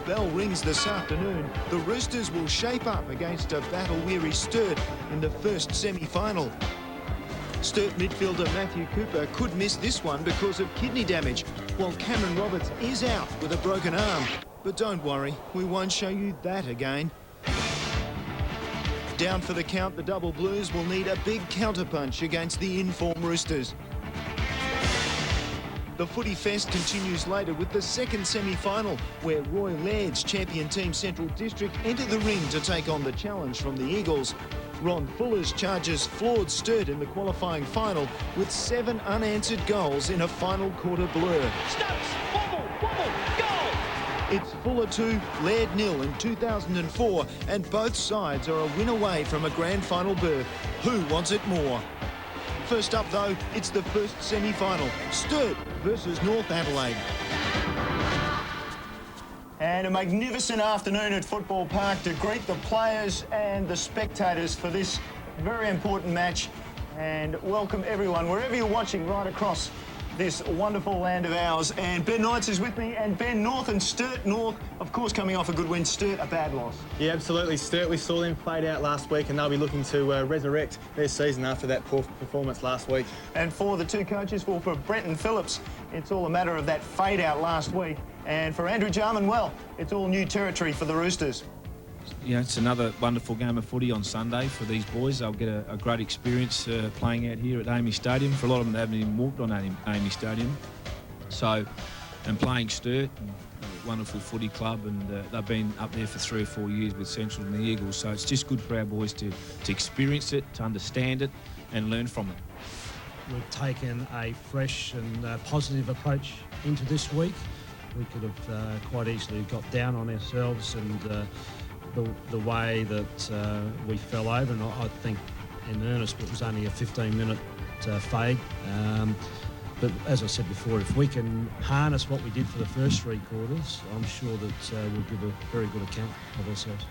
bell rings this afternoon, the Roosters will shape up against a battle-weary Sturt in the first semi-final. Sturt midfielder Matthew Cooper could miss this one because of kidney damage, while Cameron Roberts is out with a broken arm. But don't worry, we won't show you that again. Down for the count, the Double Blues will need a big counterpunch against the in-form Roosters. The footy fest continues later with the second semi-final, where Roy Laird's champion team Central District enter the ring to take on the challenge from the Eagles. Ron Fuller's Chargers floored Sturt in the qualifying final with 7 unanswered goals in a final quarter blur. Stokes, wobble, goal! It's Fuller 2, Laird 0 in 2004, and both sides are a win away from a grand final berth. Who wants it more? First up, though, it's the first semi-final, Sturt versus North Adelaide. And a magnificent afternoon at Football Park to greet the players and the spectators for this very important match, and welcome everyone, wherever you're watching, right across this wonderful land of ours. And Ben Knights is with me, and Ben, North and Sturt. North, of course, coming off a good win. Sturt, a bad loss. Yeah, absolutely. Sturt, we saw them fade out last week, and they'll be looking to resurrect their season after that poor performance last week. And for the two coaches, well, for Brenton Phillips, it's all a matter of that fade out last week. And for Andrew Jarman, well, it's all new territory for the Roosters. Yeah, it's another wonderful game of footy on Sunday for these boys. They'll get a great experience playing out here at AAMI Stadium. For a lot of them, they haven't even walked on AAMI Stadium. So, and playing Sturt, wonderful footy club, and they've been up there for 3 or 4 years with Central and the Eagles. So it's just good for our boys to experience it, to understand it, and learn from it. We've taken a fresh and positive approach into this week. We could have quite easily got down on ourselves and the way that we fell over, and I think in earnest it was only a 15-minute fade. But as I said before, if we can harness what we did for the first 3 quarters, I'm sure that we'll give a very good account of ourselves.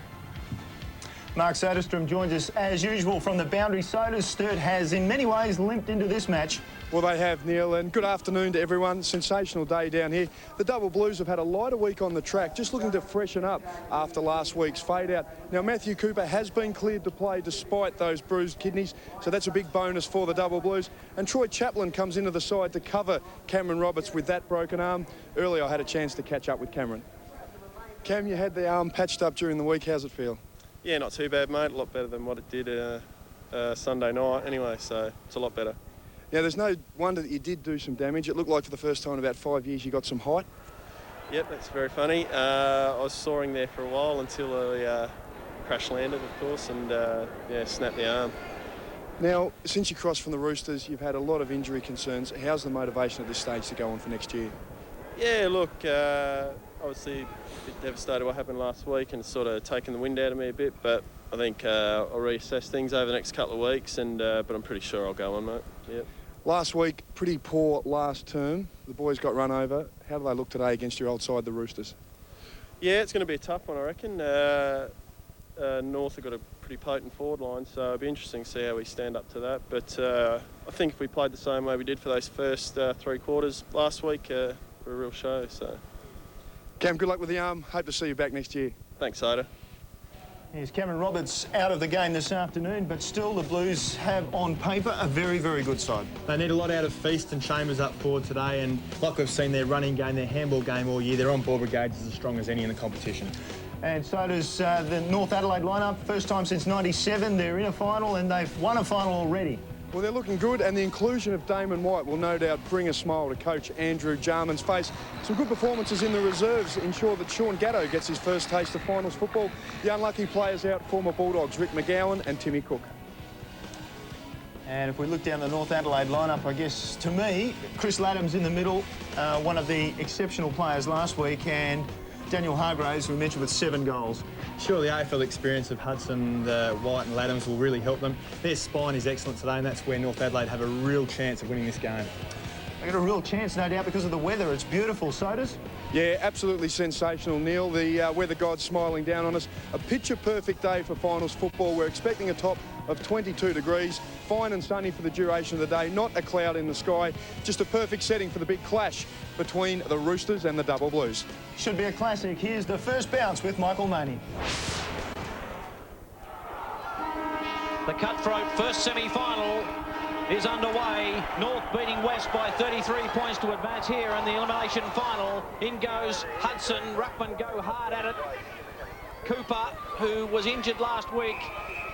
Mark Soderstrom joins us as usual from the Boundary Sodas. Sturt has in many ways limped into this match. Well, they have, Neil, and good afternoon to everyone. Sensational day down here. The Double Blues have had a lighter week on the track, just looking to freshen up after last week's fade out. Now, Matthew Cooper has been cleared to play despite those bruised kidneys, so that's a big bonus for the Double Blues. And Troy Chaplin comes into the side to cover Cameron Roberts with that broken arm. Earlier, I had a chance to catch up with Cameron. Cam, you had the arm patched up during the week. How's it feel? Yeah, not too bad, mate. A lot better than what it did Sunday night anyway, so it's a lot better. Now, there's no wonder that you did do some damage. It looked like for the first time in about 5 years you got some height. Yep, that's very funny. I was soaring there for a while until I crash landed, of course, and yeah, snapped the arm. Now, since you crossed from the Roosters, you've had a lot of injury concerns. How's the motivation at this stage to go on for next year? Yeah, look, obviously a bit devastated what happened last week and sort of taken the wind out of me a bit, but I think I'll reassess things over the next couple of weeks, and but I'm pretty sure I'll go on, mate. Yep. Last week, pretty poor last term. The boys got run over. How do they look today against your old side, the Roosters? Yeah, it's going to be a tough one, I reckon. North have got a pretty potent forward line, so it'll be interesting to see how we stand up to that. But I think if we played the same way we did for those first 3 quarters last week, we're a real show. So, Cam, good luck with the arm. Hope to see you back next year. Thanks, Soda. Here's Cameron Roberts out of the game this afternoon, but still the Blues have on paper a very, very good side. They need a lot out of Feast and Chambers up forward today, and like we've seen their running game, their handball game all year, their on-ball brigade is as strong as any in the competition. And so does the North Adelaide lineup. First time since '97, they're in a final and they've won a final already. Well, they're looking good, and the inclusion of Damon White will no doubt bring a smile to coach Andrew Jarman's face. Some good performances in the reserves ensure that Sean Gatto gets his first taste of finals football. The unlucky players out, former Bulldogs Rick McGowan and Timmy Cook. And if we look down the North Adelaide lineup, I guess, to me, Chris Laddam's in the middle, one of the exceptional players last week, and Daniel Hargraves, we mentioned, with 7 goals. Sure, the AFL experience of Hudson, White and Laddams will really help them. Their spine is excellent today, and that's where North Adelaide have a real chance of winning this game. They've got a real chance, no doubt, because of the weather. It's beautiful. Sodas? Yeah, absolutely sensational, Neil. The weather god's smiling down on us. A picture-perfect day for finals football. We're expecting a top of 22 degrees, fine and sunny for the duration of the day, not a cloud in the sky. Just a perfect setting for the big clash between the Roosters and the Double Blues. Should be a classic. Here's the first bounce with Michael Maney. The cutthroat first semi-final is underway. North beating West by 33 points to advance here in the elimination final. In goes Hudson. Ruckman go hard at it. Cooper, who was injured last week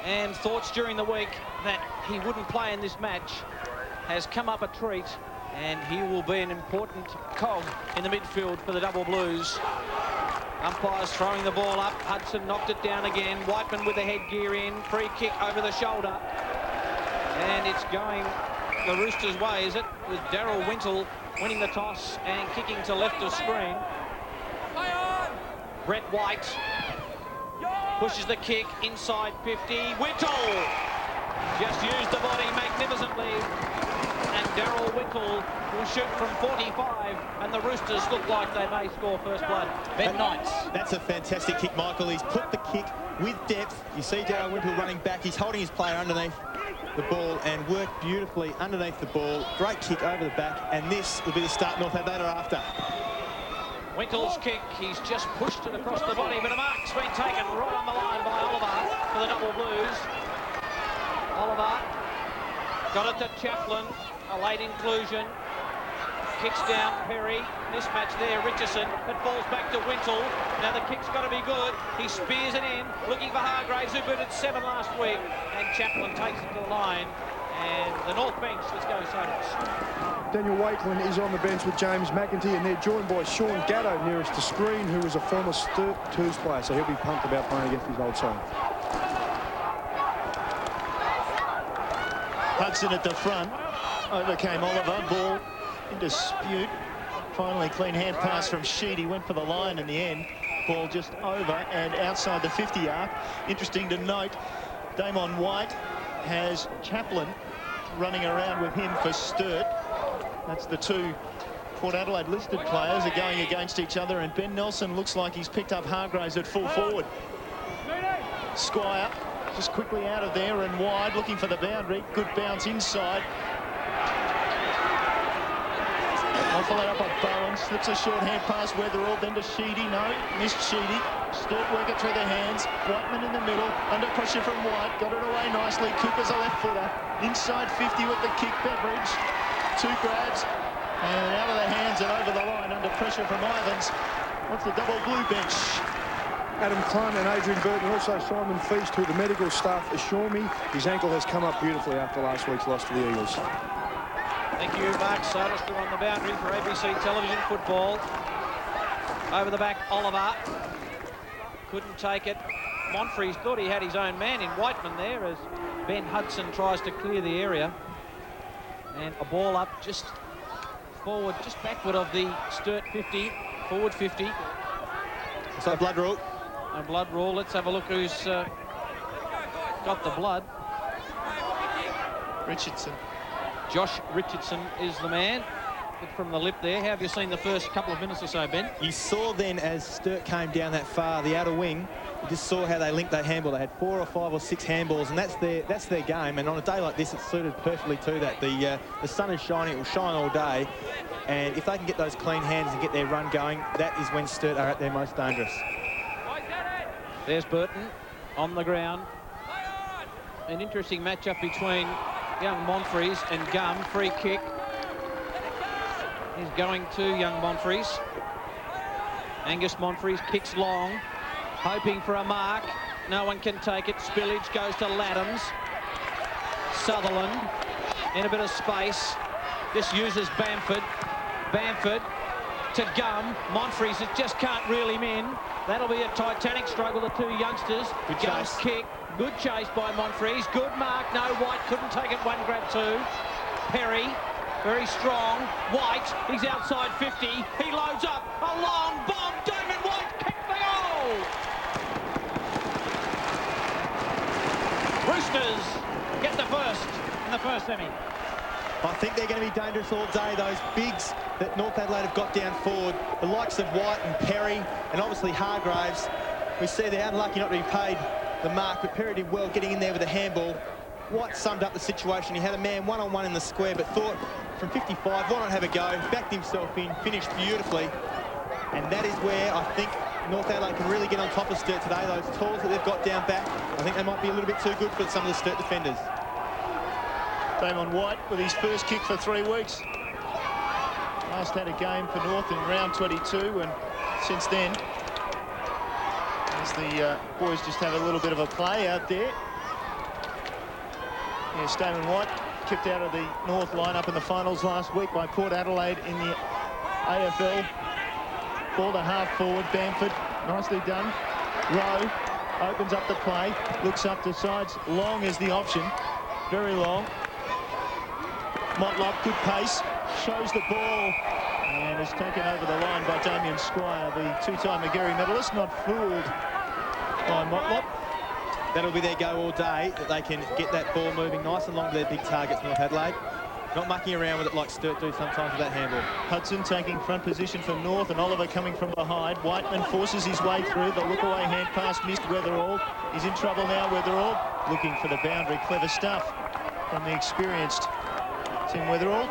and thoughts during the week that he wouldn't play in this match, has come up a treat, and he will be an important cog in the midfield for the Double Blues. Umpires throwing the ball up. Hudson knocked it down again. Whiteman with the headgear in. Free kick over the shoulder. And it's going the Roosters' way, is it? With Daryl Wintle winning the toss and kicking to left of screen. Brett White pushes the kick inside 50. Wintle just used the body magnificently. And Daryl Wintle will shoot from 45, and the Roosters look like they may score first blood. Ben Knights. That's a fantastic kick, Michael. He's put the kick with depth. You see Daryl Wintle running back. He's holding his player underneath the ball and worked beautifully underneath the ball. Great kick over the back, and this will be the start North had later after. Wintle's kick, he's just pushed it across the body, but a mark's been taken right on the line by Oliver for the Double Blues. Oliver got it to Chaplin, a late inclusion. Kicks down Perry, mismatch there, Richardson. It falls back to Wintle. Now the kick's got to be good. He spears it in, looking for Hargraves, who booted 7 last week. And Chaplin takes it to the line. And the North bench, let's go Sonos. Daniel Wakelin is on the bench with James McEntee, and they're joined by Sean Gatto nearest the screen, who is a former Sturt twos player, so he'll be pumped about playing against his old side. Hudson at the front. Overcame Oliver. Ball in dispute. Finally, clean hand pass from Sheedy. Went for the line in the end. Ball just over and outside the 50 arc. Interesting to note, Damon White has Chaplin running around with him for Sturt. That's the two Port Adelaide listed players are going against each other, and Ben Nelson looks like he's picked up Hargraves at full forward. Squire just quickly out of there and wide, looking for the boundary. Good bounce inside. I'll follow up on Bowen. Slips a short hand pass. Weatherall, then to Sheedy. No, missed Sheedy. Sturt work it through the hands. Whiteman in the middle. Under pressure from White. Got it away nicely. Cooper's a left footer. Inside 50 with the kick. Beveridge. 2 grabs. And out of the hands and over the line under pressure from Ivans. What's the Double Blue bench? Adam Clun and Adrian Burton, also Simon Feast, who the medical staff assure me his ankle has come up beautifully after last week's loss to the Eagles. Thank you, Mark Soderstrom on the boundary for ABC Television Football. Over the back, Oliver. Couldn't take it. Monfries thought he had his own man in Whiteman there as Ben Hudson tries to clear the area. And a ball up just forward, just backward of the Sturt 50, forward 50. So blood rule. A blood rule. Let's have a look who's got the blood. Richardson. Josh Richardson is the man. From the lip there. How have you seen the first couple of minutes or so, Ben? You saw then as Sturt came down that far, the outer wing, you just saw how they linked that handball. They had 4 or 5 or 6 handballs, and that's their game. And on a day like this, it's suited perfectly to that. The sun is shining; it will shine all day. And if they can get those clean hands and get their run going, that is when Sturt are at their most dangerous. There's Burton on the ground. An interesting matchup between young Monfries and Gum. Free kick. He's going to young Monfries. Angus Monfries kicks long, hoping for a mark. No one can take it. Spillage goes to Laddams. Sutherland in a bit of space. Just uses Bamford. Bamford to Gum. Monfries just can't reel him in. That'll be a titanic struggle, the two youngsters. Gum's kick. Good chase by Monfries. Good mark. No, White couldn't take it. 1 grab 2. Perry. Very strong. White, he's outside 50. He loads up. A long bomb. Damon White kicked the goal. Roosters get the first in the first semi. I think they're going to be dangerous all day. Those bigs that North Adelaide have got down forward, the likes of White and Perry, and obviously Hargraves. We see they're unlucky not to be paid the mark, but Perry did well getting in there with a handball. White summed up the situation. He had a man one-on-one in the square, but thought from 55, why not have a go? Backed himself in, finished beautifully. And that is where I think North Adelaide can really get on top of Sturt today. Those tools that they've got down back, I think they might be a little bit too good for some of the Sturt defenders. Damon White with his first kick for 3 weeks. Last had a game for North in round 22, and since then, as the boys just have a little bit of a play out there. Here's Damon White, kicked out of the North lineup in the finals last week by Port Adelaide in the AFL. Ball to half forward, Bamford, nicely done. Rowe opens up the play, looks up to sides, long is the option, very long. Motlop, good pace, shows the ball, and is taken over the line by Damien Squire, the two-time McGarry medalist, not fooled by Motlop. That'll be their go all day, that they can get that ball moving nice and long to their big targets, North Adelaide. Not mucking around with it like Sturt do sometimes with that handball. Hudson taking front position for North, and Oliver coming from behind. Whiteman forces his way through. The look-away hand pass missed Weatherall. He's in trouble now, Weatherall. Looking for the boundary. Clever stuff from the experienced Tim Weatherall.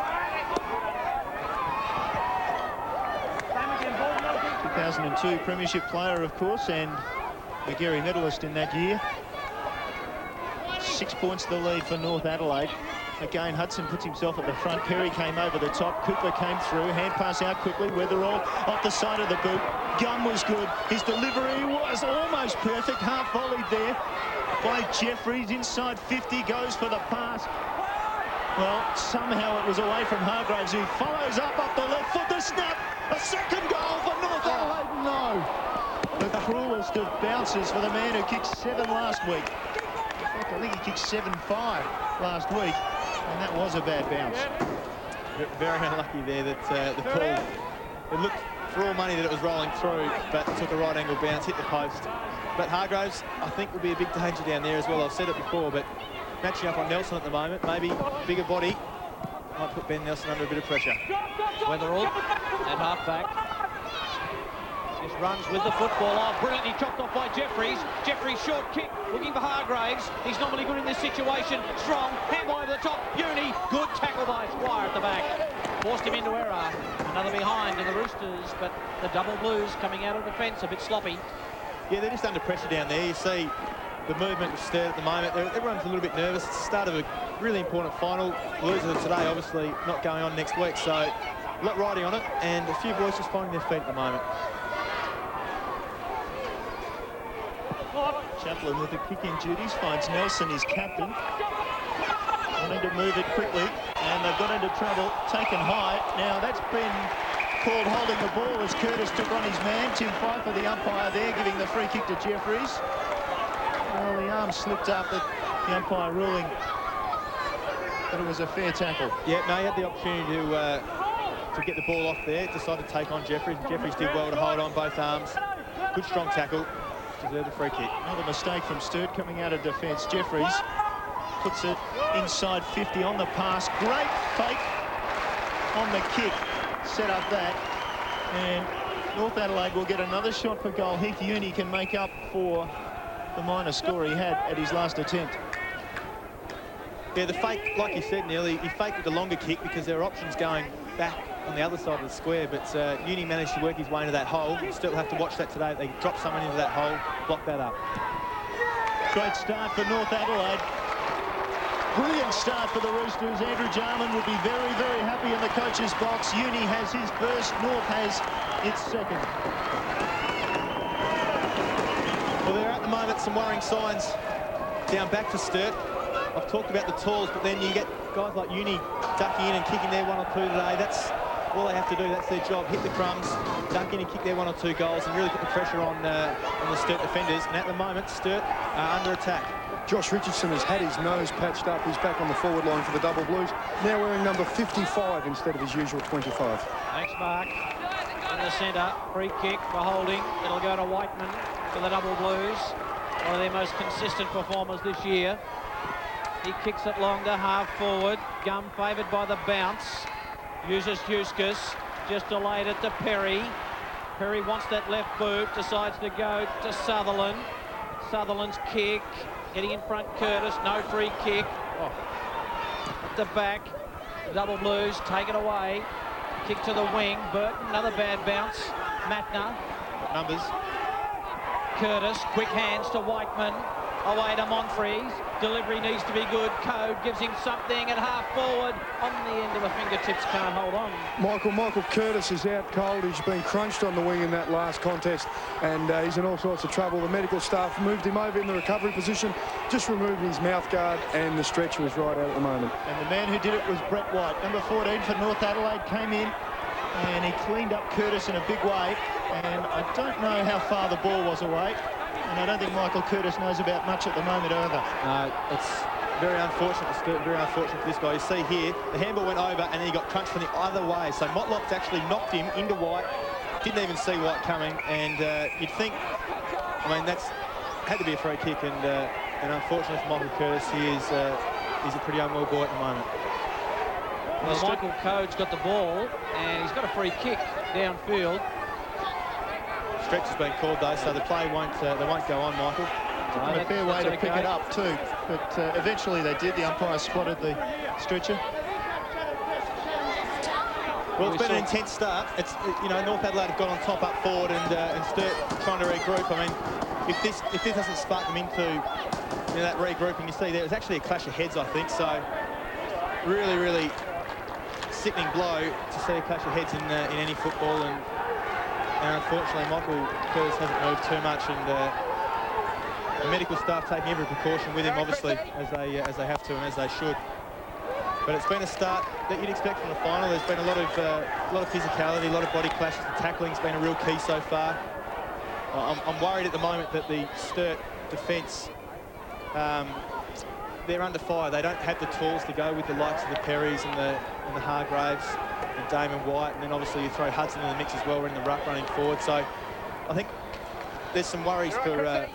2002 Premiership player, of course, and McGarry medalist in that year. 6 points the lead for North Adelaide. Again, Hudson puts himself at the front. Perry came over the top. Cooper came through. Hand pass out quickly. Weatherall off the side of the boot. Gunn was good. His delivery was almost perfect. Half volleyed there by Jeffries. Inside 50, goes for the pass. Well, somehow it was away from Hargraves, who follows up off the left foot. The snap. A second goal for North Adelaide. No. The cruelest of bounces for the man who kicked 7 last week. I think he kicked 7-5 last week, and that was a bad bounce. Very unlucky there that the ball, it looked for all money that it was rolling through, but took a right angle bounce, hit the post. But Hargraves, I think, will be a big danger down there as well. I've said it before, but matching up on Nelson at the moment, maybe bigger body, might put Ben Nelson under a bit of pressure. Weatherall at half back. Just runs with the football. Oh, brilliantly chopped off by Jeffries. Jeffries short kick, looking for Hargraves. He's normally good in this situation. Strong, handball over the top. Uni, good tackle by Squire at the back. Forced him into error. Another behind in the Roosters, but the double blues coming out of defence a bit sloppy. Yeah, they're just under pressure down there. You see the movement of Sturt at the moment. Everyone's a little bit nervous. It's the start of a really important final. Losers of today, obviously, not going on next week, so a lot riding on it, and a few boys just finding their feet at the moment. Chaplin with the kick-in duties finds Nelson, his captain. Wanting to move it quickly, and they've got into trouble. Taken high. Now that's been called holding the ball as Curtis took on his man. Tim Pfeiffer, the umpire there, giving the free kick to Jeffries. Well, the arm slipped up, but the umpire ruling that it was a fair tackle. Yeah, no, he had the opportunity to get the ball off there. Decided to take on Jeffries. Jeffries did well to hold on both arms. Good strong tackle. Deserved a free kick. Another mistake from Sturt coming out of defence. Jeffries puts it inside 50 on the pass. Great fake on the kick. Set up that. And North Adelaide will get another shot for goal. Heath Uni can make up for the minor score he had at his last attempt. Yeah, the fake, like you said, Neil, he faked with the longer kick because there are options going back on the other side of the square, but Uni managed to work his way into that hole. Still have to watch that today. They drop someone into that hole, block that up. Great start for North Adelaide. Brilliant start for the Roosters. Andrew Jarman would be very, very happy in the coach's box. Uni has his first, North has its second. Well, there are at the moment some worrying signs down back for Sturt. I've talked about the tools, but then you get guys like Uni ducking in and kicking their 1 or 2 today. That's all they have to do. That's their job. Hit the crumbs, duck in and kick their 1 or 2 goals, and really put the pressure on the Sturt defenders. And at the moment, Sturt are under attack. Josh Richardson has had his nose patched up. He's back on the forward line for the double blues. Now wearing number 55 instead of his usual 25. Thanks, Mark. In the centre, free kick for holding. It'll go to Whiteman for the double blues. One of their most consistent performers this year. He kicks it long to half forward. Gum favoured by the bounce. Uses Eustace. Just delayed it to Perry. Perry wants that left boot. Decides to go to Sutherland. Sutherland's kick. Getting in front, Curtis. No free kick. Oh. At the back. Double Blues take it away. Kick to the wing. Burton, another bad bounce. Matner. Numbers. Curtis, quick hands to Whiteman. Away to Monfries. Delivery needs to be good. Code gives him something at half forward. On the end of the fingertips, can't hold on. Michael Curtis is out cold. He's been crunched on the wing in that last contest, and he's in all sorts of trouble. The medical staff moved him over in the recovery position, just removing his mouth guard, and the stretcher is right out at the moment. And the man who did it was Brett White. Number 14 for North Adelaide came in, and he cleaned up Curtis in a big way. And I don't know how far the ball was away. And I don't think Michael Curtis knows about much at the moment either. No, it's very unfortunate, very unfortunate for this guy. You see here, the handball went over and then he got crunched from the other way. So Motlop's actually knocked him into White. Didn't even see White coming. And you'd think, I mean, that's had to be a free kick. And unfortunately for Michael Curtis, he's a pretty unwell boy at the moment. Well, Michael Code's got the ball and he's got a free kick downfield. Stretch has been called though, so the play won't go on, Michael. No, a fair way to pick it up too, but eventually they did. The umpire spotted the stretcher. Well, it's been an intense start. It's, you know, North Adelaide have got on top up forward, and Sturt trying to regroup. I mean, if this doesn't spark them into that regrouping, you see there was actually a clash of heads, I think. So really sickening blow to see a clash of heads in any football. And unfortunately, Michael Curtis hasn't moved too much, and the medical staff taking every precaution with him, obviously, as they have to and as they should. But it's been a start that you'd expect from the final. There's been a lot of physicality, a lot of body clashes. The tackling's been a real key so far. I'm worried at the moment that the Sturt defence, they're under fire. They don't have the tools to go with the likes of the Perrys and the Hargraves and Damon White, and then obviously you throw Hudson in the mix as well. We're in the ruck running forward, so I think there's some worries for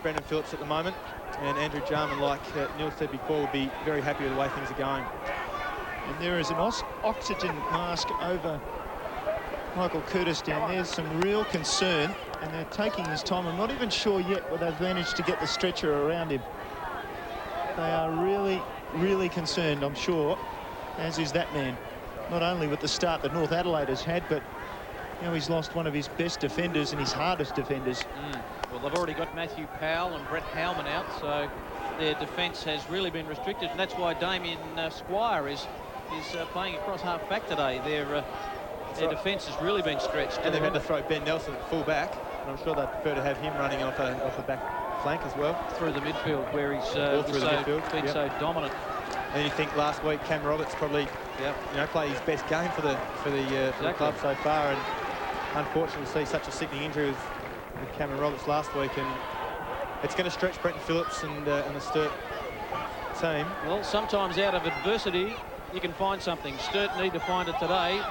Brendan Phillips at the moment, and Andrew Jarman, like Neil said before, will be very happy with the way things are going. And there is an oxygen mask over Michael Curtis down there. Some real concern, and they're taking this time. I'm not even sure yet whether they've managed to get the stretcher around him. They are really concerned, I'm sure, as is that man. Not only with the start that North Adelaide has had, but now he's lost one of his best defenders and his hardest defenders. Well, they've already got Matthew Powell and Brett Howman out, so their defence has really been restricted, and that's why Damien Squire is playing across half-back today. Their defence has really been stretched. And they've had to throw Ben Nelson at full-back, and I'm sure they'd prefer to have him running off a back flank as well. Through the midfield, where he's been so dominant. And you think last week Cam Roberts probably played his best game for the club so far, and unfortunately see such a sickening injury with Cameron Roberts last week, and it's going to stretch Brenton Phillips and the Sturt team. Well, sometimes out of adversity you can find something. Sturt need to find it today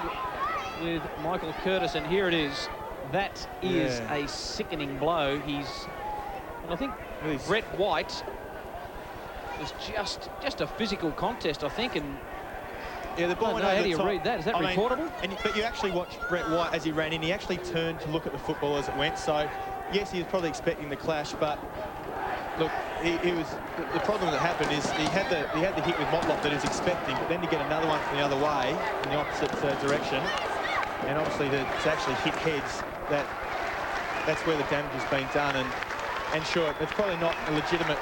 with Michael Curtis, and here it is. That is a sickening blow. And I think Brett White was just a physical contest, I think, and the ball went over how do the you top. read that? Is that reportable? But you actually watched Brett White as he ran in. He actually turned to look at the football as it went. So yes, he was probably expecting the clash, but look, he was. The problem that happened is he had the hit with Motlop that he was expecting, but then to get another one from the other way in the opposite direction, and obviously to actually hit heads, that's where the damage has been done. And sure, it's probably not a legitimate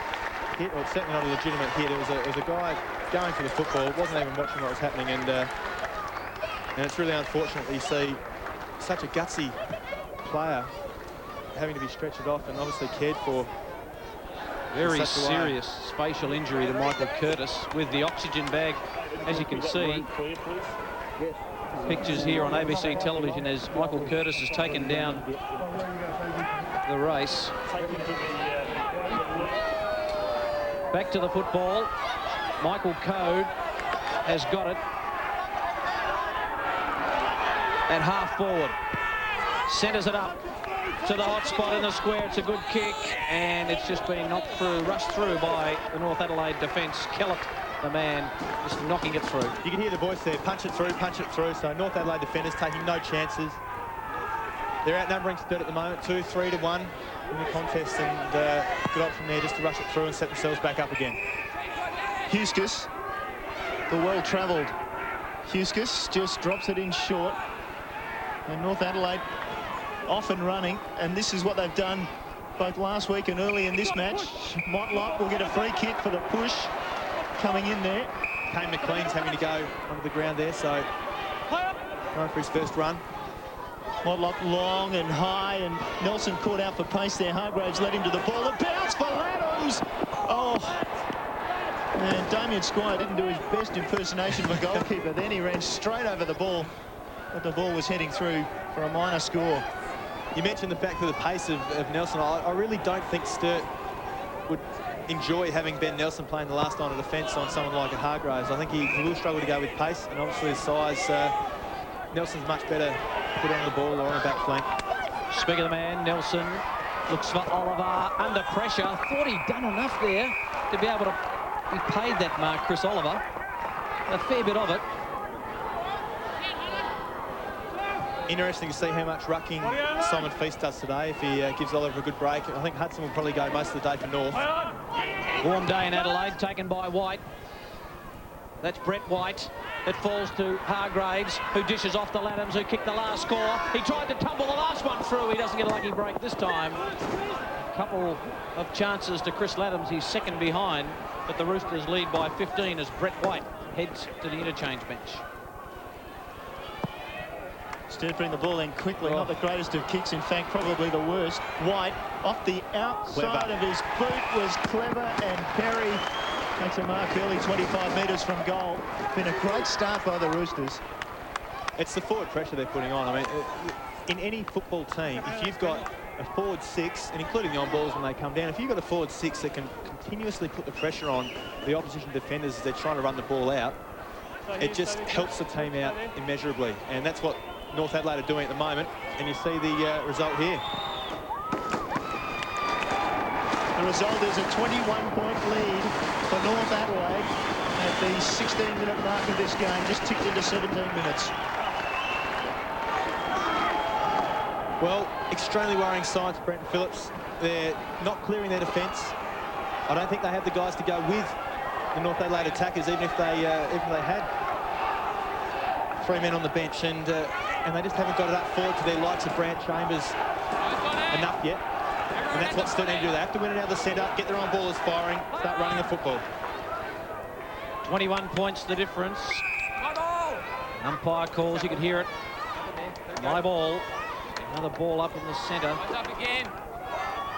hit, or it's certainly not a legitimate hit. It was a guy going for the football, wasn't even watching what was happening, and it's really unfortunate that you see such a gutsy player having to be stretched off and obviously cared for. Very serious facial injury to Michael Curtis with the oxygen bag, as you can see. Pictures here on ABC television as Michael Curtis has taken down the race. Back to the football. Michael Code has got it at half forward. Centres it up. to the hot spot in the square. It's a good kick, and it's just been knocked through, rushed through by the North Adelaide defence. Kellett, the man, just knocking it through. You can hear the voice there, punch it through, punch it through. So North Adelaide defenders taking no chances. They're outnumbering Sturt at the moment, 2-3 to 1 in the contest, and good option there just to rush it through and set themselves back up again. Huskis, the well-travelled Huskis, just drops it in short. And North Adelaide off and running, and this is what they've done both last week and early in this match. Motlop will get a free kick for the push coming in there. Kane McLean's having to go onto the ground there, so going for his first run. Motlop long and high, and Nelson caught out for pace there. Hargraves led him to the ball. A bounce for Laddams. Oh, and Damien Squire didn't do his best impersonation of a goalkeeper. Then he ran straight over the ball, but the ball was heading through for a minor score. You mentioned the fact of the pace of Nelson. I really don't think Sturt would enjoy having Ben Nelson playing the last line of defence on someone like a Hargraves. I think he will struggle to go with pace, and obviously his size. Nelson's much better put on the ball or on a back flank. Speak of the man, Nelson looks for Oliver under pressure. Thought he'd done enough there to be able to be paid that mark, Chris Oliver. A fair bit of it. Interesting to see how much rucking Simon Feast does today if he gives Oliver a good break. I think Hudson will probably go most of the day for North. Warm day in Adelaide, taken by White. That's Brett White. It falls to Hargraves, who dishes off to Laddams, who kicked the last score. He tried to tumble the last one through. He doesn't get a lucky break this time. A couple of chances to Chris Laddams. He's second behind, but the Roosters lead by 15 as Brett White heads to the interchange bench. Sturt bring the ball in quickly. Not the greatest of kicks, in fact, probably the worst. White off the outside of his boot was clever, and Perry makes a mark early, 25 metres from goal. Been a great start by the Roosters. It's the forward pressure they're putting on. I mean, in any football team, if you've got a forward six, and including the on-balls when they come down, if you've got a forward six that can continuously put the pressure on the opposition defenders as they're trying to run the ball out, it just helps the team out immeasurably. And that's what North Adelaide are doing at the moment, and you see the result here. The result is a 21-point lead for North Adelaide at the 16-minute mark of this game, just ticked into 17 minutes. Well, extremely worrying signs for Brenton Phillips. They're not clearing their defence. I don't think they have the guys to go with the North Adelaide attackers, even if they had 3 men on the bench, and they just haven't got it up forward to their likes of Brant Chambers enough yet. And that's what Sturt need to do. They have to win it out of the centre, get their on-ballers firing, start running the football. 21 points the difference. Umpire calls, you can hear it. My ball. Another ball up in the centre.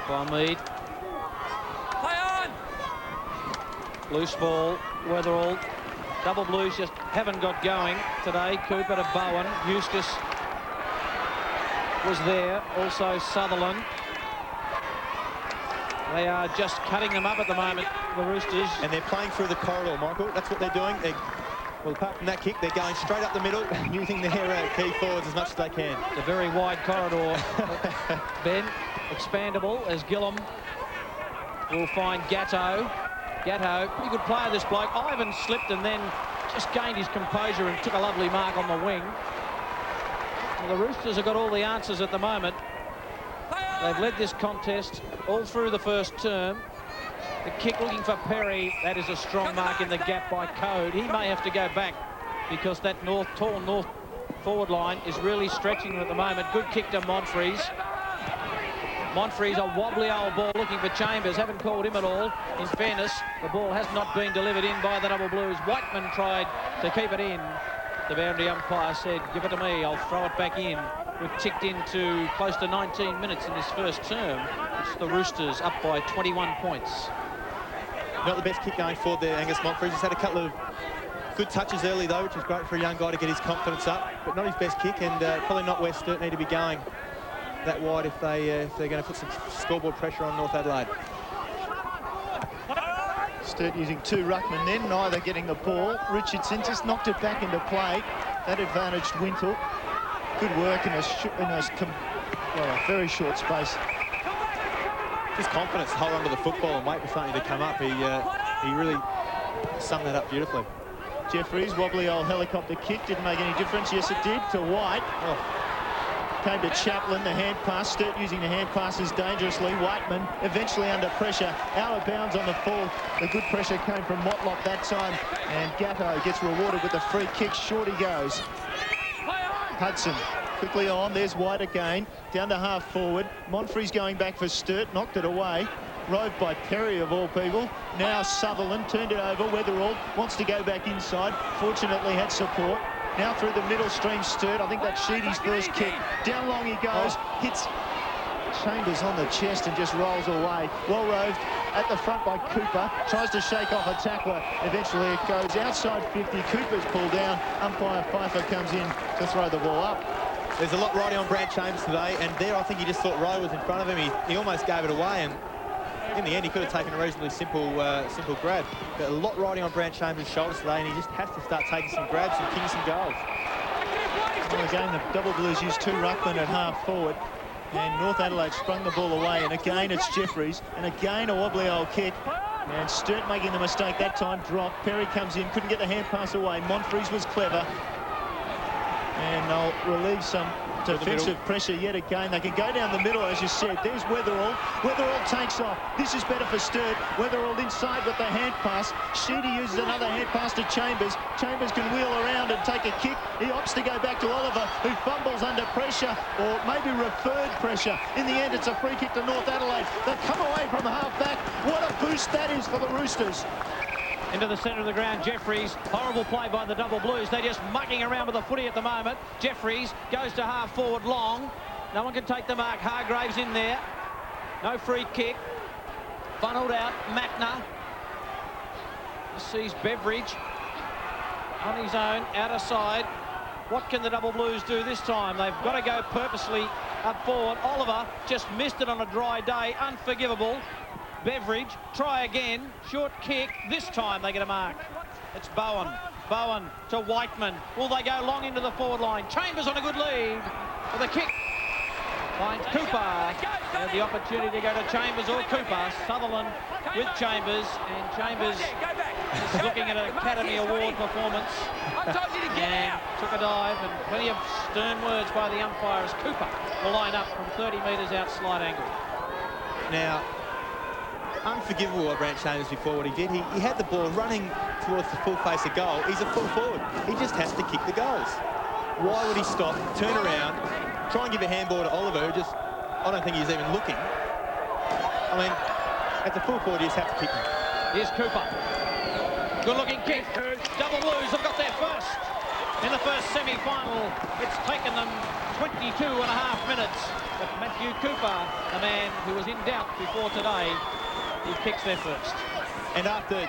By Mead. Play on! Loose ball, Weatherall. Double Blues just haven't got going today. Cooper to Bowen. Eustace was there. Also Sutherland. They are just cutting them up at the moment, the Roosters. And they're playing through the corridor, Michael. That's what they're doing. Well, apart from that kick, they're going straight up the middle, using their key forwards as much as they can. It's a very wide corridor. Ben, expandable as Gillum will find Gatto. Gatto, pretty good player, this bloke. Ivan slipped and then just gained his composure and took a lovely mark on the wing. Well, the Roosters have got all the answers at the moment. They've led this contest all through the first term. The kick looking for Perry. That is a strong mark in the gap by Code. He may have to go back because that tall north forward line is really stretching them at the moment. Good kick to Monfries. Monfries, a wobbly old ball looking for Chambers. Haven't called him at all. In fairness, the ball has not been delivered in by the Double Blues. Whiteman tried to keep it in. The boundary umpire said, give it to me, I'll throw it back in. We've ticked into close to 19 minutes in this first term. It's the Roosters up by 21 points. Not the best kick going forward there, Angus Monfries. He's had a couple of good touches early, though, which is great for a young guy to get his confidence up, but not his best kick, and probably not where Sturt need to be going that wide if they're going to put some scoreboard pressure on North Adelaide. Sturt using 2 ruckmen then, neither getting the ball. Richardson just knocked it back into play. That advantaged Wintle. Good work in a Well, a very short space. Just confidence to hold on to the football and wait for something to come up. He really summed that up beautifully. Jeffries, wobbly old helicopter kick, didn't make any difference. Yes, it did, to White. Came to Chaplin, the hand pass. Sturt using the hand passes dangerously. Whiteman eventually under pressure. Out of bounds on the full. The good pressure came from Motlop that time. And Gatto gets rewarded with a free kick. Short he goes. Hudson quickly on. There's White again. Down to half forward. Monfrey's going back for Sturt. Knocked it away. Roved by Perry of all people. Now Sutherland turned it over. Weatherall wants to go back inside. Fortunately had support. Now through the middle stream, Sturt. I think that's Sheedy's first kick. Down long he goes. Hits Chambers on the chest and just rolls away. Well roved at the front by Cooper. Tries to shake off a tackler. Eventually it goes outside 50. Cooper's pulled down. Umpire Pfeiffer comes in to throw the ball up. There's a lot riding on Brad Chambers today, and there I think he just thought Rowe was in front of him. He almost gave it away, and in the end he could have taken a reasonably simple grab. But a lot riding on Brad Chambers' shoulders today, and he just has to start taking some grabs and kicking some goals. Well, again, the Double Blues used 2 ruckmen at half forward, and North Adelaide sprung the ball away, and again it's Jeffries, and again a wobbly old kick. And Sturt making the mistake that time, drop. Perry comes in, couldn't get the hand pass away. Monfries was clever. And they'll relieve some defensive pressure yet again. They can go down the middle, as you said. There's Weatherall. Weatherall takes off. This is better for Sturt. Weatherall inside with the hand pass. Sheedy uses another hand pass to Chambers. Chambers can wheel around and take a kick. He opts to go back to Oliver, who fumbles under pressure, or maybe referred pressure. In the end, it's a free kick to North Adelaide. They come away from the half-back. What a boost that is for the Roosters. Into the centre of the ground, Jeffries. Horrible play by the Double Blues. They're just mucking around with the footy at the moment. Jeffries goes to half forward long. No one can take the mark. Hargraves in there. No free kick. Funneled out. Mackner sees Beveridge on his own, out of side. What can the Double Blues do this time? They've got to go purposely up forward. Oliver just missed it on a dry day. Unforgivable. Beveridge, try again, short kick. This time they get a mark. It's Bowen. Bowen to Whiteman. Will they go long into the forward line? Chambers on a good lead with a kick. Finds Cooper. Had the opportunity to go to Chambers or Cooper. Sutherland with Chambers, and Chambers is looking at an Academy Award performance. And took a dive, and plenty of stern words by the umpire as Cooper will line up from 30 metres out slight angle. Now, unforgivable what Brad Chambers before what he did. He had the ball running towards the full face of goal. He's a full forward. He just has to kick the goals. Why would he stop, turn around, try and give a handball to Oliver, who just, I don't think he's even looking. I mean, at the full forward, you just have to kick him. Here's Cooper. Good-looking kick. Double Blues have got their first. In the first semi-final, it's taken them 22 and a half minutes. But Matthew Cooper, the man who was in doubt before today, he kicks their first. And after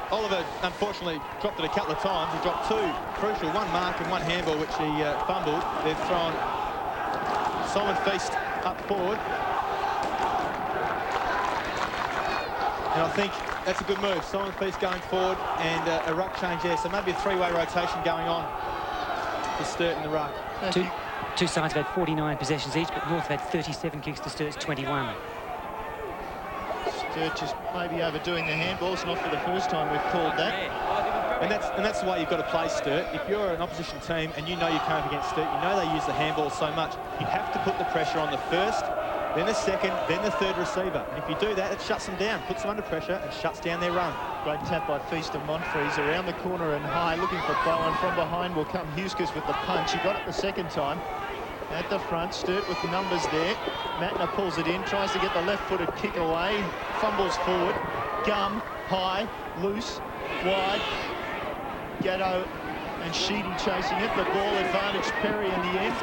Oliver, unfortunately, dropped it a couple of times, he dropped 2 crucial, 1 mark and 1 handball, which he fumbled. They've thrown Simon Feast up forward. And I think that's a good move. Simon Feast going forward and a ruck change there. So maybe a 3-way rotation going on for Sturt in the ruck. Two sides have had 49 possessions each, but North have had 37 kicks to Sturt's 21. Sturt just maybe overdoing the handballs, not for the first time we've called that. And that's the way you've got to play Sturt. If you're an opposition team and you know you come up against Sturt, you know they use the handball so much, you have to put the pressure on the first, then the second, then the third receiver. And if you do that, it shuts them down, puts them under pressure and shuts down their run. Great tap by Feast and Monfries around the corner and high, looking for Bowen. From behind will come Huskes with the punch. He got it the second time. At the front, Sturt with the numbers there. Mattner pulls it in, tries to get the left-footed kick away, fumbles forward. Gum, high, loose, wide. Gatto and Sheedy chasing it. The ball advantage Perry in the end.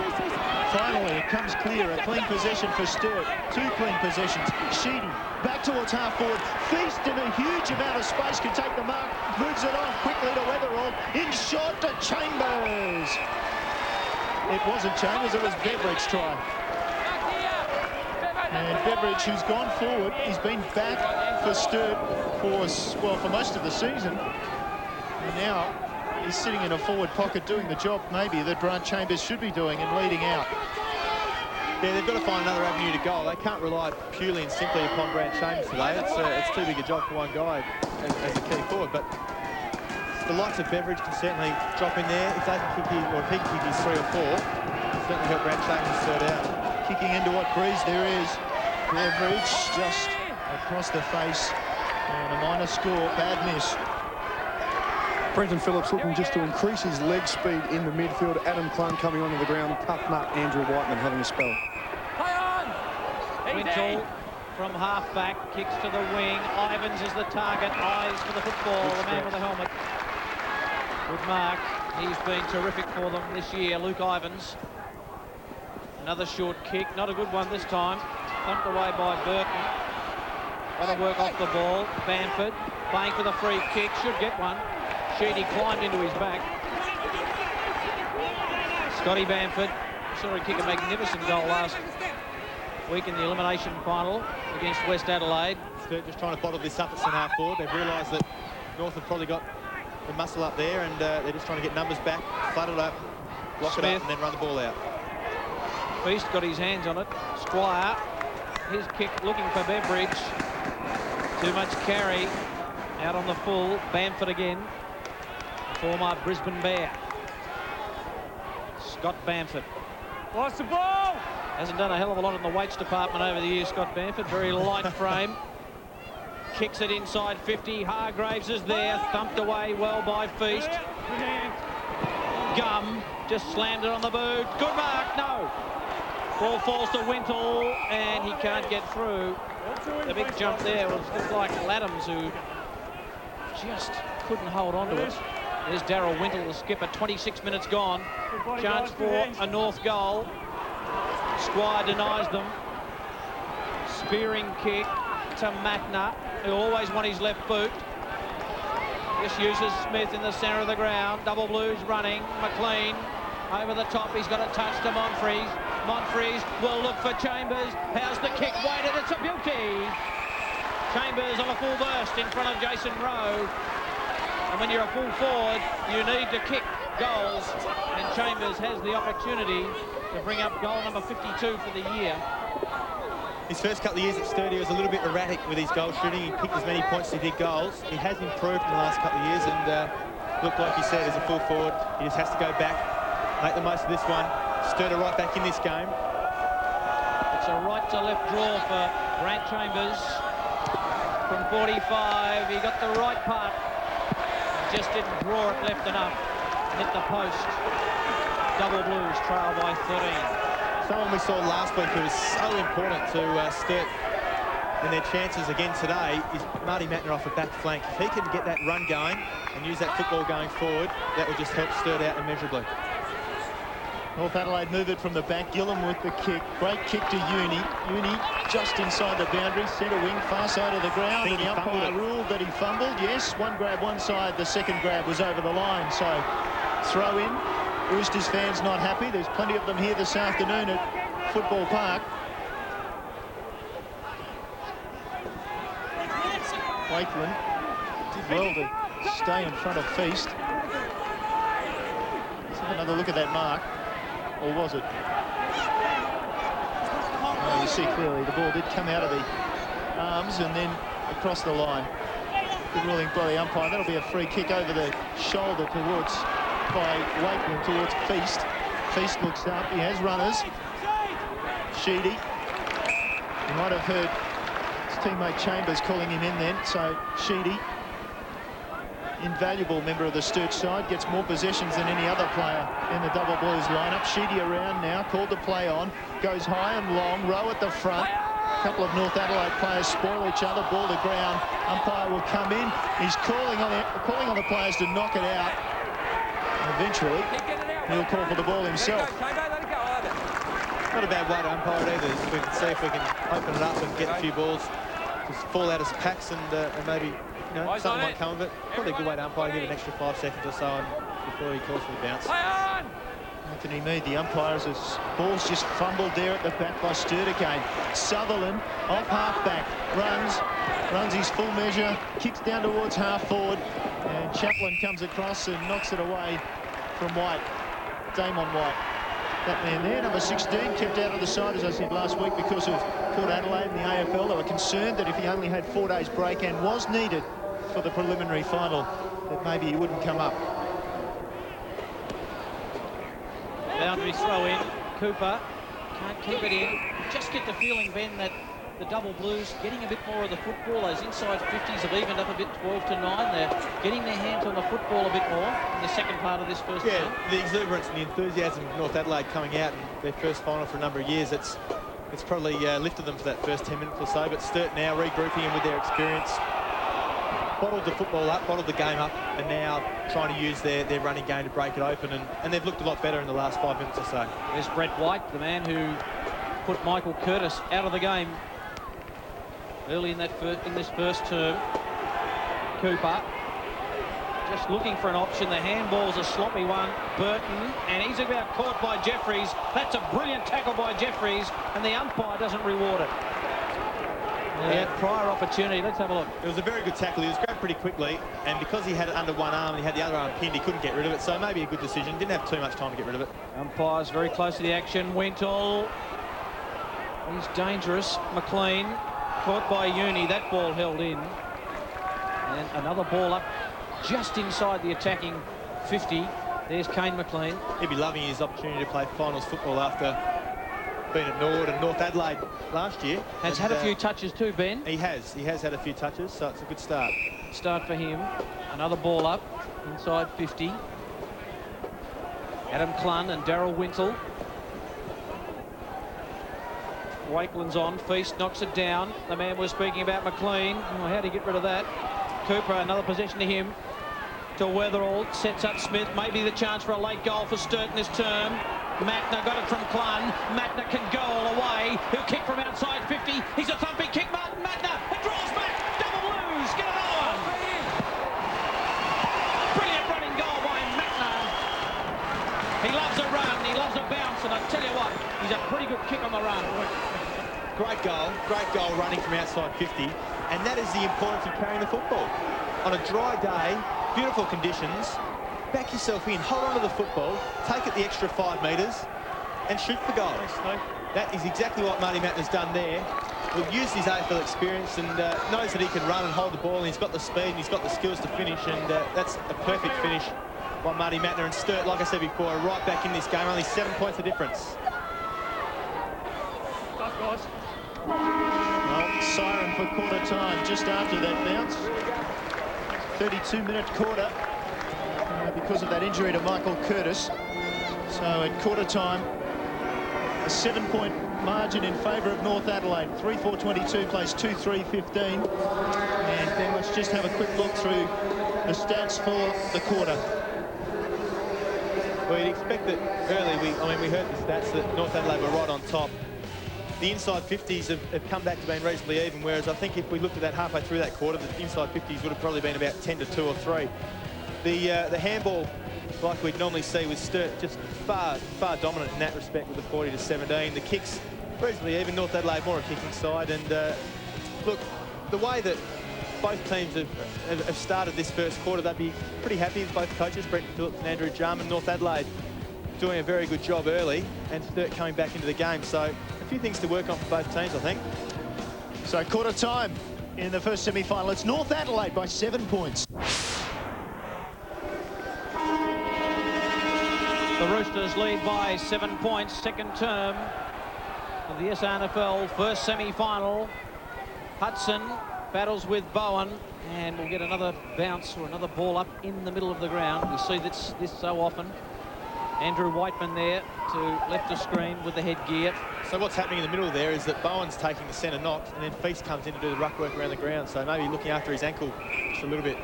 Finally, it comes clear. A clean possession for Sturt. 2 clean possessions. Sheedy back towards half forward. Feast in a huge amount of space can take the mark. Moves it off quickly to Weatherall. In short to Chambers. It wasn't Chambers, it was Beveridge's try. And Beveridge, who's gone forward, he's been back for Sturt for most of the season. And now he's sitting in a forward pocket doing the job maybe that Brad Chambers should be doing and leading out. Yeah, they've got to find another avenue to goal. They can't rely purely and simply upon Brad Chambers today. It's too big a job for one guy as a key forward. But the likes of Beveridge can certainly drop in there. If they can kick his, or if he can kick his 3 or 4, it'll certainly help Brad Chambers third out. Kicking into what breeze there is. Beveridge just across the face. And a minor score. Bad miss. Brenton Phillips looking just to increase his leg speed in the midfield. Adam Clun coming onto the ground. Tough nut, Andrew Whiteman having a spell. Wintle from half-back, kicks to the wing. Ivans is the target. Eyes for the football, the man with the helmet. Good mark. He's been terrific for them this year, Luke Ivans. Another short kick, not a good one this time. Thumped away by Burton. Got to work off the ball. Bamford playing for the free kick, should get one. Sheedy climbed into his back. Scotty Bamford saw him kick a magnificent goal last week in the elimination final against West Adelaide. Sturt just trying to bottle this up at centre half forward. They've realised that North have probably got the muscle up there, and they're just trying to get numbers back, flood it up, block it up, and then run the ball out. Feast got his hands on it. Squire, his kick looking for Beveridge. Too much carry. Out on the full. Bamford again. Former Brisbane Bear. Scott Bamford. What's the ball? Hasn't done a hell of a lot in the weights department over the years, Scott Bamford. Very light frame. Kicks it inside 50. Hargraves is there. Thumped away well by Feast. Gum just slammed it on the boot. Good mark. No. Ball falls to Wintle, and he can't get through. The big jump there was looked like Laddams, who just couldn't hold on to it. There's Darryl Wintle, the skipper. 26 minutes gone. Chance for a North goal. Squire denies them. Spearing kick to Mackner, who always won his left boot. Just uses Smith in the centre of the ground. Double Blues running. McLean over the top. He's got a touch to Monfries. Monfries will look for Chambers. How's the kick weighted? It's a beauty. Chambers on a full burst in front of Jason Rowe. And when you're a full forward, you need to kick goals. And Chambers has the opportunity to bring up goal number 52 for the year. His first couple of years at Sturt, he was a little bit erratic with his goal shooting. He picked as many points as he did goals. He has improved in the last couple of years, and look, like you said, as a full forward, he just has to go back, make the most of this one. Sturt are right back in this game. It's a right to left draw for Grant Chambers from 45. He got the right part, just didn't draw it left enough. Hit the post. Double Blues trail by 13. Someone we saw last week who was so important to Sturt and their chances again today is Marty Mackner off the back flank. If he can get that run going and use that football going forward, that would just help Sturt out immeasurably. North Adelaide move it from the back. Gillam with the kick. Great kick to Uni. Uni just inside the boundary. Centre wing, far side of the ground. And the umpire ruled that he fumbled. Yes, one grab one side. The second grab was over the line. So throw in. Roosters fans not happy. There's plenty of them here this afternoon at Football Park. Wakeland did well to stay in front of Feast. Let's have another look at that mark. Or was it? Oh, you see clearly the ball did come out of the arms and then across the line. Good ruling by the umpire. That'll be a free kick over the shoulder towards by Wakeland towards Feast. Feast looks up. He has runners. Sheedy. You might have heard his teammate Chambers calling him in then. So Sheedy, invaluable member of the Sturt side, gets more possessions than any other player in the Double Blues lineup. Sheedy around now, called to play on, goes high and long, Rowe at the front. A couple of North Adelaide players spoil each other, ball to ground. Umpire will come in. He's calling on the players to knock it out. And eventually, he'll call for the ball himself. Not a bad way to umpire it either. We can see if we can open it up and get a few balls just fall out as packs, and maybe something might come of it. Probably a good way to umpire, give an extra 5 seconds or so before he calls for the bounce. Anthony Mead, the umpire, as his ball's just fumbled there at the back by Sturt again. Sutherland off half-back, runs his full measure, kicks down towards half-forward, and Chaplin comes across and knocks it away from White. Damon White. that man there, number 16, kept out of the side, as I said last week, because of Port Adelaide in the AFL. They were concerned that if he only had 4 days break and was needed for the preliminary final, that maybe he wouldn't come up. Boundary throw in. Cooper can't keep it in. Just get the feeling, Ben, that the double blues getting a bit more of the football. Those inside 50s have evened up a bit, 12 to 9. They're getting their hands on the football a bit more in the second part of this first game. The exuberance and the enthusiasm of North Adelaide coming out in their first final for a number of years, it's probably lifted them for that first 10 minutes or so. But Sturt now regrouping and with their experience, bottled the football up, bottled the game up, and now trying to use their running game to break it open. And they've looked a lot better in the last 5 minutes or so. There's Brett White, the man who put Michael Curtis out of the game early in this first term. Cooper just looking for an option. The handball's a sloppy one. Burton, and he's about caught by Jeffries. That's a brilliant tackle by Jeffries, and the umpire doesn't reward it. Prior opportunity. Let's have a look. It was a very good tackle. He was grabbed pretty quickly, and because he had it under one arm and he had the other arm pinned, he couldn't get rid of it. So maybe a good decision. Didn't have too much time to get rid of it. Umpire's very close to the action. Wintle. He's dangerous. McLean caught by Uni. That ball held in. And another ball up just inside the attacking 50. There's Kane McLean. He'd be loving his opportunity to play finals football after being at Nord and North Adelaide last year. Has had a few touches too, Ben. He has had a few touches, so it's a good start. Start for him. Another ball up inside 50. Adam Clun and Darryl Wintle. Wakeland's on. Feast knocks it down. The man was speaking about McLean. Oh, how do you get rid of that? Cooper, another possession to him. To Weatherall. Sets up Smith. Maybe the chance for a late goal for Sturt in this term. Mackner got it from Clun. Mackner can go all the way. He'll kick from outside 50. He's a thumping kick. Martin Mackner. It draws back. Double blues. Get another one. Brilliant running goal by Mackner. He loves a run. He loves a bounce. And I tell you what, he's a pretty good kick on the run. Great goal running from outside 50. And that is the importance of carrying the football. On a dry day, beautiful conditions, back yourself in, hold on to the football, take it the extra 5 metres and shoot for goals. That is exactly what Marty Mattner's done there. He'll use his AFL experience and knows that he can run and hold the ball, and he's got the speed and he's got the skills to finish, and that's a perfect finish by Marty Mattner. And Sturt, like I said before, are right back in this game, only 7 points of difference. Well, siren for quarter time just after that bounce. 32-minute quarter because of that injury to Michael Curtis. So at quarter time, a 7-point margin in favour of North Adelaide. 3-4-22 plays 2-3-15. And then let's just have a quick look through the stats for the quarter. Well, you'd expect that early, we heard the stats that North Adelaide were right on top. The inside 50s have come back to being reasonably even, whereas I think if we looked at that halfway through that quarter, the inside 50s would have probably been about 10 to 2 or 3. The handball, like we'd normally see with Sturt, just far dominant in that respect with the 40 to 17. The kicks reasonably even. North Adelaide more a kicking side, and look, the way that both teams have started this first quarter, they'd be pretty happy with both coaches, Brent Phillips and Andrew Jarman. North Adelaide doing a very good job early, and Sturt coming back into the game. So a few things to work on for both teams, I think. So quarter time in the first semi-final. It's North Adelaide by 7 points. The Roosters lead by 7 points. Second term of the SANFL first semi-final. Hudson battles with Bowen, and we'll get another bounce or another ball up in the middle of the ground. We see this so often. Andrew Whiteman there to left of screen with the headgear. So what's happening in the middle there is that Bowen's taking the centre knock, and then Feast comes in to do the ruck work around the ground. So maybe looking after his ankle just a little bit.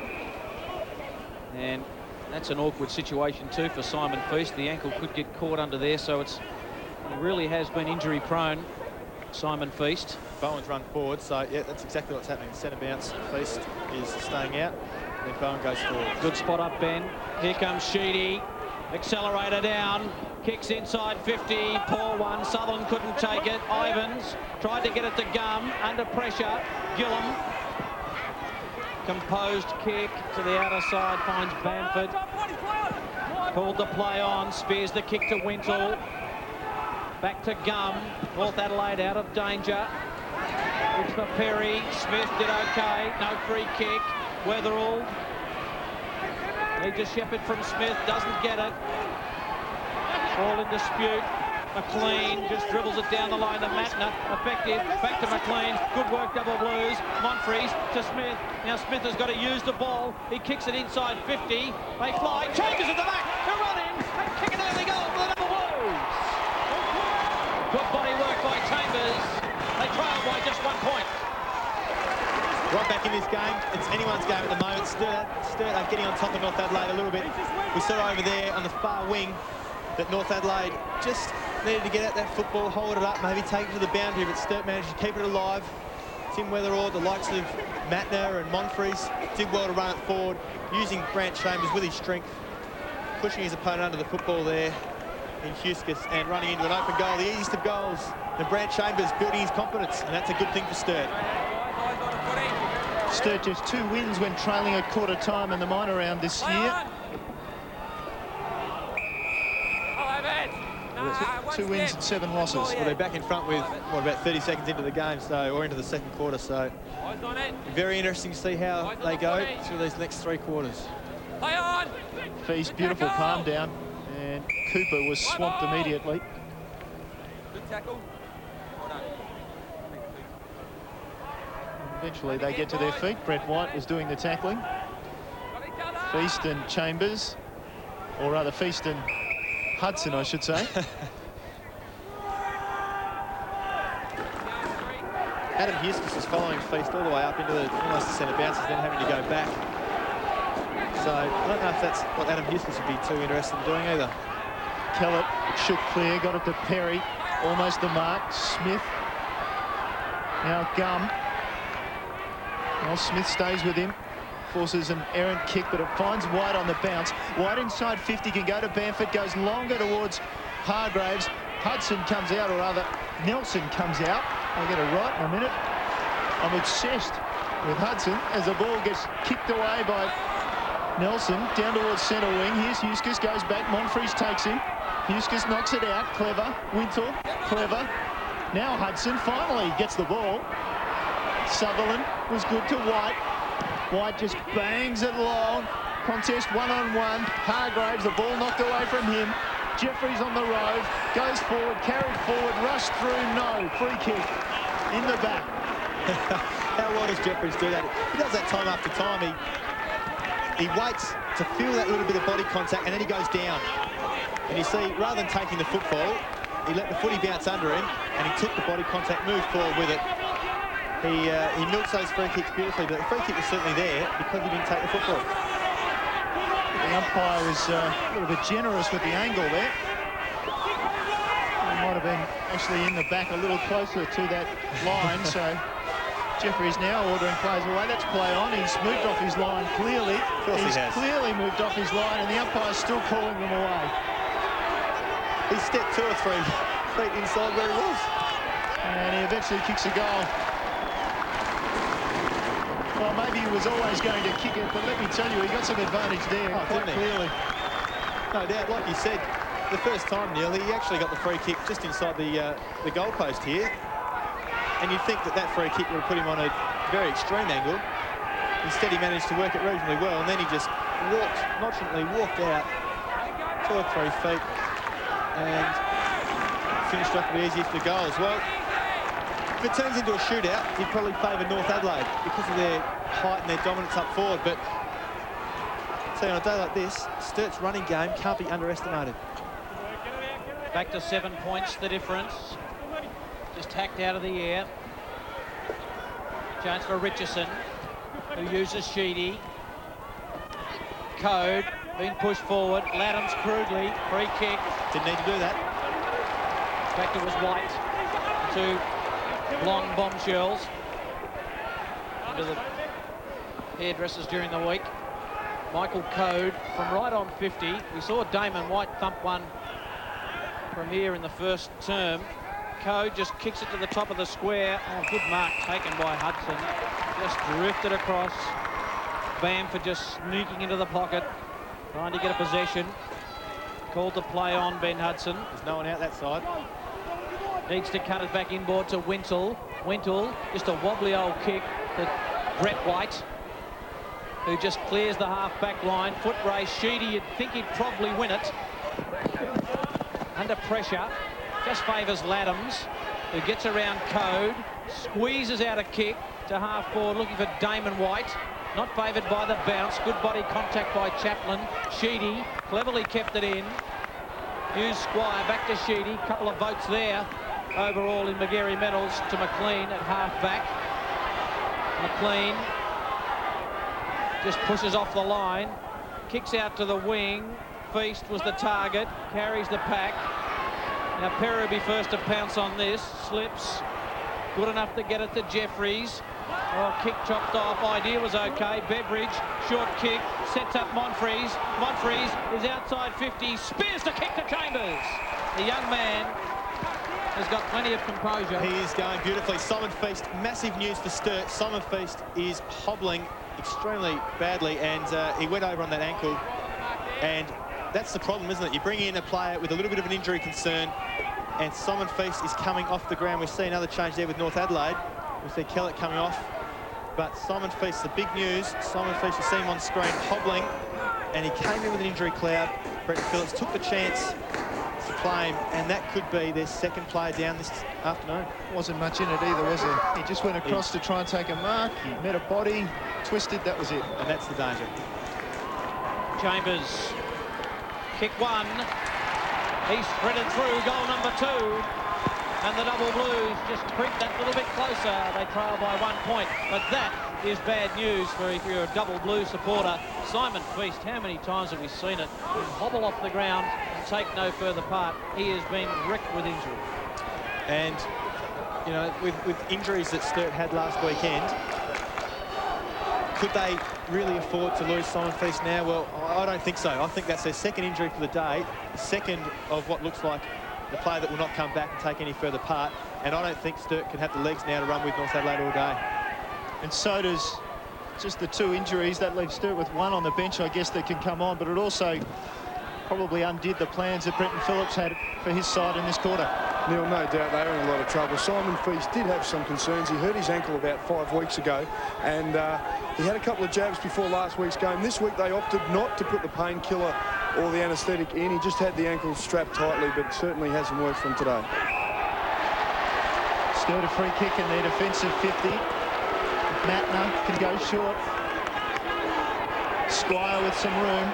And that's an awkward situation too for Simon Feast. The ankle could get caught under there, so he really has been injury prone, Simon Feast. Bowen's run forward, so yeah, that's exactly what's happening. Centre bounce, Feast is staying out, and then Bowen goes forward. Good spot up, Ben. Here comes Sheedy. Accelerator down, kicks inside 50, poor one. Southern couldn't take it. Ivans tried to get it to Gum, under pressure. Gillum, composed kick to the outer side, finds Bamford. Pulled the play on, spears the kick to Wintle. Back to Gum. North Adelaide out of danger. It's for Perry. Smith did okay. No free kick. Weatherall. Need to Shepherd from Smith. Doesn't get it. All in dispute. McLean just dribbles it down the line to Matner. Effective. Back to McLean. Good work, double Blues. Monfries to Smith. Now Smith has got to use the ball. He kicks it inside 50. They fly. Chambers at the back. To run in. And kick it early goal for the double Blues. Good body work by Chambers. They trail by just 1 point. Right back in this game. It's anyone's game at the moment. Sturt are getting on top of North Adelaide a little bit. We saw over there on the far wing that North Adelaide just needed to get at that football, hold it up, maybe take it to the boundary, but Sturt managed to keep it alive. Tim Weatherall, the likes of Matner and Monfries, did well to run it forward, using Brant Chambers with his strength, pushing his opponent under the football there in Huskus and running into an open goal, the easiest of goals. And Brant Chambers building his confidence, and that's a good thing for Sturt. Sturt just 2 wins when trailing at quarter time in the minor round this year. 2 wins and 7 losses. Well, they're back in front with, what, about 30 seconds into the game, so, or into the second quarter, so very interesting to see how they go through these next 3 quarters. Feast, beautiful palm down, and Cooper was swamped immediately. Good tackle. Eventually they get to their feet. Brett White was doing the tackling. Feast and Chambers, or rather Feast and Hudson, I should say. Adam Huskus is following Feast all the way up into the almost the centre bounces, then having to go back. So I don't know if that's what Adam Huskus would be too interested in doing either. Kellett shook clear, got it to Perry, almost the mark. Smith, now Gum. Well, Smith stays with him, forces an errant kick, but it finds White on the bounce. White inside 50 can go to Bamford, goes longer towards Hargraves. Hudson comes out, or rather Nelson comes out. I'll get it right in a minute. I'm obsessed with Hudson as the ball gets kicked away by Nelson down towards centre wing. Here's Huskus, goes back. Monfries takes him. Huskus knocks it out. Clever. Wintle. Clever. Now Hudson finally gets the ball. Sutherland was good to White. White just bangs it long. Contest one-on-one. Hargraves, the ball knocked away from him. Jeffries on the rove, goes forward, carried forward, rushed through, no, free kick in the back. How well does Jeffries do that? He does that time after time. He waits to feel that little bit of body contact, and then he goes down. And you see, rather than taking the football, he let the footy bounce under him, and he took the body contact, moved forward with it. He milks those free kicks beautifully, but the free kick was certainly there because he didn't take the football. The umpire was a little bit generous with the angle there. He might have been actually in the back a little closer to that line, so Jeffries now ordering players away. Let's play on. He's moved off his line clearly. Of course he has. Clearly moved off his line, and the umpire's still calling them away. He stepped 2 or 3 feet inside where he was. And he eventually kicks a goal. Well, maybe he was always going to kick it, but let me tell you, he got some advantage there, quite clearly. No doubt, like you said, the first time, Neil, he actually got the free kick just inside the goalpost here. And you'd think that that free kick would have put him on a very extreme angle. Instead, he managed to work it reasonably well, and then he just nonchalantly walked out 2 or 3 feet and finished off the easiest of the goals. Well, if it turns into a shootout, he'd probably favour North Adelaide because of their height and their dominance up forward. But so on a day like this, Sturt's running game can't be underestimated. Back to 7 points, the difference. Just hacked out of the air. Chance for Richardson, who uses Sheedy. Code being pushed forward. Laddams crudely, free kick. Didn't need to do that. In fact, it was White. 2 long bombshells into the hairdressers during the week. Michael Code from right on 50. We saw Damon White thump one from here in the first term. Code just kicks it to the top of the square. Oh, good mark taken by Hudson. Just drifted across. Bamford just sneaking into the pocket, trying to get a possession. Called the play on Ben Hudson. There's no one out that side. Needs to cut it back inboard to Wintle. Wintle, just a wobbly old kick to Brett White, who just clears the half-back line. Foot race, Sheedy, you'd think he'd probably win it. Under pressure, just favours Laddams, who gets around Code, squeezes out a kick to half-forward, looking for Damon White. Not favoured by the bounce. Good body contact by Chaplin. Sheedy cleverly kept it in. Hughes Squire back to Sheedy. Couple of votes there overall in McGarry medals to McLean at half-back. McLean just pushes off the line. Kicks out to the wing. Feast was the target. Carries the pack. Now Perry will be first to pounce on this. Slips. Good enough to get it to Jeffries. Oh, kick chopped off. Idea was okay. Beveridge, short kick, sets up Monfries. Monfries is outside 50. Spears the kick to Chambers. The young man has got plenty of composure. He is going beautifully. Simon Feast, massive news for Sturt. Simon Feast is hobbling extremely badly, and he went over on that ankle. And that's the problem, isn't it? You bring in a player with a little bit of an injury concern, and Simon Feast is coming off the ground. We see another change there with North Adelaide. We see Kellett coming off, but Simon Feast, the big news. Simon Feast, you see him on screen hobbling, and he came in with an injury cloud. Brett Phillips took the chance to play him, and that could be their second player down this afternoon. Wasn't much in it either, was there? He just went across to try and take a mark. He met a body, twisted, that was it. And that's the danger. Chambers, kick one. He's threaded through goal number 2. And the double blues just creep that little bit closer. They trail by 1 point. But that is bad news for if you're a double blue supporter. Simon Feast, how many times have we seen it? He'll hobble off the ground and take no further part. He has been wrecked with injury. And, you know, with injuries that Sturt had last weekend, could they really afford to lose Simon Feast now? Well, I don't think so. I think that's their second injury for the day, second of what looks like the player that will not come back and take any further part. And I don't think Sturt can have the legs now to run with North Adelaide all day. And so does just the 2 injuries. That leaves Sturt with 1 on the bench, I guess, that can come on. But it also probably undid the plans that Brenton Phillips had for his side in this quarter. Neil, no doubt they're in a lot of trouble. Simon Feast did have some concerns. He hurt his ankle about 5 weeks ago, and he had a couple of jabs before last week's game. This week they opted not to put the painkiller or the anaesthetic in. He just had the ankle strapped tightly, but it certainly hasn't worked for him today. Sturt a free kick in their defensive 50. Matner can go short. Squire with some room.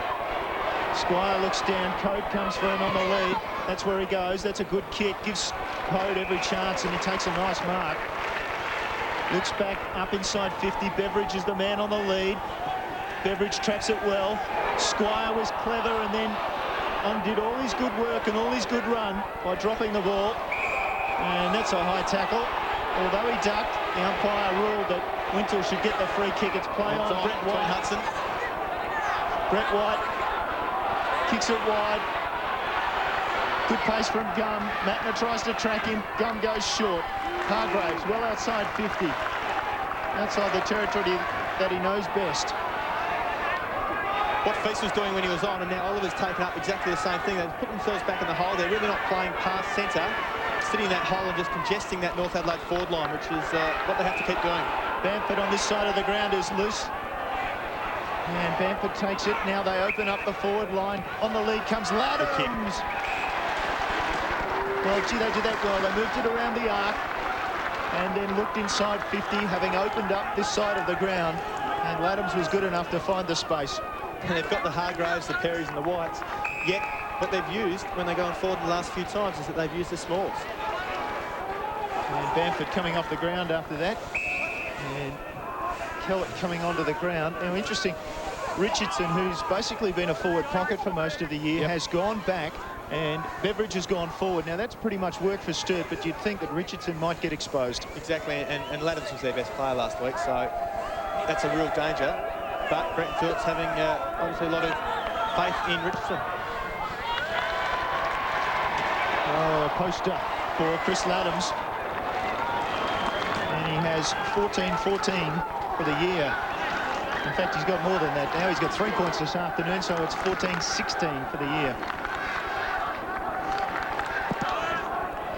Squire looks down. Code comes for him on the lead. That's where he goes. That's a good kick. Gives Code every chance, and he takes a nice mark. Looks back up inside 50. Beveridge is the man on the lead. Beveridge tracks it well. Squire was clever and then undid all his good work and all his good run by dropping the ball. And that's a high tackle. Although he ducked, the umpire ruled that Wintle should get the free kick. It's play on Brett White. Hudson. Brett White kicks it wide. Good pace from Gum. Matner tries to track him. Gum goes short. Hargraves well outside 50. Outside the territory that he knows best. What Feast was doing when he was on, and now Oliver's taken up exactly the same thing. They've put themselves back in the hole. They're really not playing past centre, sitting in that hole and just congesting that North Adelaide forward line, which is what they have to keep doing. Bamford on this side of the ground is loose. And Bamford takes it. Now they open up the forward line. On the lead comes Laddams. Well, gee, they did that well. They moved it around the arc and then looked inside 50, having opened up this side of the ground. And Laddams was good enough to find the space. And they've got the Hargraves, the Perrys and the Whites. Yet, what they've used when they're going forward the last few times is that they've used the smalls. And Bamford coming off the ground after that. And Kellett coming onto the ground. Now, interesting, Richardson, who's basically been a forward pocket for most of the year, has gone back, and Beveridge has gone forward. Now, that's pretty much work for Sturt, but you'd think that Richardson might get exposed. Exactly, and Laddams was their best player last week, so that's a real danger. But Brett Phillips having obviously a lot of faith in Richardson. Oh, a poster for Chris Laddams. And he has 14-14 for the year. In fact, he's got more than that now. He's got 3 points this afternoon, so it's 14-16 for the year.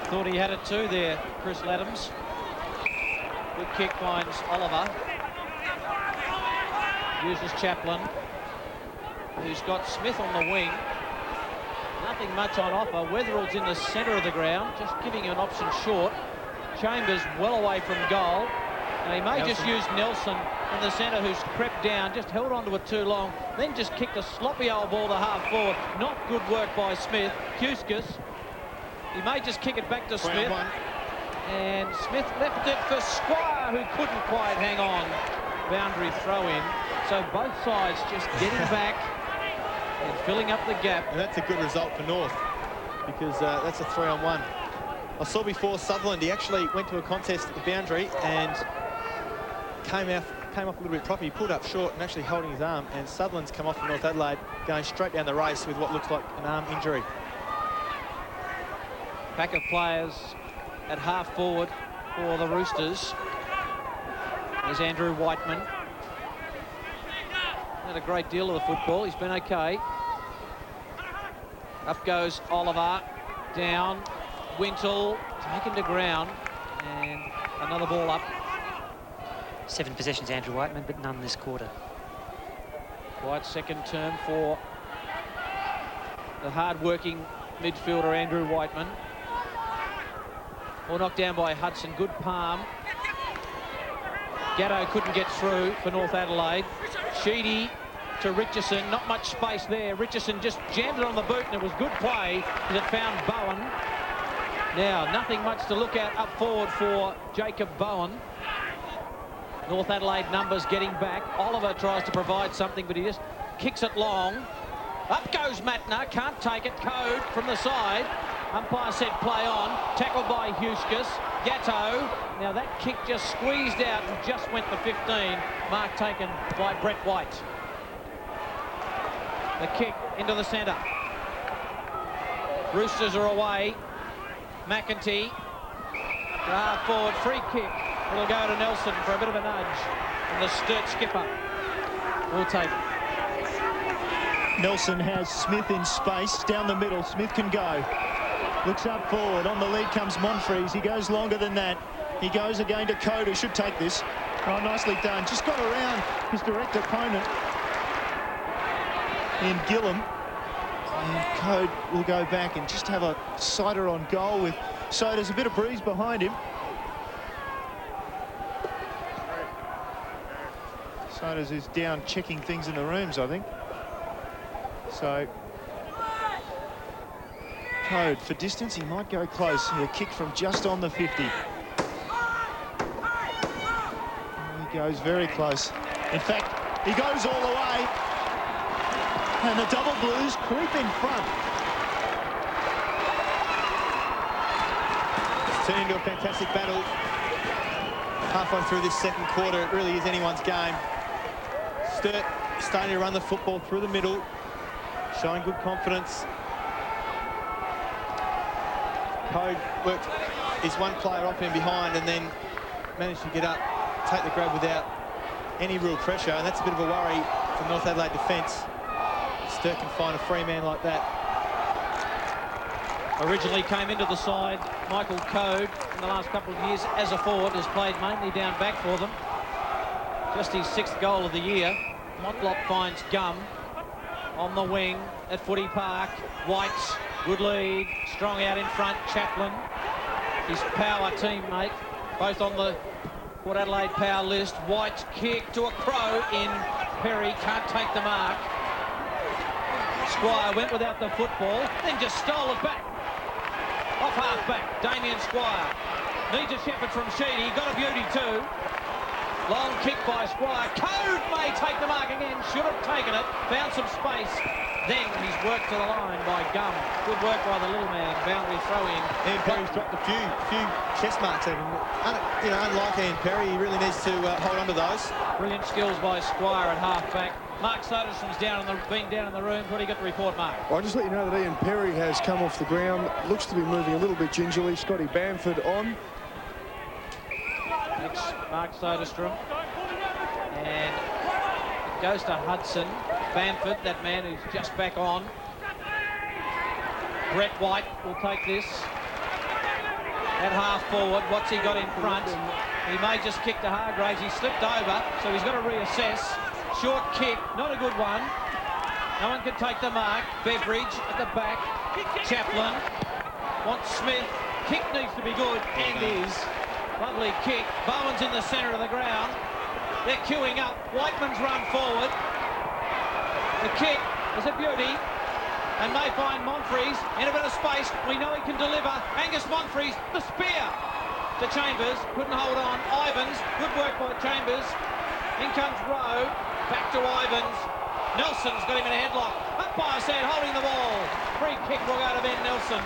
Thought he had it too there, Chris Laddams. Good kick finds Oliver. Uses Chaplin, who's got Smith on the wing. Nothing much on offer. Weatherall's in the centre of the ground, just giving you an option short. Chambers well away from goal. Now he may just use Nelson in the centre, who's crept down, just held onto it too long, then just kicked a sloppy old ball to half forward. Not good work by Smith. Huskus, he may just kick it back to Smith. And Smith left it for Squire, who couldn't quite hang on. Boundary throw in. So both sides just getting back and filling up the gap. And that's a good result for North, because that's a 3-on-1. I saw before Sutherland, he actually went to a contest at the boundary and came off a little bit proper. He pulled up short and actually holding his arm, and Sutherland's come off from North Adelaide, going straight down the race with what looks like an arm injury. Pack of players at half forward for the Roosters. There's Andrew Whiteman. Had a great deal of the football. He's been okay. Up goes Oliver. Down. Wintle taken to ground. And another ball up. 7 possessions, Andrew Whiteman, but none this quarter. Quite second term for the hard-working midfielder Andrew Whiteman. All knocked down by Hudson. Good palm. Gatto couldn't get through for North Adelaide. Sheedy to Richardson. Not much space there. Richardson just jammed it on the boot, and it was good play as it found Bowen. Now, nothing much to look at up forward for Jacob Bowen. North Adelaide numbers getting back. Oliver tries to provide something, but he just kicks it long. Up goes Matner. Can't take it. Code from the side. Umpire said play on. Tackled by Huskus. Gatto. Now that kick just squeezed out and just went to 15. Mark taken by Brett White. The kick into the centre. Roosters are away. McEntee. Half forward. Free kick. It'll go to Nelson for a bit of a nudge. And the Sturt skipper will take it. Nelson has Smith in space. Down the middle. Smith can go. Looks up forward. On the lead comes Monfries. He goes longer than that. He goes again to Code, who should take this. Oh, nicely done. Just got around his direct opponent in Gillum. And Code will go back and just have a sighter on goal with... So there's a bit of breeze behind him. Siders is down checking things in the rooms, I think. So Code for distance, he might go close. He'll kick from just on the 50. He goes very close. In fact, he goes all the way. And the double blues creep in front. It's turned into a fantastic battle. Halfway through this second quarter, it really is anyone's game. Sturt starting to run the football through the middle, showing good confidence. Code worked his one player off him behind and then managed to get up, take the grab without any real pressure, and that's a bit of a worry for North Adelaide defence. Sturt can find a free man like that. Originally came into the side, Michael Code, in the last couple of years as a forward, has played mainly down back for them. Just his 6th goal of the year. Motlop finds Gum on the wing at Footy Park. White, good lead, strong out in front. Chaplin, his power teammate, both on the Port Adelaide power list. White kick to a crow in. Perry can't take the mark. Squire went without the football, then just stole it back. Off half-back, Damien Squire. Needs a shepherd from Sheedy, got a beauty too. Long kick by Squire. Code may take the mark again, should have taken it. Found some space. Then he's worked to the line by Gum. Good work by the little man. Boundary throw in. Ian Perry's dropped a few chest marks at him. You know, unlike Ian Perry, he really needs to hold on to those. Brilliant skills by Squire at half-back. Mark Soderson's been down in the room. What do you got to report, Mark? Well, I'll just let you know that Ian Perry has come off the ground. Looks to be moving a little bit gingerly. Scotty Bamford on. Next, Mark Soderstrom. And it goes to Hudson. Bamford, that man who's just back on. Brett White will take this. at half forward. What's he got in front? He may just kick to Hargraves. He slipped over, so he's got to reassess. Short kick, not a good one. No one can take the mark. Beveridge at the back. Chaplin wants Smith. Kick needs to be good, and is. Lovely kick. Bowen's in the centre of the ground. They're queuing up. Whiteman's run forward. The kick is a beauty, and may find Monfries in a bit of space. We know he can deliver. Angus Monfries, the spear to Chambers. Couldn't hold on. Ivans, good work by Chambers. In comes Rowe. Back to Ivans. Nelson's got him in a headlock. Umpire said holding the ball. Free kick will go to Ben Nelson.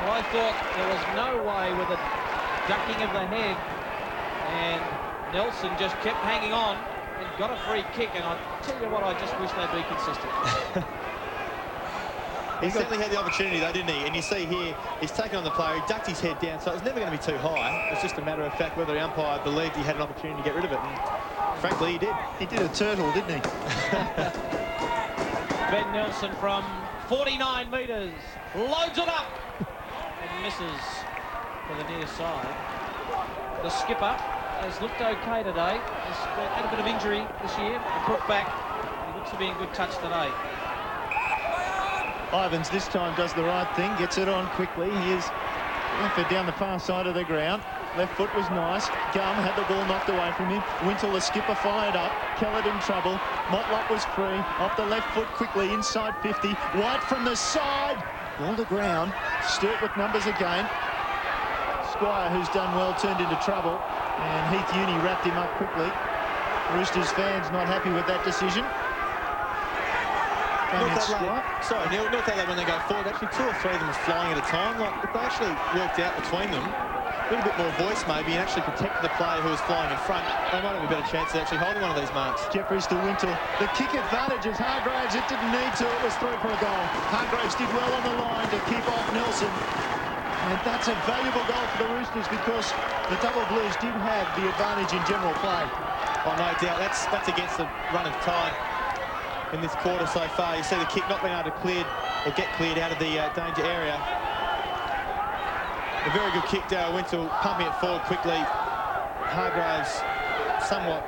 Well, I thought there was no way with a ducking of the head, and Nelson just kept hanging on and got a free kick. And I tell you what, I just wish they'd be consistent. He certainly had the opportunity though, didn't he? And you see here, he's taken on the player, he ducked his head down, so it's never going to be too high. It's just a matter of fact whether the umpire believed he had an opportunity to get rid of it. And frankly, he did. He did a turtle, didn't he? Ben Nelson from 49 metres loads it up and misses to the near side. The skipper has looked okay today. He's had a bit of injury this year. The put back, he looks to be in good touch today. Ivans this time does the right thing, gets it on quickly. He is left it down the far side of the ground. Left foot was nice. Gum had the ball knocked away from him. Wintle, the skipper, fired up. Kellett in trouble. Motlop was free. Off the left foot quickly, inside 50. White from the side. Ball to ground. Sturt with numbers again. Squire, who's done well, turned into trouble. And Heath Uni wrapped him up quickly. Roosters fans not happy with that decision. Sorry, Neil, not that when they go forward, actually 2 or 3 of them are flying at a time. Like, if they actually worked out between them, a little bit more voice maybe, and actually protected the player who was flying in front, they might have a better chance of actually holding one of these marks. Jeffries to Wintle. The kick advantages Hargraves. It didn't need to. It was through for a goal. Hargraves did well on the line to keep off Nelson. And that's a valuable goal for the Roosters because the Double Blues did have the advantage in general play. Oh, no doubt. That's against the run of tide in this quarter so far. You see the kick not being able to get cleared out of the danger area. A very good kick, Darryl Wintle, pumping it forward quickly. Hargraves somewhat,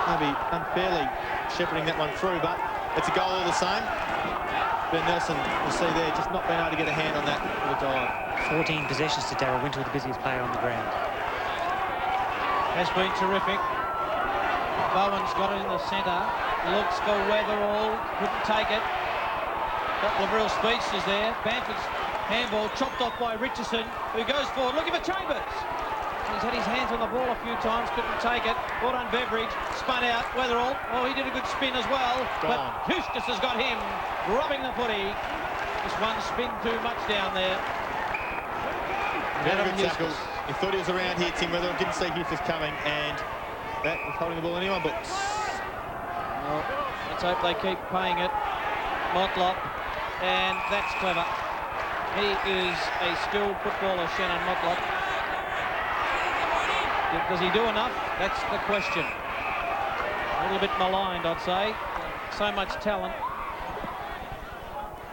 maybe unfairly shepherding that one through, but it's a goal all the same. Ben Nelson, you see there, just not being able to get a hand on that with a dive. 14 possessions to Darryl Wintle, the busiest player on the ground. Has been terrific. Bowen's got it in the centre. Looks for Weatherall. Couldn't take it. Couple of real speedsters there. Bamford's handball chopped off by Richardson, who goes forward looking for Chambers. He's had his hands on the ball a few times, couldn't take it. Well done, Beveridge. Spun out. Weatherall. Oh, he did a good spin as well. But Eustace has got him robbing the footy. Just one spin too much down there. Very good tackle. He thought he was around here, Tim Weatherall. Didn't see Eustace coming, and that was holding the ball in anyone's books. Well, let's hope they keep paying it. Motlop, and that's clever. He is a skilled footballer, Shannon Motlop. Does he do enough? That's the question. A little bit maligned, I'd say. So much talent.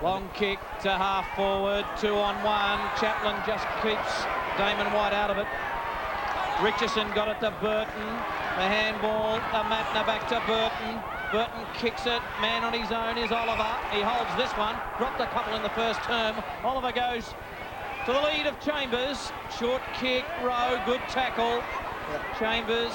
Long kick to half forward, 2-on-1. Chaplin just keeps Damon White out of it. Richardson got it to Burton. The handball, the Matner back to Burton. Burton kicks it. Man on his own is Oliver. He holds this one. Dropped a couple in the first term. Oliver goes to the lead of Chambers. Short kick. Rowe, good tackle. Chambers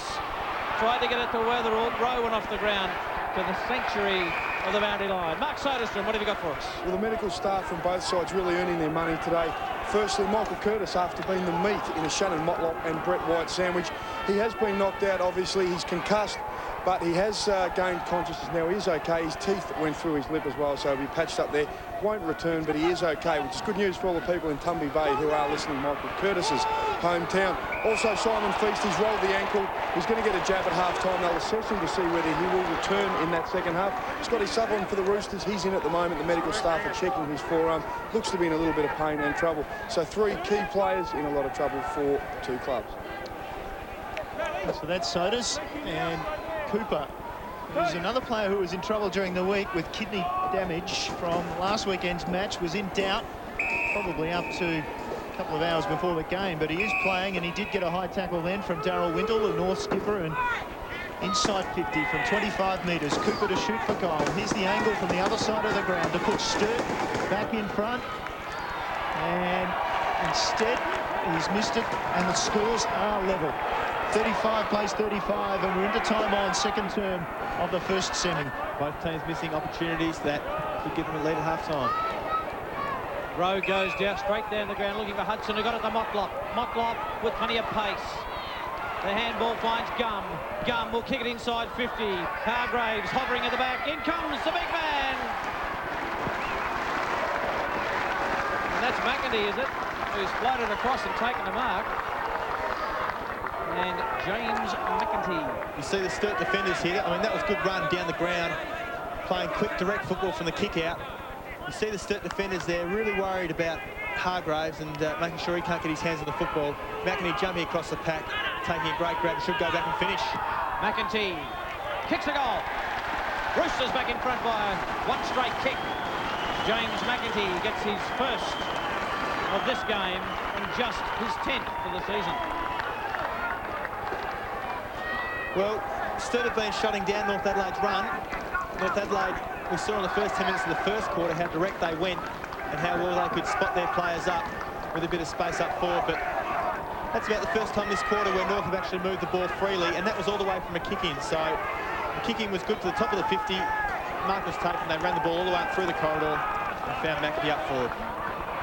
tried to get it to Weatherall. Rowe went off the ground to the sanctuary of the boundary line. Mark Soderstrom, what have you got for us? Well, the medical staff from both sides really earning their money today. Firstly, Michael Curtis, after being the meat in a Shannon Motlop and Brett White sandwich. He has been knocked out, obviously. He's concussed, but he has gained consciousness now. He is okay. His teeth went through his lip as well, so he'll be patched up there. Won't return, but he is okay, which is good news for all the people in Tumby Bay who are listening to Michael Curtis's hometown. Also, Simon Feast, he's rolled the ankle. He's going to get a jab at half-time. They'll assess him to see whether he will return in that second half. Scotty Sutherland for the Roosters. He's in at the moment. The medical staff are checking his forearm. Looks to be in a little bit of pain and trouble. So 3 key players in a lot of trouble for 2 clubs. So that's Sodas and Cooper, who's another player who was in trouble during the week with kidney damage from last weekend's match, was in doubt, probably up to couple of hours before the game, but he is playing, and he did get a high tackle then from Darryl Windle, the North skipper, and inside 50 from 25 metres. Cooper to shoot for goal. Here's the angle from the other side of the ground to put Sturt back in front, and instead he's missed it, and the scores are level. 35 plays 35, and we're into time on, second term of the first semi. Both teams missing opportunities that could give them a lead at half-time. Rowe goes down, straight down the ground, looking for Hudson, who got it to Motlop. Motlop with plenty of pace. The handball finds Gum. Gum will kick it inside 50. Hargraves hovering at the back. In comes the big man. And that's McEntee, is it? Who's floated across and taken the mark. And James McEntee. You see the Sturt defenders here. I mean, that was good run down the ground, playing quick, direct football from the kick-out. You see the Sturt defenders there really worried about Hargraves and making sure he can't get his hands on the football. McEntee jumping across the pack, taking a great grab, should go back and finish. McEntee kicks a goal. Roosters back in front by one straight kick. James McEntee gets his first of this game and just his 10th for the season. Well, Sturt have been shutting down North Adelaide's run. North Adelaide, we saw in the first 10 minutes of the first quarter how direct they went and how well they could spot their players up with a bit of space up forward. But that's about the first time this quarter where North have actually moved the ball freely, and that was all the way from a kick-in. So the kick-in was good to the top of the 50. Mark was taken. They ran the ball all the way up through the corridor and found McEntee up forward.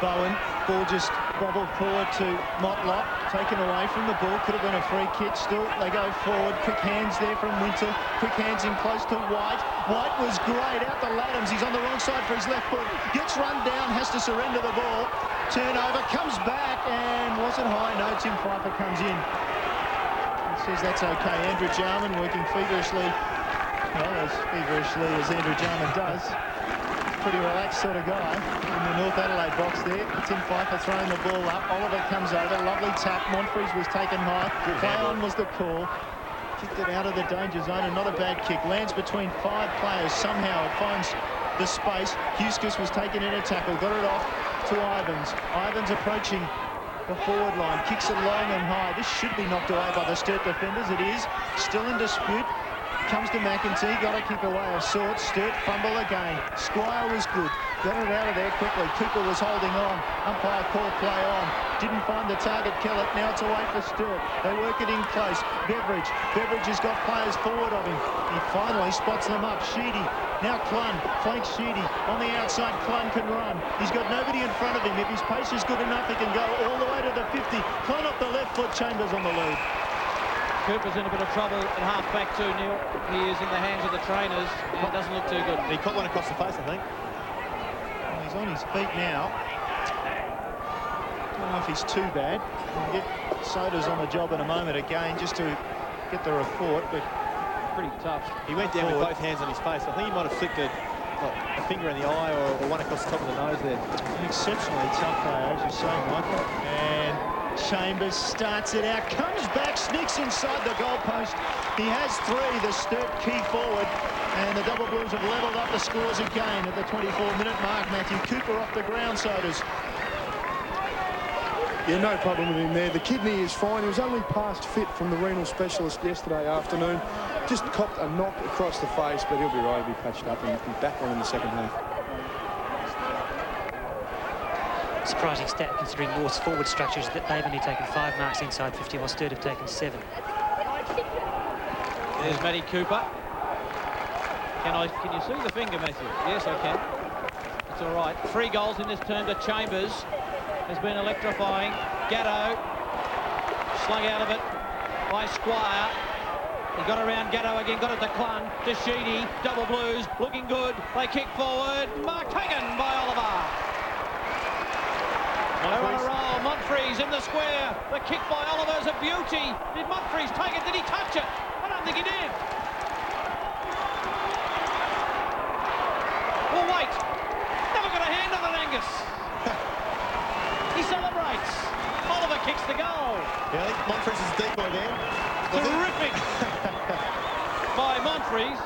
Bowen, ball just bobbled forward to Motlop, taken away from the ball, could have been a free kick. Still, they go forward, quick hands there from Winter, quick hands in close to White. White was great, out the Laddams, he's on the wrong side for his left foot, gets run down, has to surrender the ball, turnover, comes back, and wasn't high, no, Tim Pfeiffer comes in. He says that's okay. Andrew Jarman working feverishly, well, as feverishly as Andrew Jarman does. Pretty relaxed sort of guy in the North Adelaide box there. Tim Pfeiffer throwing the ball up. Oliver comes over. Lovely tap. Monfries was taken high. Play on was the call. Kicked it out of the danger zone, and not a bad kick. Lands between 5 players. Somehow it finds the space. Huskus was taken in a tackle. Got it off to Ivans. Ivans approaching the forward line. Kicks it long and high. This should be knocked away by the Sturt defenders. It is. Still in dispute. Comes to McEntee, got to kick away of sorts. Sturt fumble again. Squire was good, got it out of there quickly. Cooper was holding on. Umpire called play on. Didn't find the target, Kellett. Now it's away for Sturt. They work it in close. Beveridge has got players forward of him. He finally spots them up. Sheedy, now Clun, flanks Sheedy. On the outside, Clun can run. He's got nobody in front of him. If his pace is good enough, he can go all the way to the 50. Clun off the left foot, Chambers on the lead. Cooper's in a bit of trouble at half-back too, Neil. He is in the hands of the trainers, and it doesn't look too good. He caught one across the face, I think. Well, he's on his feet now. Don't know if he's too bad. We'll get Soda's on the job in a moment again, just to get the report, but Pretty tough. He went down with both hands on his face. I think he might have flicked a finger in the eye or one across the top of the nose there. An exceptionally tough player, as you say, Michael. And Chambers starts it out, comes back, sneaks inside the goalpost. He has 3, the Sturt key forward, and the Double Blues have levelled up the scores again at the 24-minute mark. Matthew Cooper off the ground, Sodas. Yeah, no problem with him there. The kidney is fine. He was only past fit from the renal specialist yesterday afternoon. Just copped a knock across the face, but he'll be right. He'll be patched up and be back on in the second half. Surprising stat considering North's forward structures that they've only taken 5 marks inside 50 while Sturt have taken 7. There's Matty Cooper. Can you see the finger, Matthew? Yes, I can. It's all right. 3 goals in this term to Chambers. Has been electrifying. Gatto slung out of it by Squire. He got around Gatto again, got it to Clun, to Sheedy, Double Blues, looking good. They kick forward. Mark taken by Oliver. They're on a roll. Monfries in the square. The kick by Oliver's a beauty. Did Monfries take it? Did he touch it? I don't think he did. Well, wait. Never got a hand on it, Angus. He celebrates. Oliver kicks the goal. Yeah, I think Monfries is decoy there. Terrific by Monfries.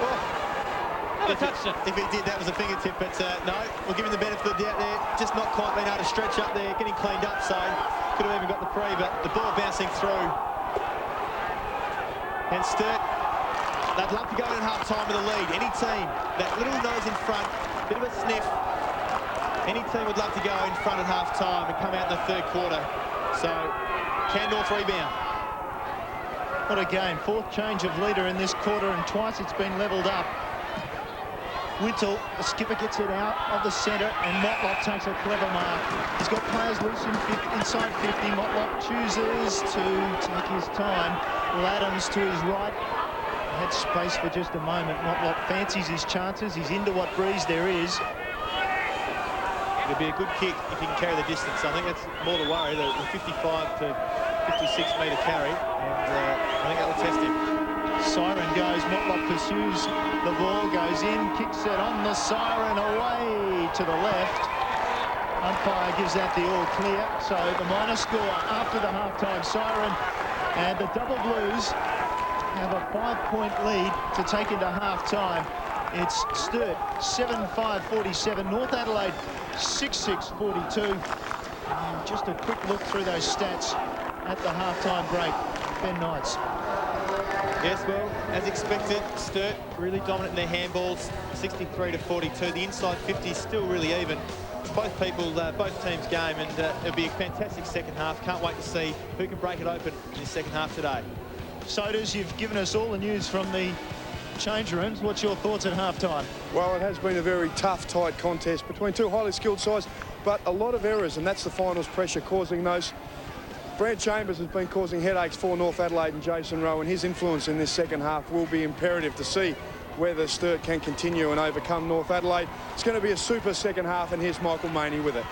Oh. If he did, that was a fingertip, but no, we'll give him the benefit of the doubt there. Just not quite being able to stretch up there, getting cleaned up, so could have even got the free, but the ball bouncing through. And Sturt, they'd love to go in at half-time with a lead. Any team, that little nose in front, bit of a sniff, any team would love to go in front at half-time and come out in the third quarter. So, can North rebound? What a game. Fourth change of leader in this quarter, and twice it's been levelled up. Wintle, the skipper, gets it out of the centre, and Motlop takes a clever mark. He's got players loose inside 50. Motlop chooses to take his time. Laddams to his right. Had space for just a moment. Motlop fancies his chances. He's into what breeze there is. It'll be a good kick if he can carry the distance. I think that's more to worry, the 55 to 56 metre carry, and I think that will test him. Siren goes, Motlop pursues the ball, goes in, kicks it on the siren, away to the left. Umpire gives that the all clear, so the minor score after the half-time siren, and the Double Blues have a 5-point lead to take into half-time. It's Sturt 7-5-47, North Adelaide 6-6-42. Just a quick look through those stats at the half-time break. Ben Knights. Yes, well, as expected, Sturt really dominant in their handballs, 63 to 42. The inside 50 is still really even. Both teams game, and it'll be a fantastic second half. Can't wait to see who can break it open in the second half today. Sodas, you've given us all the news from the change rooms. What's your thoughts at half-time? Well, it has been a very tough, tight contest between two highly skilled sides, but a lot of errors, and that's the finals pressure causing those. Brad Chambers has been causing headaches for North Adelaide and Jason Rowe, and his influence in this second half will be imperative to see whether Sturt can continue and overcome North Adelaide. It's going to be a super second half, and here's Michael Maney with it.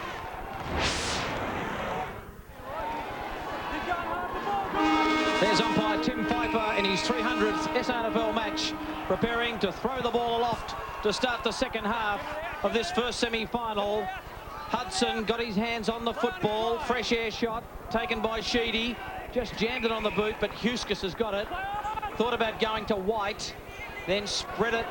There's umpire Tim Pfeiffer in his 300th SANFL match, preparing to throw the ball aloft to start the second half of this first semi-final. Hudson got his hands on the football, fresh air shot taken by Sheedy, just jammed it on the boot, but Huskus has got it. Thought about going to White, then spread it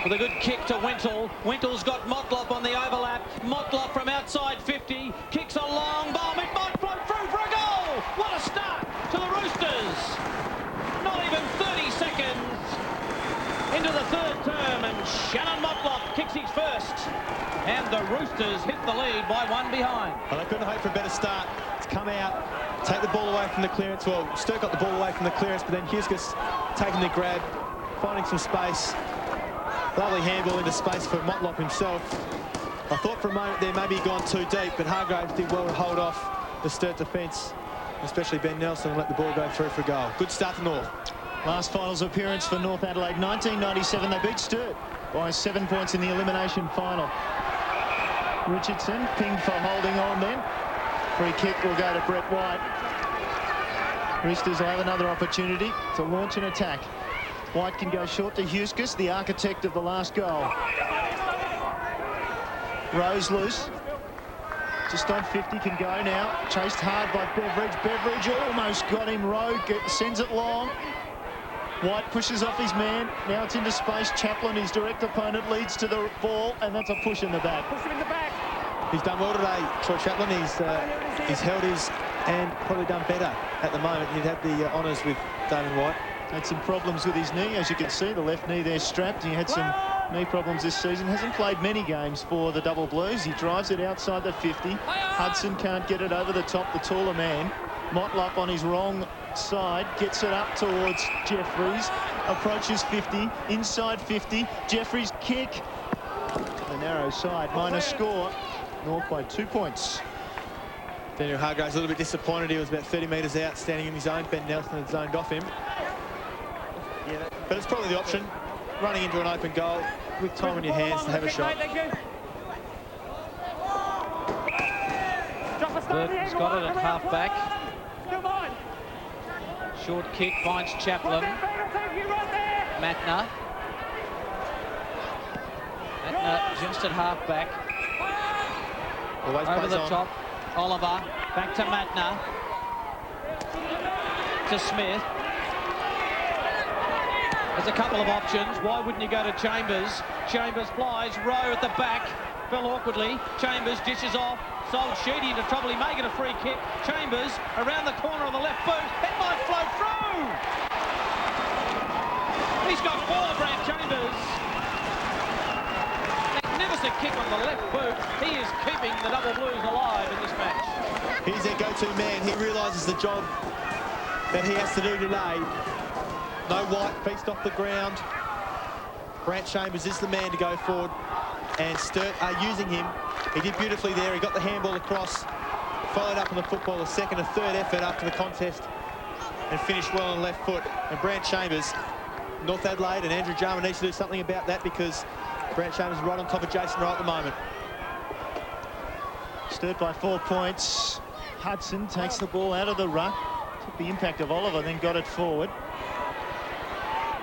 with a good kick to Wintle. Wintle's got Motlop on the overlap. Motlop from outside 50, kicks a long bomb. It might float through for a goal. What a start to the Roosters. Not even 30 seconds into the third term, and Shannon Motlop kicks his first. And the Roosters hit the lead by one behind. Well, they couldn't hope for a better start. To come out, take the ball away from the clearance. Well, Sturt got the ball away from the clearance, but then Huskus taking the grab, finding some space. Lovely handball into space for Motlop himself. I thought for a moment there maybe he'd gone too deep, but Hargraves did well to hold off the Sturt defence, especially Ben Nelson, and let the ball go through for a goal. Good start to North. Last finals appearance for North Adelaide, 1997. They beat Sturt by 7 points in the elimination final. Richardson pinged for holding on then. Free kick will go to Brett White. Roosters will have another opportunity to launch an attack. White can go short to Huskus, the architect of the last goal. Rose loose. Just on 50, can go now. Chased hard by Beveridge. Beveridge almost got him. Rowe sends it long. White pushes off his man. Now it's into space. Chaplin, his direct opponent, leads to the ball, and that's a push in the back. Push him in the back. He's done well today, Troy Chaplin. He's held his and probably done better at the moment. He'd had the honours with Damon White. Had some problems with his knee, as you can see. The left knee there strapped. He had some knee problems this season. Hasn't played many games for the Double Blues. He drives it outside the 50. Hudson can't get it over the top, the taller man. Motlop on his wrong side, gets it up towards Jeffries, approaches 50, inside 50, Jeffries kick, the narrow side, minor score, North by 2 points. Daniel Hargraves a little bit disappointed. He was about 30 metres out, standing in his own. Ben Nelson had zoned off him. But it's probably the option, running into an open goal with time in your hands to have a shot. Burton's got it at half back. Short kick finds Chaplin. Matner. Matner just at half back. Over the top. Oliver. Back to a couple of options. Why wouldn't you go to Chambers? Chambers flies, Rowe at the back, fell awkwardly. Chambers dishes off, sold Sheedy into trouble. He may get a free kick. Chambers around the corner on the left boot. It might float through. He's got 4, Brad Chambers. Magnificent kick on the left boot. He is keeping the Double Blues alive in this match. He's their go-to man. He realises the job that he has to do today. No White, feast off the ground. Brant Chambers is the man to go forward, and Sturt are using him. He did beautifully there. He got the handball across, followed up on the football, a second, a third effort after the contest, and finished well on the left foot. And Brant Chambers, North Adelaide and Andrew Jarman needs to do something about that, because Brant Chambers is right on top of Jason Rowe at the moment. Sturt by 4 points. Hudson takes the ball out of the ruck. Took the impact of Oliver, then got it forward.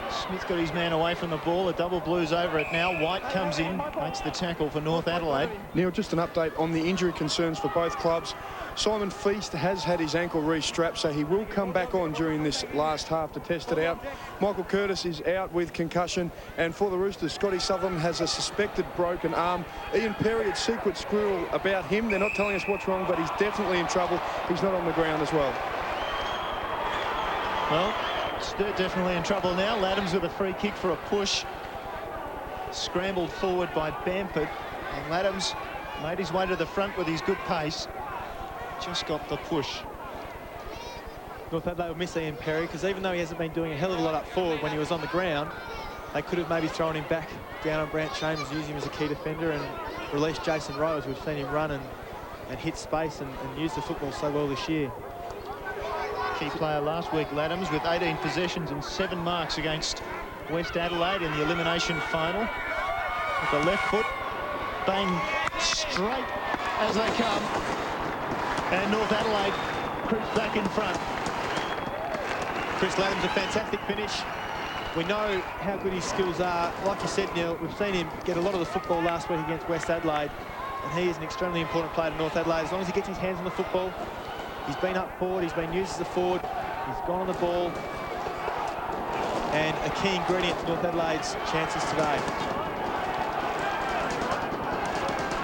Smith got his man away from the ball. The Double Blues over it now. White comes in, makes the tackle for North Adelaide. Neil, just an update on the injury concerns for both clubs. Simon Feast has had his ankle re-strapped, so he will come back on during this last half to test it out. Michael Curtis is out with concussion, and for the Roosters, Scotty Sutherland has a suspected broken arm. Ian Perry had secret squirrel about him. They're not telling us what's wrong, but he's definitely in trouble. He's not on the ground as well. Well, Sturt definitely in trouble now. Laddams with a free kick for a push. Scrambled forward by Bamford. And Laddams made his way to the front with his good pace. Just got the push. North Adelaide will miss Ian Perry, because even though he hasn't been doing a hell of a lot up forward when he was on the ground, they could have maybe thrown him back down on Brant Chambers, using him as a key defender, and released Jason Rowe, as we've seen him run and hit space and use the football so well this year. Key player last week, Laddams, with 18 possessions and 7 marks against West Adelaide in the elimination final. With the left foot, bang straight as they come. And North Adelaide creeps back in front. Chris Laddams, a fantastic finish. We know how good his skills are. Like you said, Neil, we've seen him get a lot of the football last week against West Adelaide, and he is an extremely important player to North Adelaide. As long as he gets his hands on the football, he's been up forward, he's been used as a forward, he's gone on the ball, and a key ingredient to North Adelaide's chances today.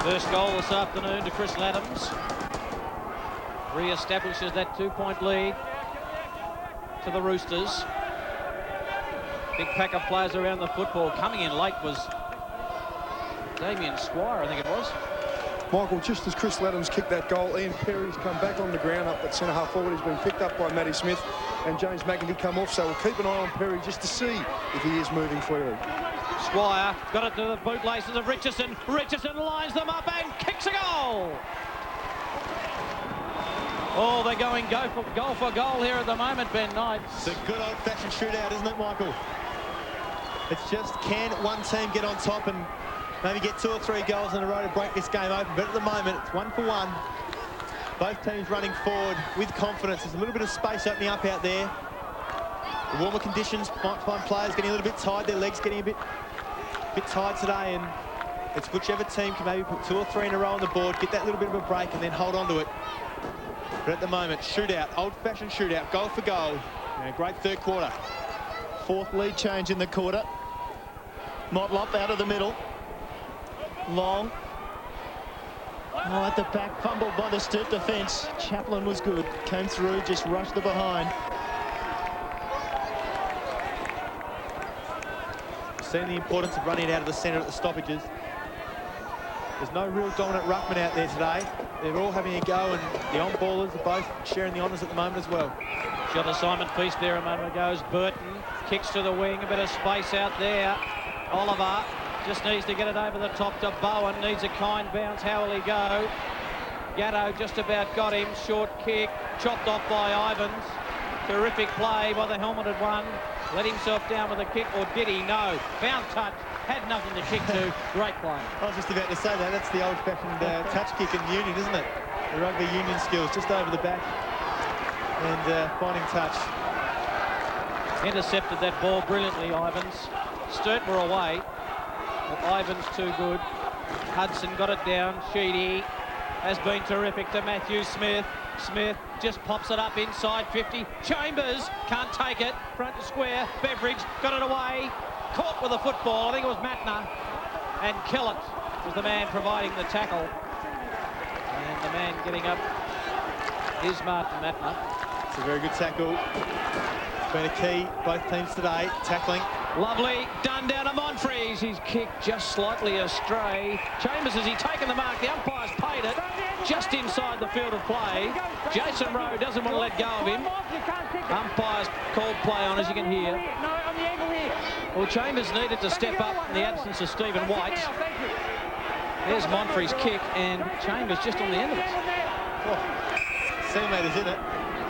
First goal this afternoon to Chris Laddams. Re-establishes that 2-point lead to the Roosters. Big pack of players around the football. Coming in late was Damien Squire, I think it was. Michael, just as Chris Laddams kicked that goal, Ian Perry's come back on the ground up at centre half forward. He's been picked up by Matty Smith, and James McEntee come off, so we'll keep an eye on Perry just to see if he is moving freely. Squire got it to the bootlaces of Richardson. Richardson lines them up and kicks a goal. Oh, they're going goal for goal here at the moment, Ben Knight. It's a good old-fashioned shootout, isn't it, Michael? It's just, can one team get on top and maybe get 2 or 3 goals in a row to break this game open? But at the moment, it's 1 for 1. Both teams running forward with confidence. There's a little bit of space opening up out there. The warmer conditions might find players getting a little bit tired, their legs getting a bit tired today, and it's whichever team can maybe put 2 or 3 in a row on the board, get that little bit of a break, and then hold on to it. But at the moment, shootout, old-fashioned shootout, goal for goal. And a great third quarter. 4th lead change in the quarter. Motlop out of the middle. Long. Oh, at the back, fumbled by the Sturt defence. Chaplin was good. Came through, just rushed the behind. Seeing the importance of running it out of the centre at the stoppages. There's no real dominant ruckman out there today. They're all having a go, and the on-ballers are both sharing the honours at the moment as well. Shot to Simon Feast there a moment ago. Burton kicks to the wing, a bit of space out there. Oliver just needs to get it over the top to Bowen. Needs a kind bounce. How will he go? Gatto just about got him. Short kick, chopped off by Ivans. Terrific play by the helmeted one. Let himself down with a kick, or did he? No. Found touch. Had nothing to kick to. Great play. I was just about to say that. That's the old-fashioned touch kick in union, isn't it? The rugby union skills, just over the back and finding touch. Intercepted that ball brilliantly, Ivans. Sturt were away. But Ivans too good. Hudson got it down. Sheedy has been terrific to Matthew Smith. Smith just pops it up inside 50. Chambers can't take it. Front to square. Beveridge got it away. Caught with a football. I think it was Matner. And Kellett was the man providing the tackle. And the man getting up is Martin Matner. It's a very good tackle. It's been a key, both teams today, tackling. Lovely, done down to Monfries. He's kicked just slightly astray. Chambers, has he taken the mark? The umpire's paid it just inside the field of play. Jason Rowe doesn't want to let go of him. Umpire's called play on, as you can hear. Well, Chambers needed to step up in the absence of Stephen White. There's Monfries' kick, and Chambers just on the end of it. Oh, centimetres in it.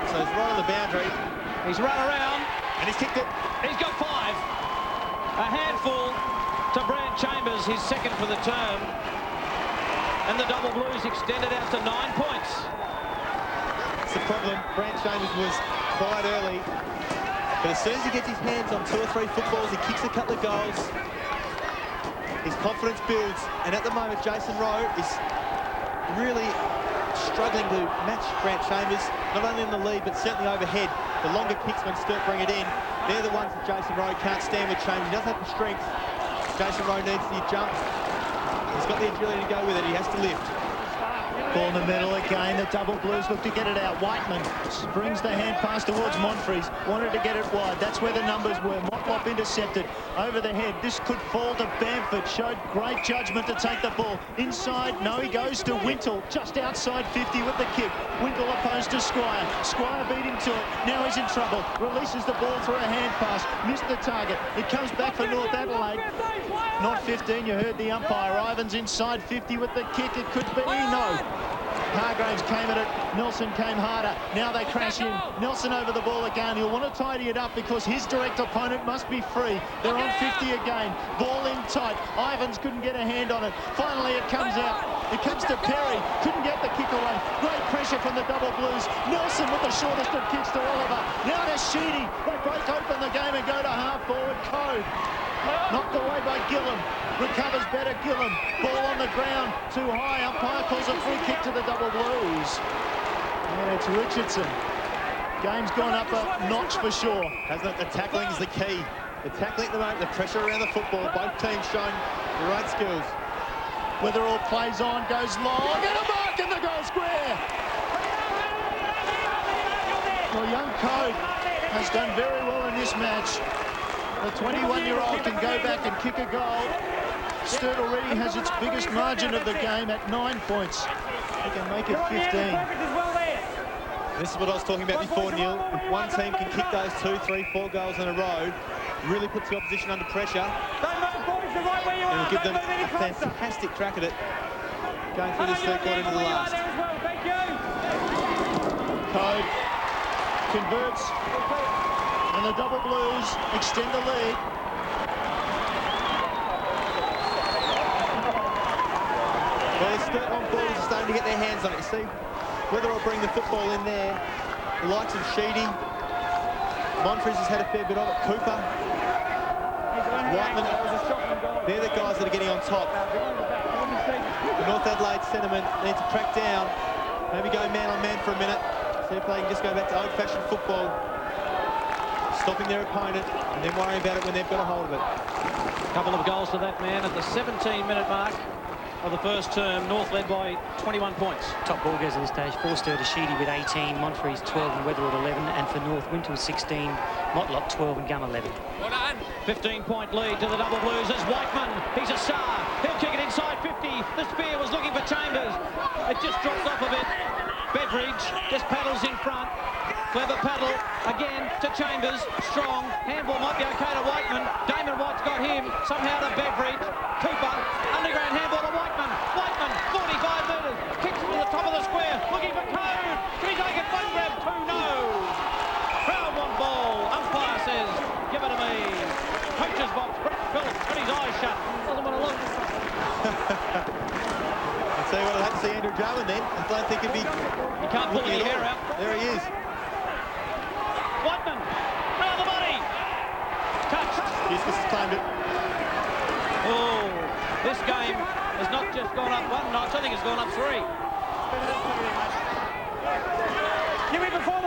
So he's right on the boundary. He's run around. And he's kicked it. He's got 5. A handful to Brad Chambers, his second for the term. And the double blues extended out to 9 points. That's the problem. Brad Chambers was quiet early. But as soon as he gets his hands on 2 or 3 footballs, he kicks a couple of goals. His confidence builds. And at the moment, Jason Rowe is really struggling to match Grant Chambers, not only in the lead, but certainly overhead. The longer kicks when Sturt bring it in, they're the ones that Jason Rowe can't stand with Chambers. He doesn't have the strength. Jason Rowe needs the jump. He's got the agility to go with it. He has to lift. Ball in the middle again. The double blues look to get it out. Whiteman brings the hand pass towards Monfries. Wanted to get it wide. That's where the numbers were. Motlop intercepted over the head. This could fall to Bamford. Showed great judgment to take the ball. Inside, no, he goes to Wintle. Just outside 50 with the kick. Wintle opposed to Squire. Squire beat him to it. Now he's in trouble. Releases the ball through a hand pass. Missed the target. It comes back for North Adelaide. Not 15, you heard the umpire. Ivans inside 50 with the kick. It could be no. Hargraves came at it. Nelson came harder. Now they crash in. Nelson over the ball again. He'll want to tidy it up because his direct opponent must be free. They're on 50 again. Ball in tight. Ivans couldn't get a hand on it. Finally it comes out. It comes to Perry. Couldn't get the kick away. Great pressure from the double blues. Nelson with the shortest of kicks to Oliver. Now to Sheedy. They break open the game and go to half forward. Code. Knocked away by Gillam. Recovers better, Gillam. Ball on the ground, too high. Umpire calls a free kick to the double blues. And it's Richardson. Game's gone up a notch for sure. Hasn't it? The tackling is the key. The tackling at the moment, the pressure around the football. Both teams showing great skills. Wetherall plays on, goes long, and a mark in the goal square. Well, young Code has done very well in this match. The 21-year-old can go back and kick a goal. Sturt already has its biggest margin of the game at 9 points. He can make it 15. This is what I was talking about before, Neil. If one team can kick those 2, 3, 4 goals in a row, really puts the opposition under pressure. And will give them a fantastic track at it going through this third quarter into the last. Code converts, and the double blues extend the lead. Well, the Sturt on ball is starting to get their hands on it. You see, whether I'll bring the football in there, the likes of Sheedy, Monfries has had a fair bit of it, Cooper, Whiteman, they're the guys that are getting on top. The North Adelaide sentiment needs to crack down, maybe go man on man for a minute, see if they can just go back to old-fashioned football, stopping their opponent and then worrying about it when they've got a hold of it. A couple of goals to that man at the 17-minute mark of the first term. North led by 21 points. Top ball goes at this stage. For Sturt to Sheedy with 18, Monfries 12 and Wetherall 11, and for North, Wintle 16, Motlop 12 and Gum 11. 15-point lead to the double blues as Whiteman. He's a star. He'll kick it inside 50. The spear was looking for Chambers. It just drops off a bit. Beveridge just paddles in front. Clever paddle again to Chambers. Strong. Handball might be okay to Whiteman. Damon White's got him. Somehow to Beveridge. Cooper. Underground handball to Whiteman. Whiteman, 45 metres. Kicks to the top of the square. Looking for Code. Can he take it? One grab. 2 no. Crowd want ball. Umpire says, give it to me. Coach's box. Brett Phillips got his eyes shut. Doesn't want to look. I'll tell you what, I'd have to see Andrew Drummond then. I don't think he'd be... He can't pull any hair out. There he is. Whiteman, round the body. Touch. Huskus has claimed it. Oh, this game has not just gone up 1 notch, I think it's gone up 3.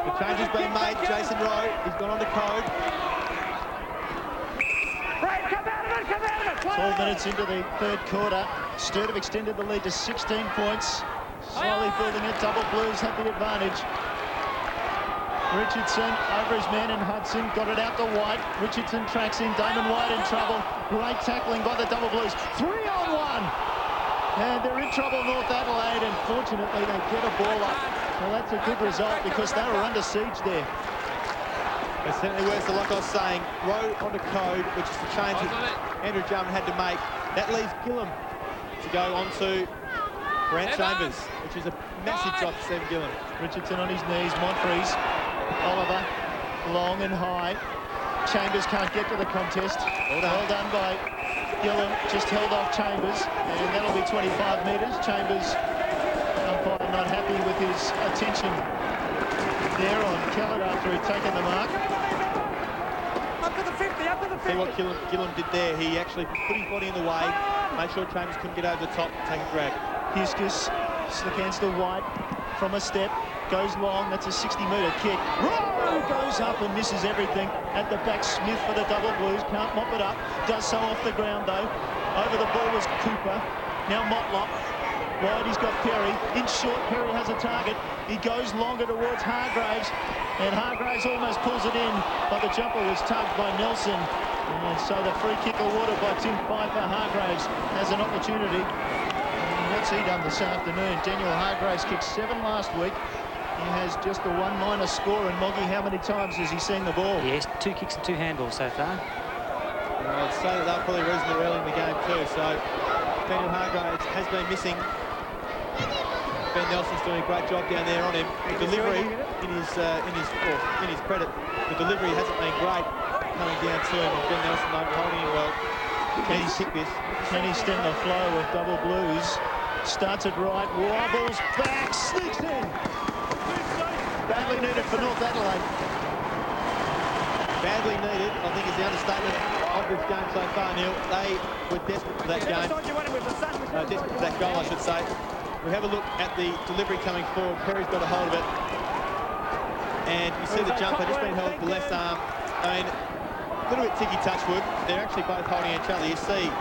The change has been made. Jason Rowe, he's gone on to code. 12 minutes into the third quarter. Sturt have extended the lead to 16 points. Slowly building it. Double Blues have the advantage. Richardson over his man, and Hudson got it out to White. Richardson tracks in. Damon White in trouble. Great tackling by the Double Blues. 3-on-1. And they're in trouble, North Adelaide, and fortunately they get a ball up. Well, that's a good result because they were under siege there. It certainly works, like I was saying. Rowe onto code, which is the change that Andrew Jarman had to make. That leaves Gillum to go on to Grant Chambers, which is a massive drop for Stephen Gillum. Richardson on his knees. Monfries, Oliver, long and high. Chambers can't get to the contest. Well done by Gillum, just held off Chambers, and that'll be 25 metres. Chambers, umpire not happy with his attention there on Kellett after he'd taken the mark. Up to the 50, up to the 50. See what Gillum did there. He actually put his body in the way, made sure Chambers couldn't get over the top and take a drag. Huskus against the White from a step, goes long. That's a 60-metre kick. Rowe goes up and misses everything at the back. Smith for the Double Blues, can't mop it up. Does so off the ground though. Over the ball was Cooper. Now Motlop. Wide, he's got Perry. In short, Perry has a target. He goes longer towards Hargraves, and Hargraves almost pulls it in, but the jumper was tugged by Nelson. And so the free kick awarded by Tim Pfeiffer. Hargraves has an opportunity. And what's he done this afternoon? Daniel Hargraves kicked 7 last week. He has just the 1 minus score. And Moggy, how many times has he seen the ball? Yes, 2 kicks and 2 handballs so far. I'd say that they're probably reasonably early in the game too. So Daniel Hargraves has been missing. Ben Nelson's doing a great job down there on him. The delivery, in his credit, the delivery hasn't been great coming down to him. Ben Nelson holding him well. Can he kick this? Can he stem the flow of Double Blues? Starts it right, wobbles back, sneaks in. Badly needed for North Adelaide. Badly needed, I think, is the understatement of this game so far, Neil. They were desperate for that game. Desperate for that goal, I should say. We have a look at the delivery coming forward. Perry's got a hold of it. And you see the jumper just being held with the left arm. I mean, a little bit ticky touchwood. They're actually both holding each other. You see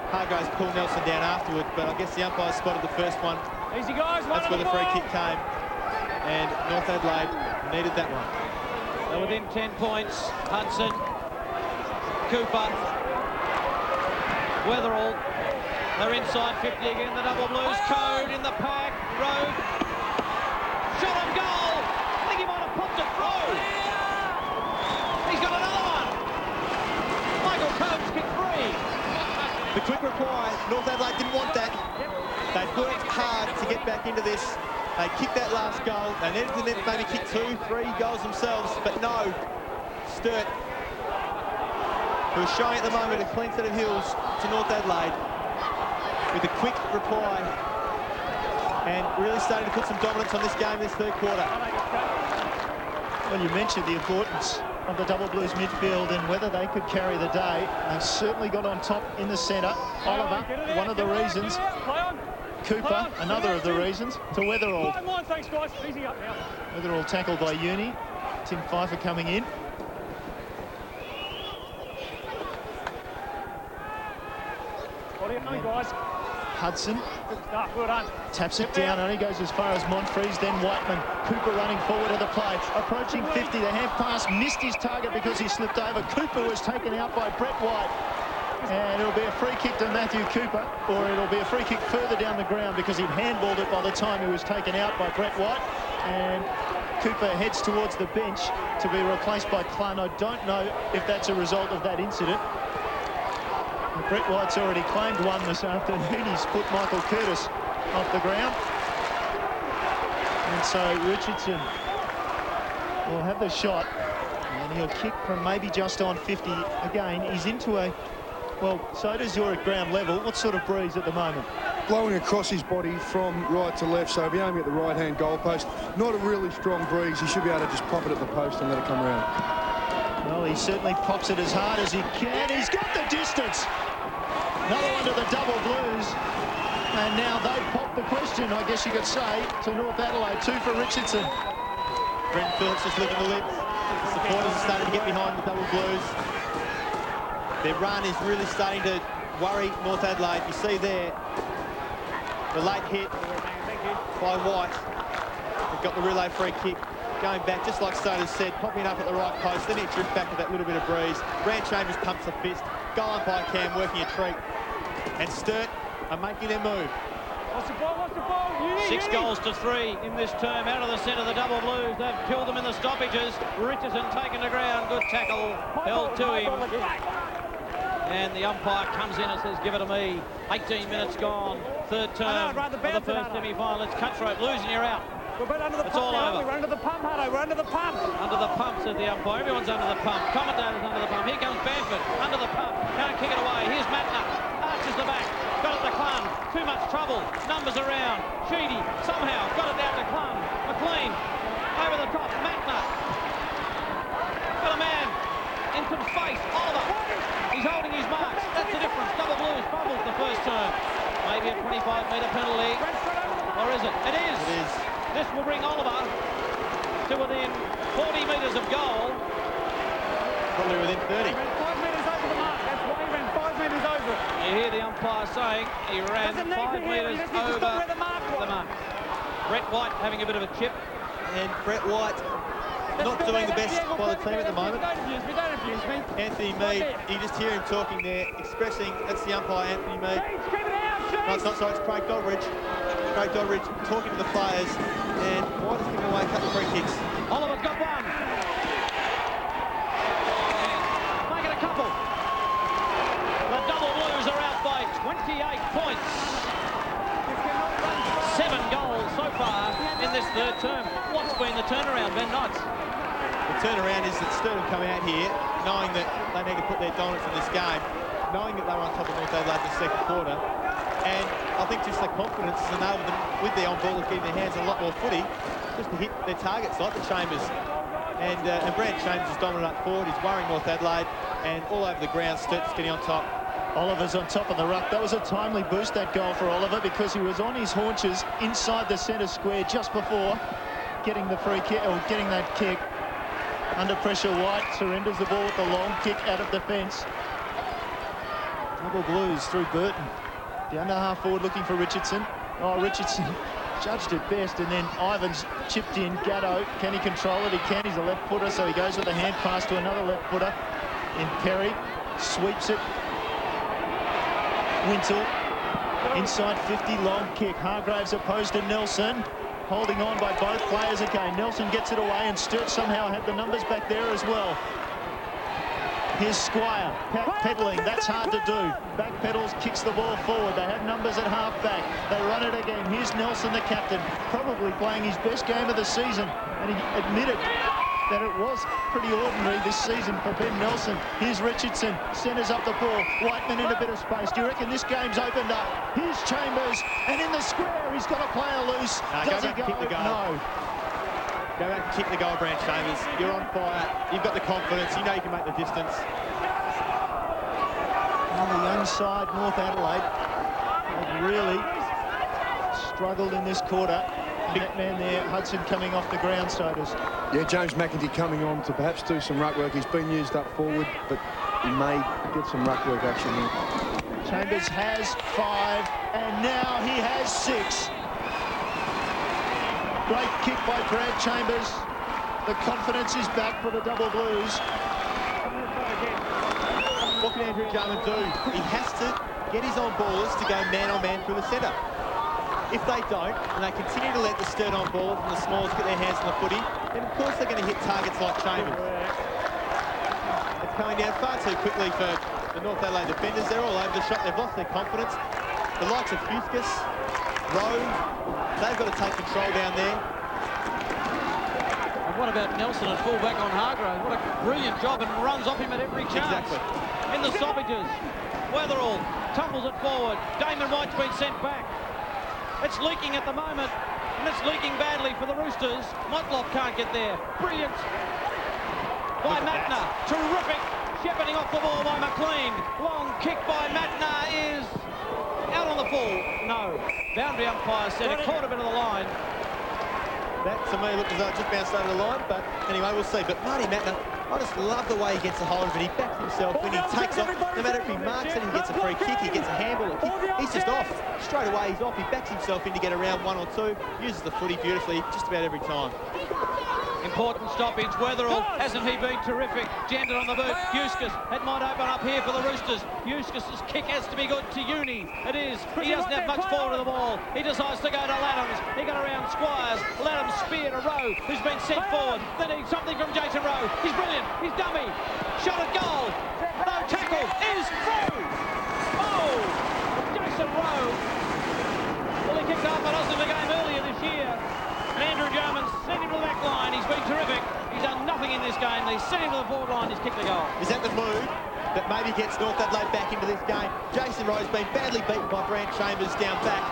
Hargraves pull Nelson down afterward, but I guess the umpire spotted the first one. Easy guys, that's where the free kick came. And North Adelaide needed that one. They're within 10 points. Hudson, Cooper, Weatherall. They're inside 50 again, the Double Blues. Code in the pack. Rowe. Shot on goal. I think he might have popped it through. He's got another one. Michael Coates kicked free. The quick reply, North Adelaide didn't want that. They'd worked hard to get back into this. They kicked that last goal. They needed to maybe kick 2, 3 goals themselves, but no. Sturt, who is showing at the moment a clean set of heels to North Adelaide, with a quick reply and really starting to put some dominance on this game this third quarter. Well, you mentioned the importance of the Double Blues midfield and whether they could carry the day. They've certainly got on top in the centre. Oliver, one of the reasons. Cooper, another of the reasons. To Weatherall. Thanks, guys. Easy up now. Weatherall tackled by Uni. Tim Pfeiffer coming in. What are you doing, guys? Hudson Well done. taps it down, only goes as far as Monfries, then Whiteman. Cooper running forward of the play, approaching 50. The hand pass missed his target because he slipped over. Cooper was taken out by Brett White. And it'll be a free kick to Matthew Cooper, or it'll be a free kick further down the ground because he'd handballed it by the time he was taken out by Brett White. And Cooper heads towards the bench to be replaced by Clun. I don't know if that's a result of that incident. Brett White's already claimed one this afternoon. He's put Michael Curtis off the ground. And so Richardson will have the shot. And he'll kick from maybe just on 50. Again, he's into a... Well, so does you're at ground level. What sort of breeze at the moment? Blowing across his body from right to left, so be aiming at the right-hand goalpost. Not a really strong breeze. He should be able to just pop it at the post and let it come around. Well, he certainly pops it as hard as he can. He's got the distance. Another one to the Double Blues. And now they've popped the question, I guess you could say, to North Adelaide. 2 for Richardson. Brent Phillips just licking the lips. The supporters are starting to get behind the double blues. Their run is really starting to worry North Adelaide. You see there the late hit by White. They've got the relay free kick going back, just like Soda said, popping up at the right post. Then it drift back with that little bit of breeze. Brand Chambers pumps the fist. Goal umpire Cam working a treat. And Sturt are making their move. What's the ball? What's the ball? 6 goals to 3 in this term. Out of the centre, the double blues. They've killed them in the stoppages. Richardson taken to ground. Good tackle. Held to him. And the umpire comes in and says, give it to me. 18 minutes gone. Third term for the first semi-final. It's cutthroat. Losing, you're out. We're under the It's pump all now. over. We're under the pump, Hutto. We're under the pump. Under the pump, said the umpire. Everyone's under the pump. Commentators under the pump. Here comes Bamford. Under the pump. Can't kick it away. Here's Matner. Arches the back. Got it to Clun. Too much trouble. Numbers around. Sheedy somehow got it down to Clun. McLean over the top. Matner. Got a man in some space. Oliver. He's holding his marks. That's the difference. Double blues fumbles the first term. Maybe a 25-metre penalty. Or is it? It is. It is. This will bring Oliver to within 40 metres of goal. Probably within 30. He ran 5 metres over the mark. That's why he ran 5 metres over it. You hear the umpire saying he ran Doesn't need 5 to hear it. metres He just needs to over stop where the mark was. the mark. Brett White having a bit of a chip. And Brett White not doing the best by the team at the moment. Don't abuse me. Don't abuse me. Anthony Mead, you just hear him talking there, expressing, that's the umpire, Anthony Mead. Keep it out, No, it's not, sorry, it's Craig Doddridge. Craig Doddridge talking to the players, and White is giving away a couple of free kicks. Oliver's got one. Make it a couple. The double blues are out by 28 points. 7 goals so far in this third term. What's been the turnaround, Ben Knights? The turnaround is that Sturt have come out here knowing that they need to put their dominance in this game, knowing that they were on top of North Adelaide in the second quarter, and I think just the confidence has enabled them with their on-ballers getting their hands on a lot more footy just to hit their targets like the Chambers. And Brad Chambers is dominant up forward. He's worrying North Adelaide, and all over the ground, Sturt's getting on top. Oliver's on top of the ruck. That was a timely boost, that goal for Oliver, because he was on his haunches inside the centre square just before getting the free kick, or getting that kick. Under pressure, White surrenders the ball with the long kick out of defence. Double blues through Burton. The under half forward looking for Richardson. Oh, Richardson judged it best, and then Ivans chipped in. Gatto, can he control it? He can. He's a left footer, so he goes with a hand pass to another left footer in Perry. Sweeps it. Wintle, inside 50, long kick. Hargraves opposed to Nelson. Holding on by both players again. Nelson gets it away, and Sturt somehow had the numbers back there as well. Here's Squire, pedalling, that's hard to do. Back pedals, kicks the ball forward. They have numbers at half-back. They run it again. Here's Nelson, the captain, probably playing his best game of the season. And he admitted that it was pretty ordinary this season for Ben Nelson. Here's Richardson, centres up the ball. Whiteman in a bit of space. Do you reckon this game's opened up? Here's Chambers, and in the square, he's got a player loose. Does he go? Kick the goal. No. Go back and kick the goal, Brand Chambers. You're on fire. You've got the confidence. You know you can make the distance. On the young side, North Adelaide have really struggled in this quarter. That man there, Hudson, coming off the ground, Sodas. Yeah, James McEntee coming on to perhaps do some ruck work. He's been used up forward, but he may get some ruck work action here. Chambers has 5, and now he has 6. Great kick by Brad Chambers. The confidence is back for the double blues. What can Andrew Jarman do? He has to get his on-ballers to go man-on-man through the centre. If they don't, and they continue to let the Sturt on ball and the smalls get their hands on the footy, then of course they're going to hit targets like Chambers. It's coming down far too quickly for the North Adelaide defenders. They're all over the shot. They've lost their confidence. The likes of Fuscus, Rowe, they've got to take control down there. And what about Nelson at full-back on Hargrove? What a brilliant job, and runs off him at every chance. Exactly. In the stoppages, Weatherall tumbles it forward. Damon White's been sent back. It's leaking at the moment, and it's leaking badly for the Roosters. Motlop can't get there. Brilliant by Matner. Terrific shepherding off the ball by McLean. Long kick by Matner is out on the full. no. Boundary umpire said a quarter bit of the line. That, to me, looked as though it just bounced over the line, but anyway, we'll see. But Marty Mattner, I just love the way he gets a hold of it. He backs himself when he takes off. No matter if he marks it, he gets a free kick, he gets a handball, a kick. He's just off. Straight away, he's off. He backs himself in to get around one or two. Uses the footy beautifully just about every time. Important stoppage. Weatherall, hasn't he been terrific? Gender on the boot. Eustace, it might open up here for the Roosters. Eustace's kick has to be good to Uni. It is. He doesn't have much forward of the ball. He decides to go to Laddams. He got around Squires. Laddams spear to Rowe, who's been sent forward. They need something from Jason Rowe. He's brilliant. He's dummy. Shot at goal. No tackle. Is through. Oh! Jason Rowe. Well, he kicked half a dozen of the game earlier this year. Andrew Jarman sent him to the back line. He's been terrific. He's done nothing in this game. They sent him to the forward line. He's kicked the goal. Is that the move that maybe gets North Adelaide back into this game? Jason Rowe's been badly beaten by Brant Chambers down back.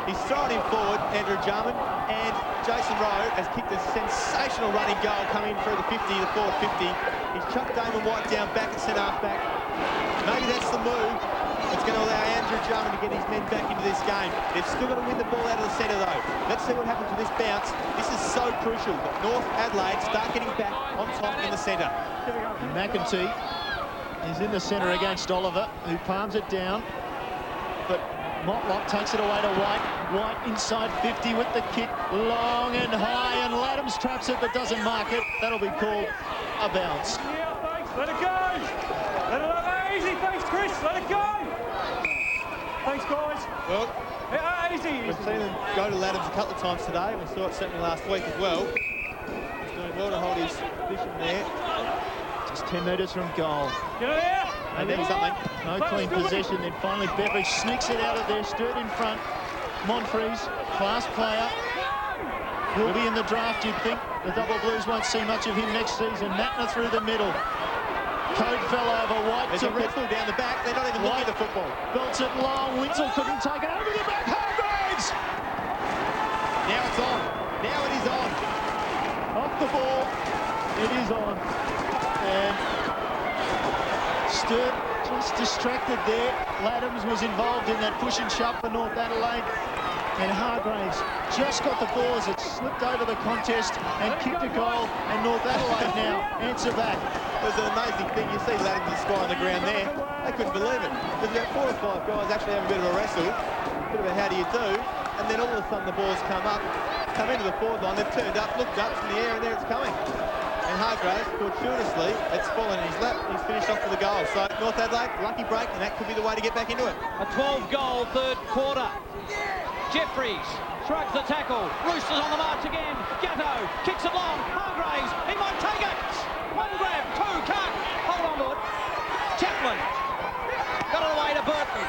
He's thrown him forward, Andrew Jarman, and Jason Rowe has kicked a sensational running goal coming through the 50, the forward 50. He's chucked Damon White down back at centre-half back. Maybe that's the move. It's going to allow Andrew Jarman to get his men back into this game. They've still got to win the ball out of the centre, though. Let's see what happens with this bounce. This is so crucial that North Adelaide start getting back on top in the centre. McEntee is in the centre against Oliver, who palms it down. But Motlop takes it away to White. White inside 50 with the kick, long and high, and Laddams traps it but doesn't mark it. That'll be called a bounce. Yeah, thanks. Let it go. Let it go. Easy. Thanks, Chris. Let it go. Thanks, guys. Well, easy. we've seen him go to Laddams a couple of times today. We saw it certainly last week as well. He's doing well to hold his position there. Just 10 metres from goal. Get it out. And then something. No clean possession, then finally Beveridge sneaks it out of there. Sturt in front. Monfries, class player. Will be in the draft, you'd think. The Double Blues won't see much of him next season. Mattner through the middle. Code fell over. White There's a wrestle down the back. They're not even looking at the football. Belts it long. Winsell couldn't take it over the back. Hargraves! Now it's on. Now it is on. Off the ball. It is on. And Sturt just distracted there. Laddams was involved in that push and shove for North Adelaide. And Hargraves just got the ball as it slipped over the contest and kicked a goal. And North Adelaide now answer back. It was an amazing thing. You see Laddams and Sky on the ground there. They couldn't believe it. There's about 4 or 5 guys actually having a bit of a wrestle. A bit of a how do you do. And then all of a sudden the ball's come into the forward line. They've turned up, looked up in the air, and there it's coming. And Hargraves, fortuitously, it's fallen in his lap. He's finished off with a goal. So North Adelaide, lucky break, and that could be the way to get back into it. A 12-goal third quarter. Jeffries shrugs the tackle. Roosters on the march again. Gatto kicks it long. Hargraves, he might take it. One grab, two, can't. Hold on to it. Chaplin got it away to Burton.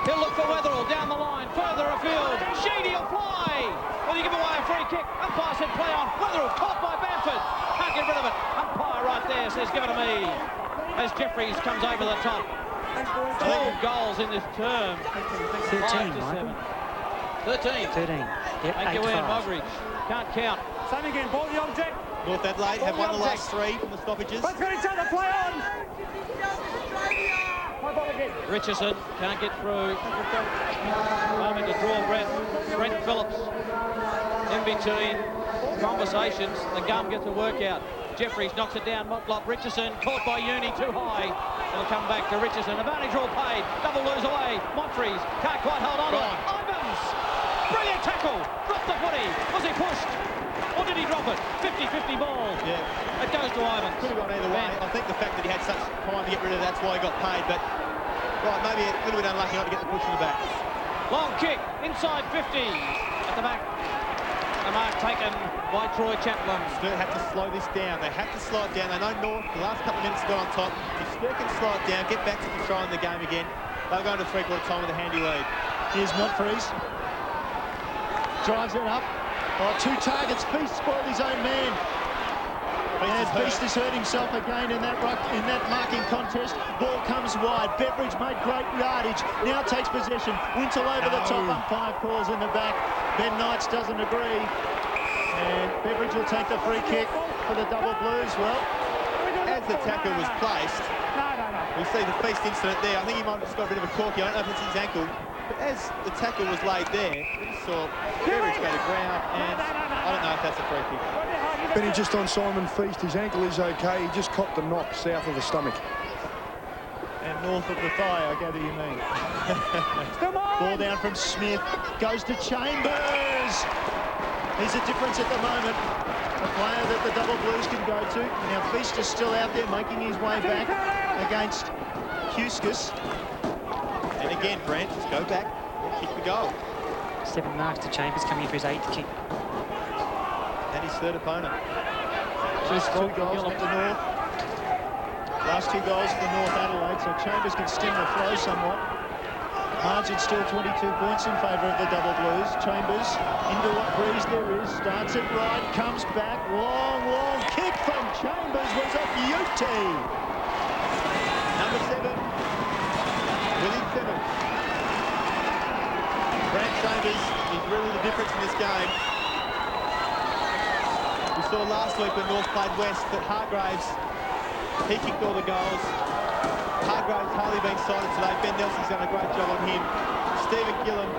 He'll look for Weatherall down the line, further afield. Sheedy will fly. Will he give away a free kick? Umpire said play on. Weatherall caught by Bamford. Can't get rid of it. Umpire right there says give it to me. As Jeffries comes over the top. 12 goals in this term. 13, 5-7. 13. 13. Yep, Thank you, Ian 8-5. Mogridge. Can't count. Same again. Ball the object. North Adelaide have won the last 3 from the stoppages. Let's get each other. Play on. Play ball again. Richardson can't get through. Moment to draw breath. Brent Phillips in between conversations. The gum gets a workout. Jeffries knocks it down. Motlop. Richardson caught by Uni too high. It'll come back to Richardson. Advantage all paid. Double lose away. Monfries can't quite hold on to it. Ivans. Brilliant tackle. Dropped the footy. Was he pushed? Or did he drop it? 50-50 ball. Yeah. It goes to Ivans. Could have gone either way. I think the fact that he had such time to get rid of that's why he got paid. But, right, maybe a little bit unlucky not to get the push in the back. Long kick. Inside 50. At the back. The mark taken by Troy Chaplin. Sturt have to slow this down. They have to slow it down. They know North, the last couple of minutes got on top. If Sturt can slow it down, get back to controlling the game again, they'll go into three-quarter time with a handy lead. Here's Monfries. Drives it up. Oh, 2 targets. Beast spoiled his own man. And Beast has hurt himself again in that marking contest. Ball comes wide. Beveridge made great yardage. Now takes possession. Winsell over the top. Umpire calls in the back. Ben Knights doesn't agree. And Beveridge will take the free kick for the Double Blues. Well, as the tackle was placed, We see the feast incident there. I think he might have just got a bit of a corky. I don't know if it's his ankle. But as the tackle was laid there, we saw Beveridge go to ground, and I don't know if that's a free kick. Benny, just on Simon Feast, his ankle is okay. He just copped a knock south of the stomach. And north of the thigh, I gather you mean. Ball down from Smith, goes to Chambers. He's a difference at the moment. A player that the Double Blues can go to. Now Feast is still out there making his way back against Huskus. And again, Brent, just go back and kick the goal. 7 marks to Chambers, coming in for his 8th kick. And his third opponent. Just 2 goals up the north. Last 2 goals for North Adelaide, so Chambers can stem the flow somewhat. Margin still 22 points in favour of the Double Blues. Chambers into what breeze there is, starts it right, comes back, long kick from Chambers was a beauty. Number 7, within 7. Brant Chambers is really the difference in this game. We saw last week when North played West that Hargraves, he kicked all the goals. Hargraves hardly been sighted today. Ben Nelson's done a great job on him. Stephen Gillam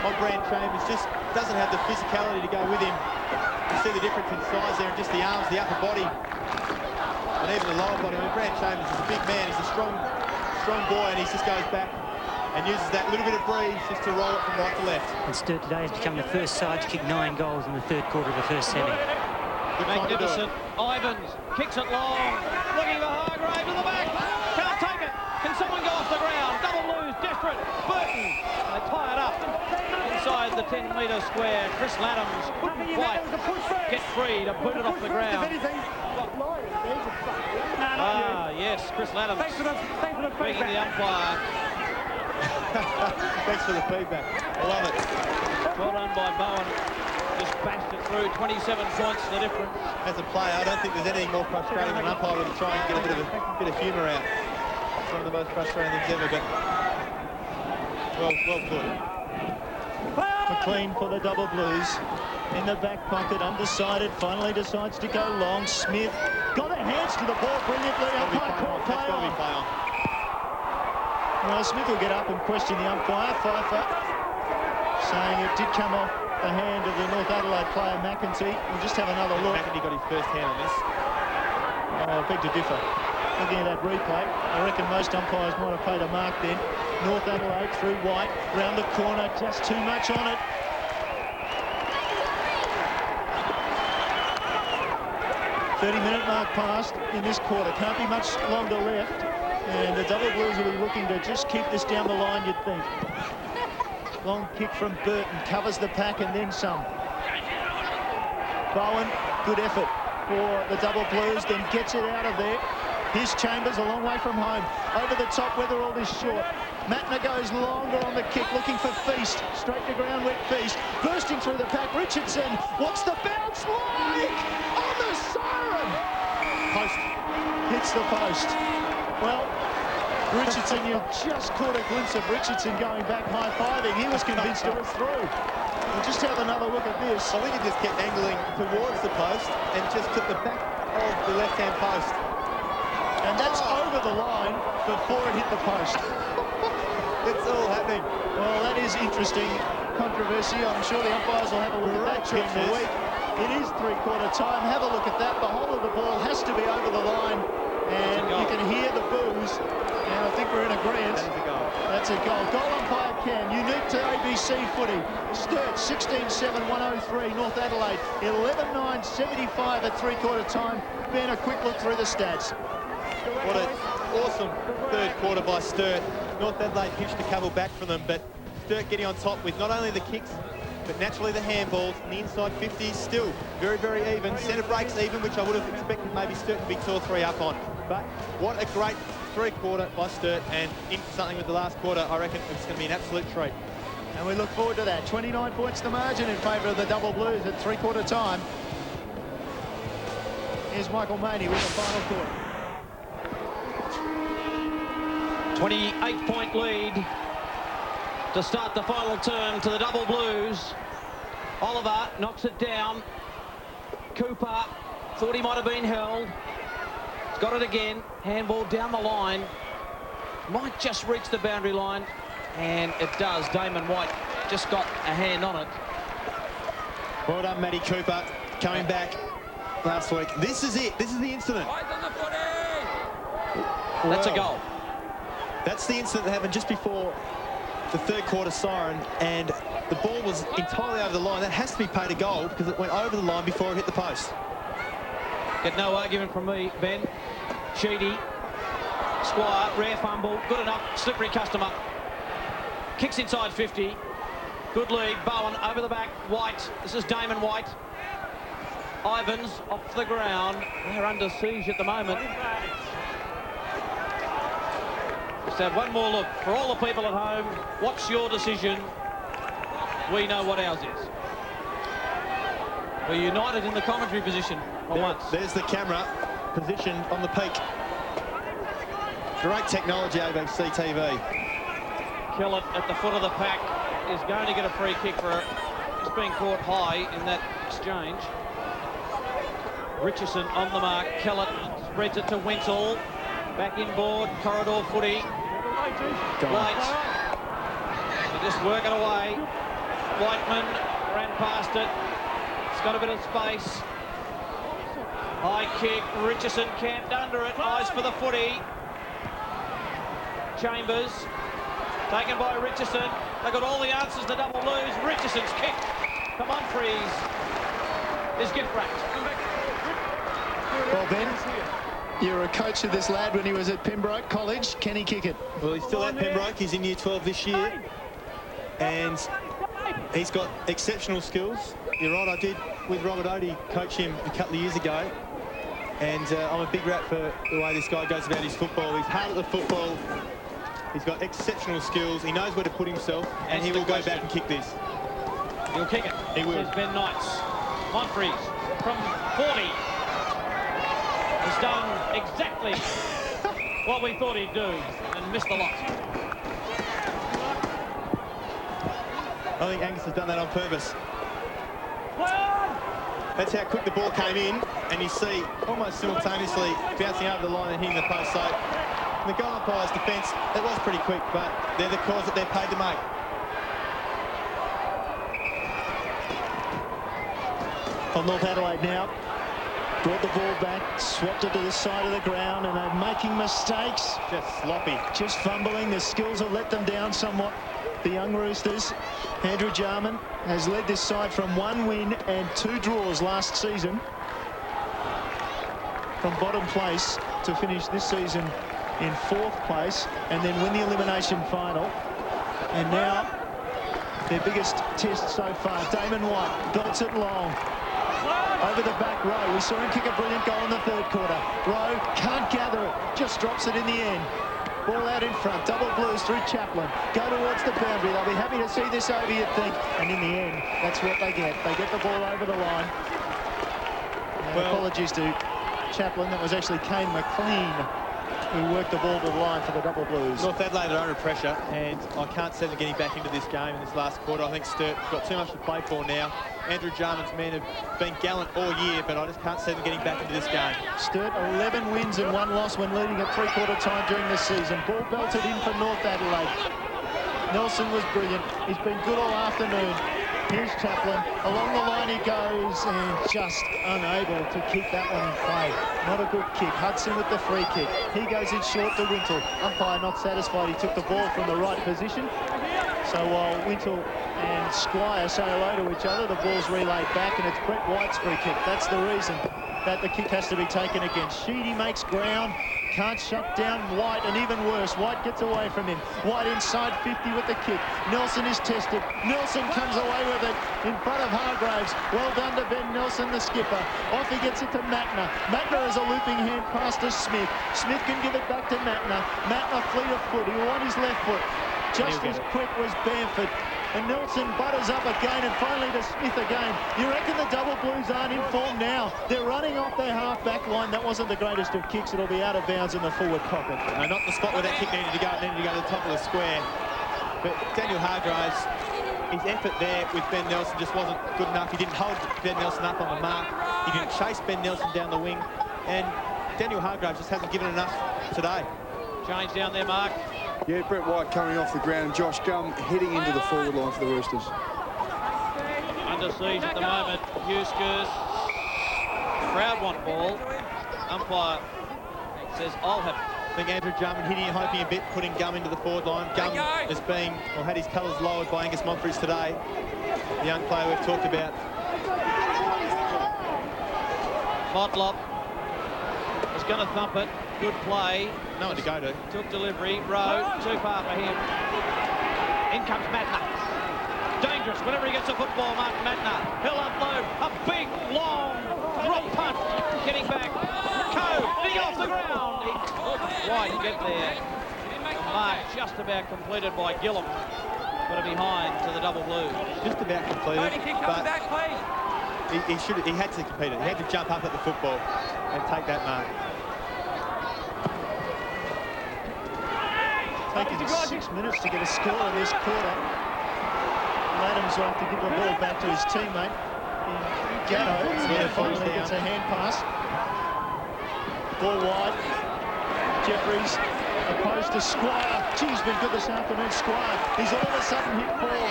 on Brant Chambers just doesn't have the physicality to go with him. You see the difference in size there and just the arms, the upper body, and even the lower body. I mean, Brant Chambers is a big man. He's a strong boy, and he just goes back and uses that little bit of breeze just to roll it from right to left. And Sturt today has become the first side to kick 9 goals in the 3rd quarter of the first semi. Magnificent. Ivans kicks it long, looking for Hargraves to the back. Can't take it. Can someone go off the ground? Double Blues, desperate. Burton. They tie it up inside the 10-metre square. Chris Laddams couldn't quite get free to boot it off the ground. Yes, Chris Laddams being the umpire. Thanks for the feedback. I love it. Well done by Bowen. Just bashed it through. 27 points the difference. As a player, I don't think there's anything more frustrating than an umpire to try and get a bit of humour out. It's one of the most frustrating things ever, but well put. McLean for the Double Blues. In the back pocket, undecided, finally decides to go long. Smith got her hands to the ball brilliantly. Umpire caught play on. Well, Smith will get up and question the umpire. Pfeiffer saying it did come off the hand of the North Adelaide player, McEntee. We'll just have another look. McEntee got his first hand on this. Oh, I beg to differ. Looking at that replay, I reckon most umpires might have paid a mark then. North Adelaide through White, round the corner, just too much on it. .30-minute mark passed in this quarter. Can't be much longer left. And the Double Blues will be looking to just keep this down the line, you'd think. Long kick from Burton, covers the pack and then some. Bowen, good effort for the Double Blues, then gets it out of there. Here's Chambers a long way from home. Over the top, Weatherall is short. Matner goes longer on the kick, looking for Feast. Straight to ground with Feast. Bursting through the pack, Richardson. What's the bounce like? On the siren! Post. Hits the post. Well, Richardson, you just caught a glimpse of Richardson going back high-fiving. He was convinced it was through. We'll just have another look at this. I think he just kept angling towards the post and just took the back of the left-hand post. And that's over the line before it hit the post. It's all happening. Well, that is interesting controversy. I'm sure the umpires will have a look at that during the week. It is three-quarter time. Have a look at that. The whole of the ball has to be over the line. And you can hear the boos. And I think we're in agreement. That is a goal. That's a goal. Goal umpire Cam. Unique to ABC footy. Sturt 16-7, 103. North Adelaide 11-9, 75 at three-quarter time. Ben, a quick look through the stats. What an awesome third quarter by Sturt. North Adelaide pitched a couple back from them, but Sturt getting on top with not only the kicks, but naturally the handballs and the inside 50s still very, very even. Centre breaks even, which I would have expected maybe Sturt to be 2 or 3 up on. But what a great three-quarter by Sturt, and into something with the last quarter, I reckon it's going to be an absolute treat. And we look forward to that. 29 points the margin in favour of the Double Blues at three-quarter time. Here's Michael Maney with the final quarter. 28-point lead to start the final turn to the Double Blues. Oliver knocks it down. Cooper thought he might have been held. Got it again. Handball down the line. Might just reach the boundary line. And it does. Damon White just got a hand on it. Well done, Matty Cooper, coming back last week. This is it. This is the incident. That's a goal. That's the incident that happened just before the third quarter siren, and the ball was entirely over the line. That has to be paid a goal because it went over the line before it hit the post. Get no argument from me, Ben. Sheedy, Squire, rare fumble, good enough, slippery customer. Kicks inside 50. Good lead, Bowen over the back, White. This is Damon White. Ivans off the ground. They're under siege at the moment. Let's have one more look. For all the people at home, what's your decision? We know what ours is. We're united in the commentary position for once. There's the camera positioned on the peak. Great technology, ABC TV. Kellett at the foot of the pack is going to get a free kick for it. He's being caught high in that exchange. Richardson on the mark. Kellett spreads it to Wintle. Back inboard, corridor footy. White. They just work it away. Whiteman ran past it. It's got a bit of space. High kick. Richardson camped under it. Eyes for the footy. Chambers. Taken by Richardson. They got all the answers to double lose. Richardson's kick. Come on, Freeze. Is gift wrapped. Well, Ben, you're a coach of this lad when he was at Pembroke College. Can he kick it? Well, he's still at Pembroke. He's in Year 12 this year. And he's got exceptional skills. You're right, I did, with Robert Odie, coach him a couple of years ago. And I'm a big rat for the way this guy goes about his football. He's hard at the football. He's got exceptional skills. He knows where to put himself. And he will go back and kick this. He'll kick it. He will. Says Ben Knights. Monfries from 40. Has done exactly what we thought he'd do and missed the lot. I think Angus has done that on purpose. That's how quick the ball came in, and you see almost simultaneously bouncing over the line and hitting the post. So the goal umpire's defence, it was pretty quick, but they're the calls that they're paid to make. On North Adelaide now. Brought the ball back, swapped it to the side of the ground, and they're making mistakes. Just sloppy. Just fumbling. The skills have let them down somewhat. The young Roosters. Andrew Jarman has led this side from 1 win and 2 draws last season. From bottom place to finish this season in 4th place and then win the elimination final. And now their biggest test so far. Damon White belts it long. Over the back row. We saw him kick a brilliant goal in the 3rd quarter. Rowe can't gather it. Just drops it in the end. Ball out in front. Double Blues through Chaplin. Go towards the boundary. They'll be happy to see this over, you'd think. And in the end, that's what they get. They get the ball over the line. Well, apologies to Chaplin. That was actually Kane McLean who worked the ball to the line for the Double Blues. North Adelaide are under pressure, and I can't see them getting back into this game in this last quarter. I think Sturt got too much to play for now. Andrew Jarman's men have been gallant all year, but I just can't see them getting back into this game. Sturt 11 wins and 1 loss when leading at 3/4 time during this season. Ball belted in for North Adelaide. Nelson was brilliant. He's been good all afternoon. Here's Chaplin. Along the line he goes and just unable to keep that one in play. Not a good kick. Hudson with the free kick. He goes in short to Wintle. Umpire not satisfied. He took the ball from the right position. So while Wintle and Squire say hello to each other, the ball's relayed back and it's Brett White's free kick. That's the reason that the kick has to be taken again. Sheedy makes ground. Can't shut down White, and even worse, White gets away from him. White inside 50 with the kick. Nelson is tested. Nelson comes away with it in front of Hargraves. Well done to Ben Nelson, the skipper. Off he gets it to Matner. Matner has a looping hand pass to Smith. Smith can give it back to Matner. Matner fleet of foot. He'll want his left foot. Just as quick was Bamford. And Nelson butters up again and finally to Smith again. You reckon the Double Blues aren't in form now? They're running off their half-back line. That wasn't the greatest of kicks. It'll be out of bounds in the forward pocket. No, not the spot where that kick needed to go. It needed to go to the top of the square. But Daniel Hargraves, his effort there with Ben Nelson just wasn't good enough. He didn't hold Ben Nelson up on the mark. He didn't chase Ben Nelson down the wing. And Daniel Hargraves just hasn't given enough today. Change down there, Mark. Yeah, Brett White coming off the ground and Josh Gum heading into the forward line for the Roosters. Under siege at the moment. Eustace. Crowd want ball. Umpire says, I'll have it. I think Andrew Jarman hitting and hoping a bit, putting Gum into the forward line. Gum has been, or had his colours lowered by Angus Monfries today. The young player we've talked about. Motlop is going to thump it. Good play. No one to go to. Took delivery. Rowe, too far for him. In comes Madner. Dangerous whenever he gets a football, Martin Madner. He'll upload a big, long drop punt. Getting back. Coe, getting off the ground. He couldn't quite get there. The mark just about completed by Gillum. Got it behind to the double blues. Just about completed, but he had to complete it. He had to jump up at the football and take that mark. Taking 6 minutes to get a score in this quarter. Adams will have to give the ball back to his teammate in Gatto. Finally gets a hand pass. Ball wide. Jeffries opposed to Squire. Geez, been good this afternoon, Squire. He's all of a sudden hit ball.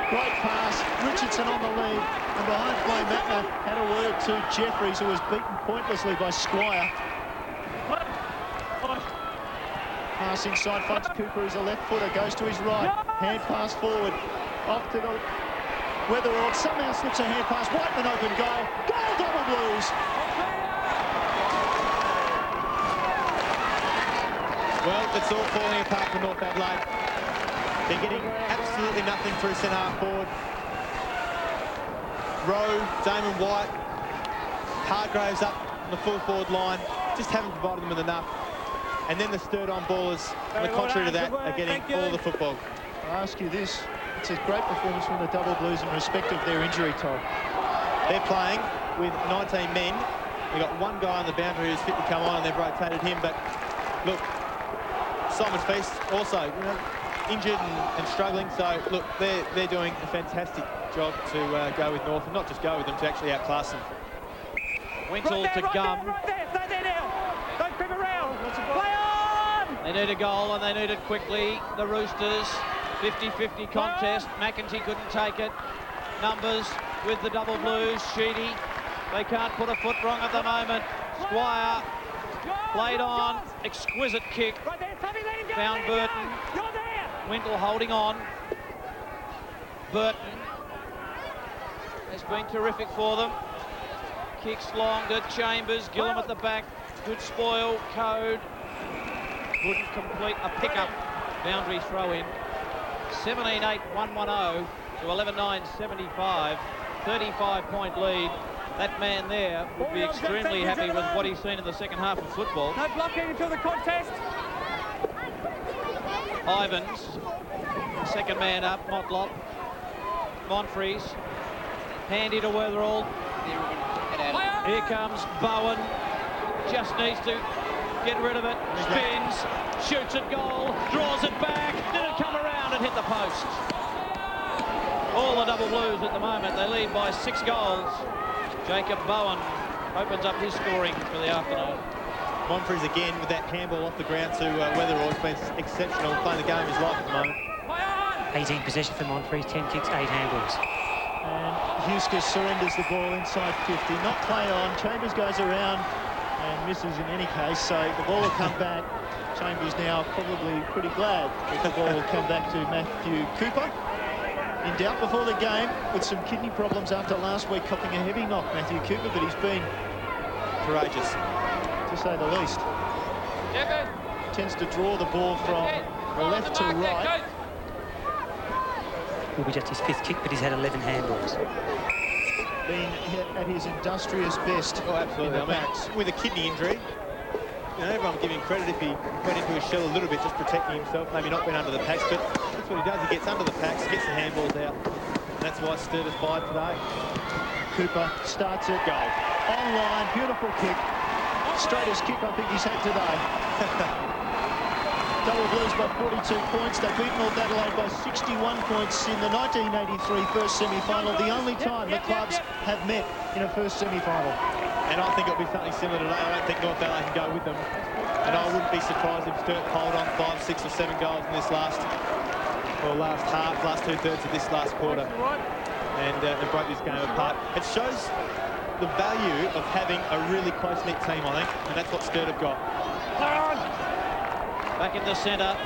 Great pass. Richardson on the lead. And behind play, Matner had a word to Jeffries, who was beaten pointlessly by Squire. Pass inside, finds Cooper, who's a left footer, goes to his right. Hand pass forward. Off to the Weatherald. Somehow slips a hand pass. Whiteman open goal. Goal, double blues. Well, it's all falling apart for North Adelaide. They're getting absolutely nothing through centre-half forward. Rowe, Damon White, Hargraves up on the full forward line. Just haven't provided them with enough. And then the Sturt on ballers, on the contrary to that, are getting all the football. I ask you this. It's a great performance from the double blues in respect of their injury toll. They're playing with 19 men. They've got one guy on the boundary who's fit to come on, and they've rotated him. But look, Simon Feast also, injured and struggling. So look, they're doing a fantastic job to go with North, and not just go with them, to actually outclass them. Wintle to Gum. Stay there now. Don't creep around. Play on! They need a goal, and they need it quickly. The Roosters, 50-50 contest. McEntee couldn't take it. Numbers with the double blues. Sheedy, they can't put a foot wrong at the moment. Squire played on. Exquisite kick. Found Burton. Wintle holding on. Burton has been terrific for them. Kicks long to Chambers. Gillum at the back. Good spoil. Code wouldn't complete a pickup. Boundary throw in. 17-8, 1-1-0 to 11-9, 75. 35-point lead. That man there would be extremely happy with what he's seen in the second half of football. No blocking until the contest. Ivans, second man up. Motlop. Monfries. Handy to Weatherall. Here comes Bowen. Just needs to get rid of it. Spins, shoots at goal, draws it back. Did it come around and hit the post? All the double blues at the moment. They lead by 6 goals. Jacob Bowen opens up his scoring for the afternoon. Monfries again with that handball off the ground to Weatherall. It's been exceptional, playing the game of his life at the moment. 18 possession for Monfries, 10 kicks, 8 handballs. And Huskus surrenders the ball inside 50. Not play on. Chambers goes around and misses in any case, so the ball will come back. Chambers now probably pretty glad that the ball will come back to Matthew Cooper. In doubt before the game with some kidney problems after last week, copping a heavy knock, Matthew Cooper, but he's been courageous, to say the least. Tends to draw the ball from the left to right. Will be just his 5th kick, but he's had 11 handballs. Been at his industrious best. Oh, absolutely. I mean, with a kidney injury, you know, everyone would give him credit if he went into his shell a little bit, just protecting himself, maybe not went under the packs, but that's what he does. He gets under the packs, gets the handballs out. And that's why Sturt has fired today. Cooper starts it. Goal. Online, beautiful kick. Straightest kick I think he's had today. Double Blues by 42 points. They beat North Adelaide by 61 points in the 1983 first semi-final, the only time the clubs have met in a first semi-final. And I think it'll be something similar today. I don't think North Adelaide can go with them. And I wouldn't be surprised if Sturt hold on 5, 6 or 7 goals in this last half, last two-thirds of this last quarter. And broke this game apart. It shows the value of having a really close-knit team, I think. And that's what Sturt have got. Back in the centre.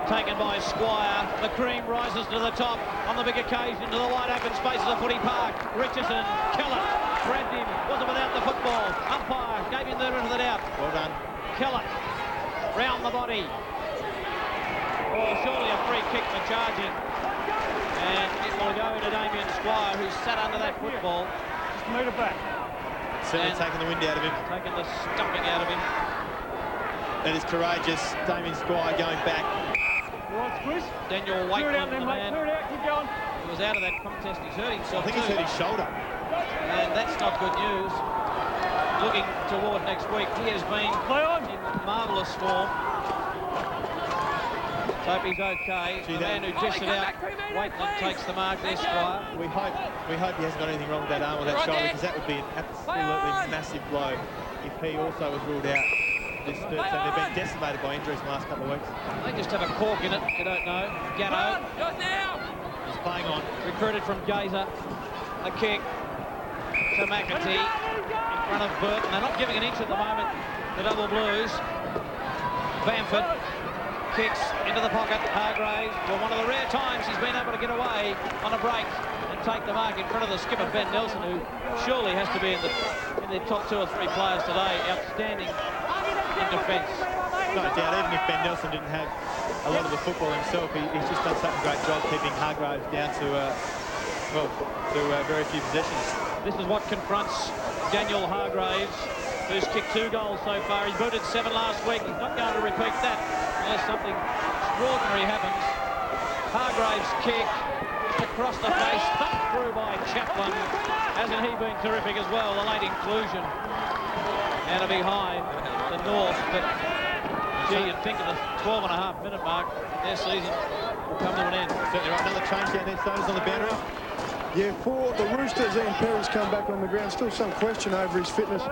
Taken by Squire. The cream rises to the top on the big occasion to the wide open spaces of Footy Park. Richardson, Keller, grabbed him, wasn't without the football. Umpire gave him the benefit of the doubt. Well done. Keller, round the body. Oh, surely a free kick for charging. And it will go to Damien Squire, who's sat under that football. Just move it back. Certainly taking the wind out of him. Taking the stuffing out of him. That is courageous. Damien Squire going back. Right, Chris. Daniel Clear it Wakeman, out then, the mate. man Clear it out. Keep going. who was out of that contest. He's hurt himself. I think he's hurt his shoulder. And that's not good news. Looking toward next week, he has been in marvellous form. Let's hope he's okay. The man who dished it out, Wakeman takes the mark there, Squire. We hope he hasn't got anything wrong with that arm or that shoulder, because that would be an absolutely massive blow if he also was ruled out. This Sturt team, they've been decimated by injuries in the last couple of weeks. They just have a cork in it, you don't know. Gatto. He's playing on. Recruited from Gazer. A kick to McAtee in front of Burton. They're not giving an inch at the moment, the Double Blues. Bamford kicks into the pocket. Hargraves, well, one of the rare times he's been able to get away on a break and take the mark in front of the skipper, Ben Nelson, who surely has to be in the top 2 or 3 players today. Outstanding in defence. No doubt, even if Ben Nelson didn't have a lot of the football himself, he's just done such a great job keeping Hargraves down to, very few possessions. This is what confronts Daniel Hargraves, who's kicked 2 goals so far. He booted 7 last week. He's not going to repeat that unless something extraordinary happens. Hargraves' kick across the face, thumped through by Chaplin. Hasn't he been terrific as well? The late inclusion. Out of behind the North, but gee, you'd think of the 12.5-minute mark, their season will come to an end. Certainly right. Another change down there, Sodas on the boundary. Yeah, for the Roosters, Ian Perry's come back on the ground. Still some question over his fitness.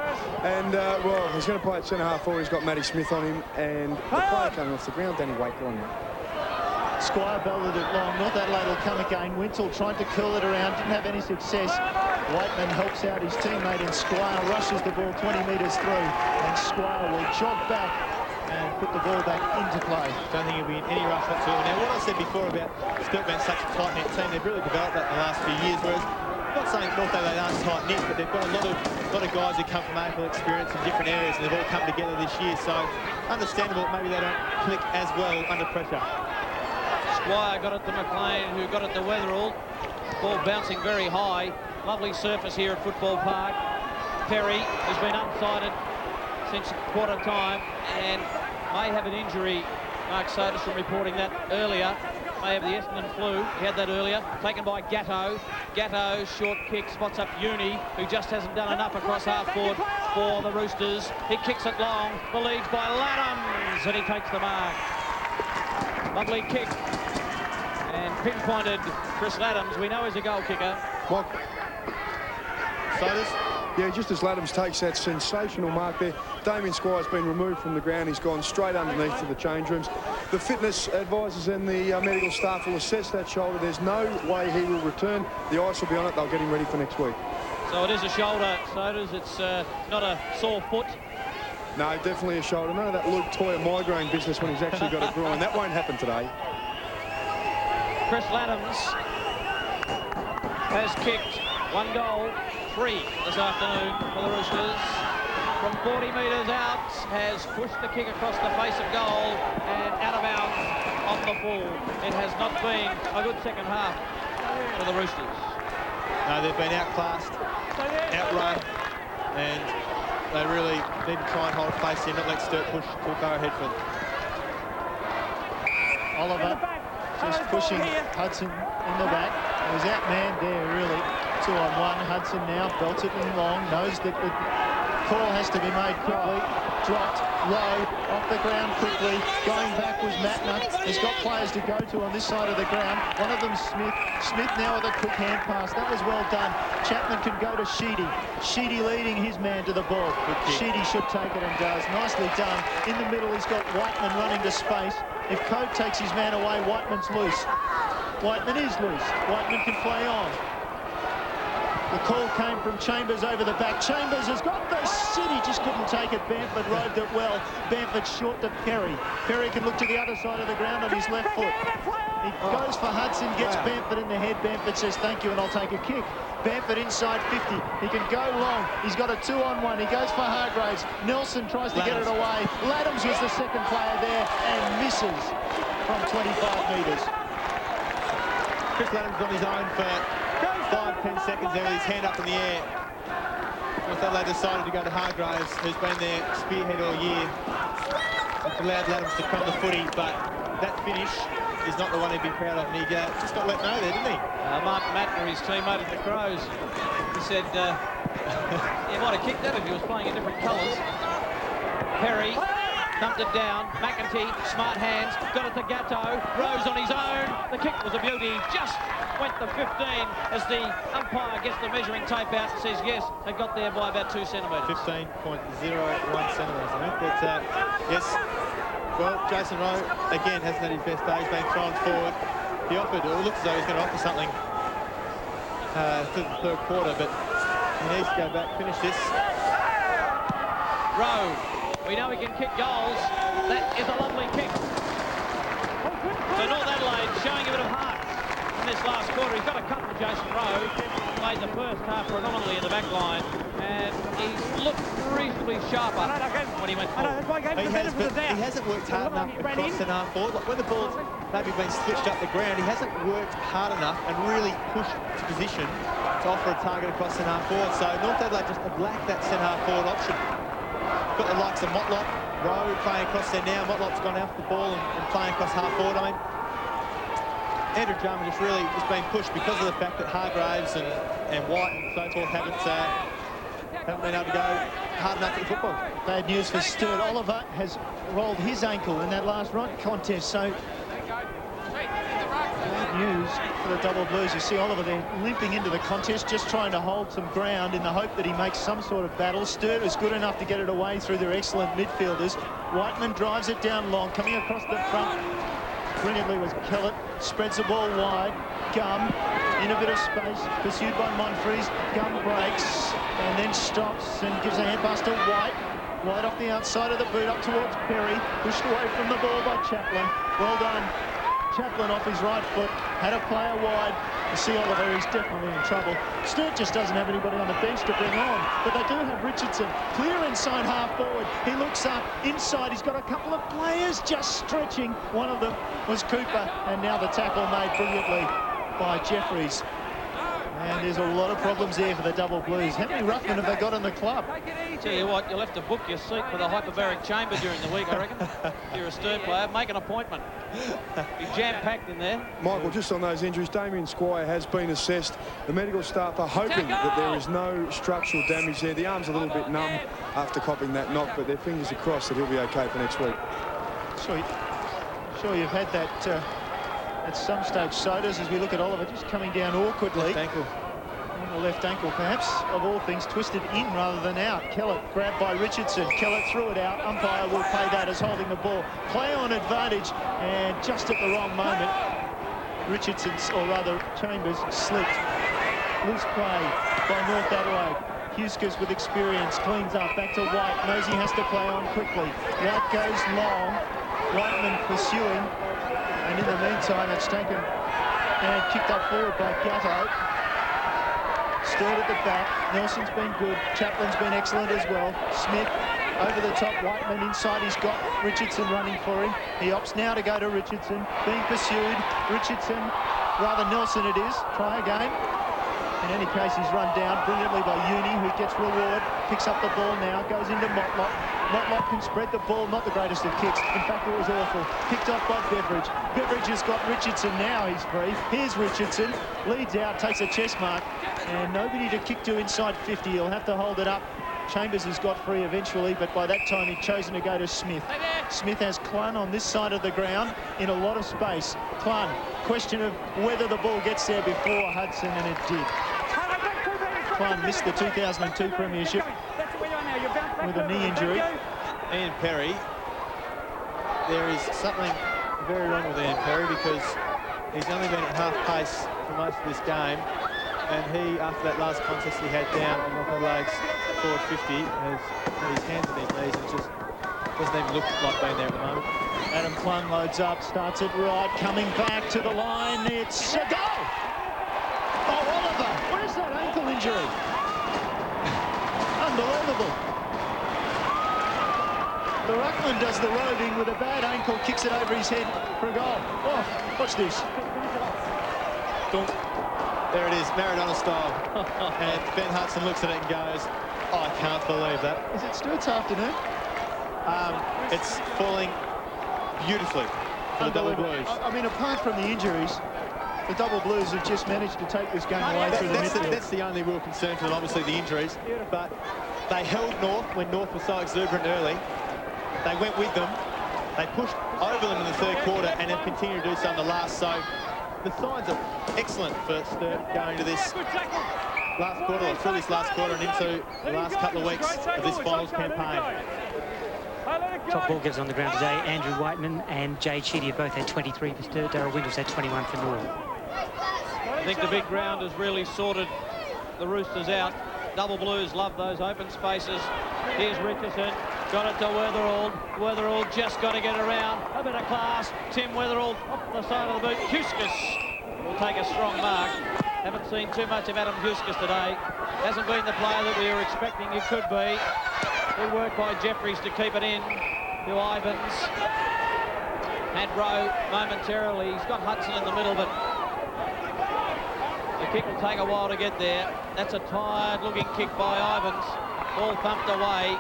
And, well, he's going to play at centre-half forward. He's got Matty Smith on him. And the player coming off the ground, Danny Wakeman on him. Squire belted it long. North Adelaide will come again. Wintle tried to curl it around, didn't have any success. Wakeman helps out his teammate, and Squire rushes the ball 20 metres through. And Squire will jog back and put the ball back into play. Don't think he'll be in any rush whatsoever. Now, what I said before about Sturt being such a tight-knit team, they've really developed that in the last few years, whereas I'm not saying North Adelaide aren't tight-knit, but they've got a lot of guys who come from AFL experience in different areas, and they've all come together this year, so understandable that maybe they don't click as well under pressure. Squire got it to McLean, who got it to Weatherall. Ball bouncing very high. Lovely surface here at Football Park. Perry, who's been unsighted since quarter time and may have an injury. Mark Sodas from reporting that earlier. May have the Essendon flu. He had that earlier. Taken by Gatto. Gatto's short kick spots up Uni, who just hasn't done enough across half forward for the Roosters. He kicks it long. The lead by Laddams, and he takes the mark. Lovely kick. And pinpointed Chris Laddams. We know he's a goal kicker. Mike. Sodas? Yeah, just as Laddams takes that sensational mark there, Damien Squire's been removed from the ground. He's gone straight underneath to the change rooms. The fitness advisors and the medical staff will assess that shoulder. There's no way he will return. The ice will be on it. They'll get him ready for next week. So it is a shoulder, Sodas. It's not a sore foot. No, definitely a shoulder. None of that Luke Toyer migraine business when he's actually got a groin. That won't happen today. Chris Laddams has kicked 1 goal, 3 this afternoon for the Roosters. From 40 metres out, has pushed the kick across the face of goal and out of bounds on the full. It has not been a good second half for the Roosters. No, they've been outclassed, outrun, and they really need to try and hold face here, not let Sturt push too far ahead for them. Oliver just pushing Hudson in the back. He was outmanned there, really. 2-on-1. Hudson now belts it in long. Knows that Call has to be made quickly. Dropped, low, off the ground quickly. Going back was Matner. He's got players to go to on this side of the ground. One of them Smith. Smith now with a quick hand pass. That was well done. Chapman can go to Sheedy. Sheedy leading his man to the ball. Sheedy should take it and does. Nicely done. In the middle, he's got Whiteman running to space. If Cope takes his man away, Whiteman's loose. Whiteman is loose. Whiteman can play on. The call came from Chambers over the back. Chambers has got the city, just couldn't take it. Bamford rode it well. Bamford short to Perry. Perry can look to the other side of the ground on his left foot. He goes for Hudson, gets Bamford in the head. Bamford says, thank you, and I'll take a kick. Bamford inside 50. He can go long. He's got a 2-on-1. He goes for Hargraves. Nelson tries to get it away. Laddams was the second player there and misses from 25 metres. Chris Laddams on his own for 5-10 seconds there with his hand up in the air. North Adelaide decided to go to Hargraves, who's been their spearhead all year. It's allowed Laddams to come the footy, but that finish is not the one he'd be proud of, and he just got let know there, didn't he? Mark Matner, his teammate at the Crows, he said he might have kicked that if he was playing in different colours. Perry thumped it down. McEntee, smart hands, got it to Gatto. Rose on his own. The kick was a beauty. Just went to 15 as the umpire gets the measuring tape out and says, yes, they got there by about 2 centimetres. 15.01 centimetres, I think. But, yes, well, Jason Rowe, again, hasn't had his best day. He's been thrown forward. He offered, it looks as though he's going to offer something to the third quarter, but he needs to go back, finish this. Rowe, we know he can kick goals. That is a lovely kick. So North Adelaide showing a bit of heart in this last quarter. He's got a cut for Jason Rowe. Played the first half predominantly in the back line, and he's looked reasonably sharper when he went forward. He hasn't worked hard enough across the half forward. Like when the ball's maybe been switched up the ground, he hasn't worked hard enough and really pushed to position to offer a target across the half forward. So North Adelaide just have lacked that centre half forward option. Got the likes of Motlop, Rowe playing across there now. Motlop's gone out the ball and playing across half forward. I mean, Andrew Drummond just really just been pushed because of the fact that Hargraves and White and so forth haven't been able to go hard enough at the football. Bad news for Sturt. Oliver has rolled his ankle in that last run contest, so bad news for the Double Blues. You see Oliver there limping into the contest, just trying to hold some ground in the hope that he makes some sort of battle. Sturt was good enough to get it away through their excellent midfielders. Whiteman drives it down long, coming across the front. Brilliantly was Kellett, spreads the ball wide. Gum in a bit of space, pursued by Monfries. Gum breaks and then stops and gives a hand pass to White. White off the outside of the boot up towards Perry, pushed away from the ball by Chaplin. Well done. Chaplin off his right foot, had a player wide. You see Oliver, he's definitely in trouble. Sturt just doesn't have anybody on the bench to bring on, but they do have Richardson clear inside half forward. He looks up inside, he's got a couple of players just stretching. One of them was Cooper, and now the tackle made brilliantly by Jeffries. And there's a lot of problems there for the Double Blues. How many ruckmen have they got in the club? Tell you what, you'll have to book your seat for the hyperbaric chamber during the week, I reckon. If you're a Sturt player, make an appointment. Be jam-packed in there. Michael, just on those injuries, Damien Squire has been assessed. The medical staff are hoping that there is no structural damage there. The arm's a little bit numb after copping that knock, but their fingers are crossed that he'll be okay for next week. Sure you've had that at some stage, Sodas, as we look at Oliver just coming down awkwardly. Left ankle. On the left ankle, perhaps, of all things, twisted in rather than out. Kellett grabbed by Richardson. Kellett threw it out. Umpire will pay that as holding the ball. Play on advantage, and just at the wrong moment, Richardson's, or rather Chambers, slipped. Loose play by North Adelaide. Huskers with experience cleans up. Back to White. Knows he has to play on quickly. White goes long. Whiteman pursuing. And in the meantime, it's taken and kicked up forward by Gatto. Sturt at the back. Nelson's been good. Chaplin's been excellent as well. Smith over the top. Whiteman inside. He's got Richardson running for him. He opts now to go to Richardson. Being pursued. Richardson, rather Nelson it is. Try again. In any case, he's run down brilliantly by Uni, who gets reward. Picks up the ball now. Goes into Motlop. Motlop can spread the ball. Not the greatest of kicks. In fact, it was awful. Picked off by Beveridge. Beveridge has got Richardson now. He's free. Here's Richardson. Leads out. Takes a chest mark. And nobody to kick to inside 50. He'll have to hold it up Chambers has got free eventually, but by that time he'd chosen to go to Smith. Smith has Clun on this side of the ground in a lot of space. Clun, question of whether the ball gets there before Hudson, and it did. Clun missed the 2002 premiership with a knee injury. Ian Perry, there is something very wrong with Ian Perry because he's only been at half pace for most of this game, and he, after that last contest he had down on North Adelaide's forward 50, has had his hands on his knees and just doesn't even look like being there at the moment. Adam Clun loads up, starts it right, coming back to the line. It's a goal! Oh, Oliver, where's that ankle injury? Unbelievable. The ruckman does the roving with a bad ankle, kicks it over his head for a goal. Oh, watch this. There it is, Maradona style. And Ben Hudson looks at it and goes, oh, I can't believe that. Is it Sturt's afternoon? It's falling beautifully for the Double Blues. I mean, apart from the injuries, the Double Blues have just managed to take this game away through the midfield. That's the only real concern for them, obviously the injuries. But they held North when North was so exuberant early. They went with them. They pushed over them in the third quarter and have continued to do so in the last. So the signs are excellent for Sturt going to this last quarter, or through this last quarter and into the last couple of weeks of this finals campaign. Top ball gives on the ground today. Andrew Whiteman and Jade Sheedy have both had 23 for Sturt. Darryl Windles had 21 for North. I think the big ground has really sorted the Roosters out. Double Blues love those open spaces. Here's Richardson, got it to Weatherall. Weatherall just got to get around. A bit of class. Tim Weatherall off the side of the boot. Huskus will take a strong mark. Haven't seen too much of Adam Huskus today. Hasn't been the player that we were expecting he could be. Good work by Jeffries to keep it in to Ivans. Had Rowe momentarily. He's got Hudson in the middle, but the kick will take a while to get there. That's a tired-looking kick by Ivans. Ball pumped away.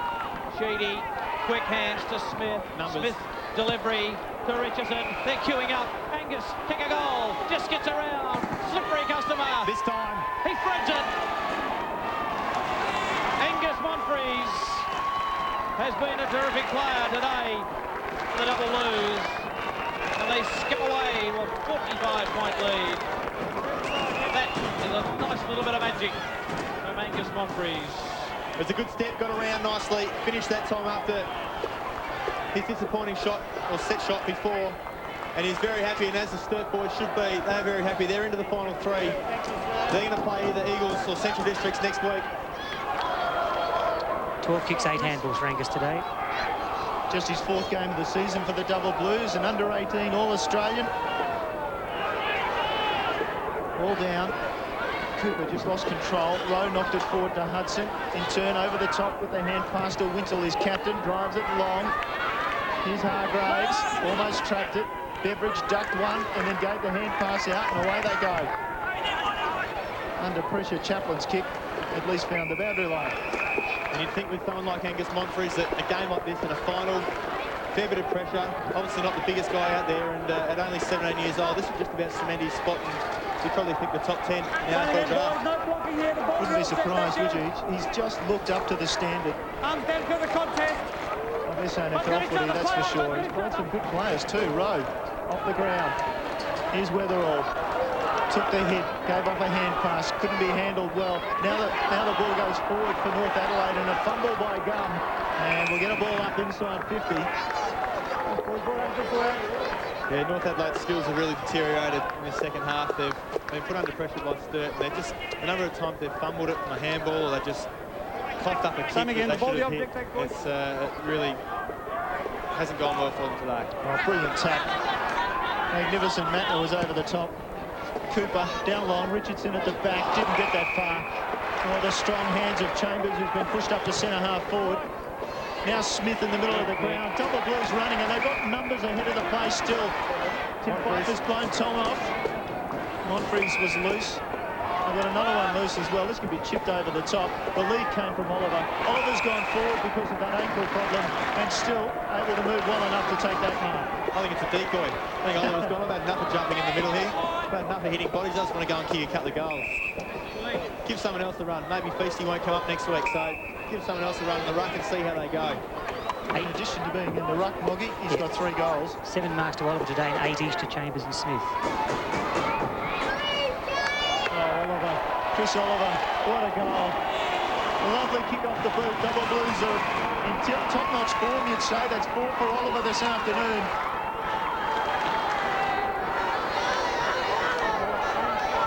Sheedy, quick hands to Smith. Smith delivery to Richardson. They're queuing up. Angus, kick a goal. Just gets around. Slippery customer. This time. He threads it. Angus Monfries has been a terrific player today for the Double Blues. And they skip away with a 45-point lead. That is a nice little bit of magic from Angus Monfries. It was a good step, got around nicely, finished that time after his disappointing shot, or set shot before, and he's very happy, and as the Sturt boys should be, they're very happy. They're into the final three. They're going to play either Eagles or Central Districts next week. 12 kicks, 8 handballs for Angus today. Just his 4th game of the season for the Double Blues, an under-18 All-Australian. All down. Cooper just lost control. Rowe knocked it forward to Hudson. In turn, over the top with the hand pass to Wintle, his captain. Drives it long. Here's Hargraves. Almost trapped it. Beveridge ducked one and then gave the hand pass out, and away they go. Under pressure, Chaplin's kick at least found the boundary line. And you'd think with someone like Angus Monfries that a game like this in a final, fair bit of pressure, obviously not the biggest guy out there, and at only 17 years old, this would just about cement his spot, and you'd probably think the top 10 in the AFL draft. Wouldn't be surprised, would you? He's just looked up to the standard of this NFL footy, that's for sure. He's played some good players too. Rowe off the ground. Here's Weatherall. Took the hit, gave up a hand pass, couldn't be handled well. Now the ball goes forward for North Adelaide, and a fumble by Gum, and we'll get a ball up inside 50. Yeah, North Adelaide's skills have really deteriorated in the second half. They've been put under pressure by Sturt. They're just, a number of times they've fumbled it from a handball, or they just coughed up a kick that they should have hit. It's really hasn't gone well for them today. Oh, brilliant tap. Magnificent Matner was over the top. Cooper down long, Richardson at the back, didn't get that far. Oh, the strong hands of Chambers, who's been pushed up to centre half forward. Now Smith in the middle of the ground. Double Blues running, and they've got numbers ahead of the play still. Tim Pfeiffer's blown Tom off. Monfries was loose. I've got another one loose as well. This can be chipped over the top. The lead came from Oliver. Oliver's gone forward because of that ankle problem and still able to move well enough to take that mark. I think it's a decoy. I think Oliver's gone. I've had enough of jumping in the middle here. I've had enough of hitting bodies. I just want to go and kick a couple of goals. Give someone else a run. Maybe Feasty won't come up next week, so give someone else a run in the ruck and see how they go. In addition to being in the ruck, Moggy, he's got 3 goals. 7 marks to Oliver today and 8 each to Chambers and Smith. Oliver, Chris Oliver, what a goal. Lovely kick off the boot. Double Blues are in top-notch form, you'd say. That's 4 for Oliver this afternoon.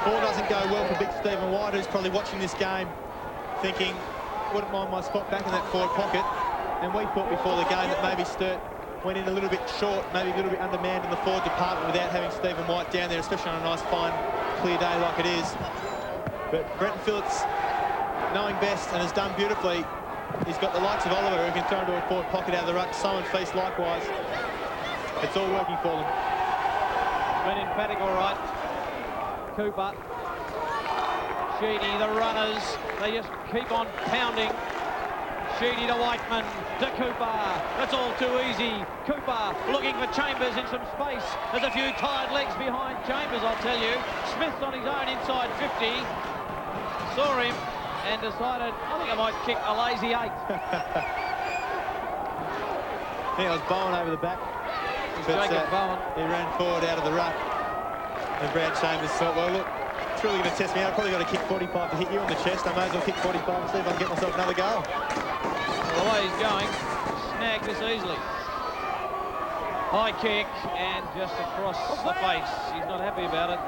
Ball doesn't go well for big Stephen White, who's probably watching this game thinking, wouldn't mind my spot back in that forward pocket. And we thought before the game that maybe Sturt went in a little bit short, maybe a little bit undermanned in the forward department without having Stephen White down there, especially on a nice, fine, clear day like it is. But Brenton Phillips, knowing best and has done beautifully, he's got the likes of Oliver who can throw into a forward pocket out of the ruck. Simon Feast likewise. It's all working for them. Been in paddock all right. Cooper. Sheedy, the runners. They just keep on pounding. Sheedy to Whiteman, to Cooper. That's all too easy. Cooper looking for Chambers in some space. There's a few tired legs behind Chambers, I'll tell you. Smith's on his own inside 50. Saw him and decided, I think I might kick a lazy 8. Yeah, it was Bowen over the back. Jacob Bowen. He ran forward out of the ruck. And Brad Chambers thought, well, look, it's really going to test me out. I've probably got to kick 45 to hit you on the chest. I may as well kick 45 and see if I can get myself another goal. The way he's going, snag this easily. High kick and just across the face. He's not happy about it.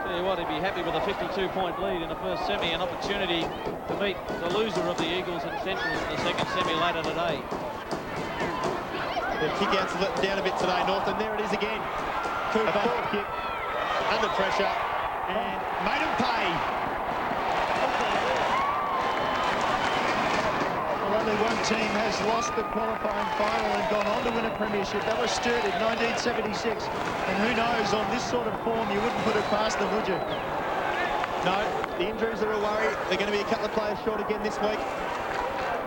Tell you what, he'd be happy with a 52-point lead in the first semi, an opportunity to meet the loser of the Eagles and Central in the second semi later today. The kick-outs have let them down a bit today, North, and there it is again. Cooper, a forward kick, under pressure, and made him pay. Well, only one team has lost the qualifying final and gone on to win a premiership. That was Sturt in 1976. And who knows, on this sort of form, you wouldn't put it past them, would you? No, the injuries are a worry. They're going to be a couple of players short again this week.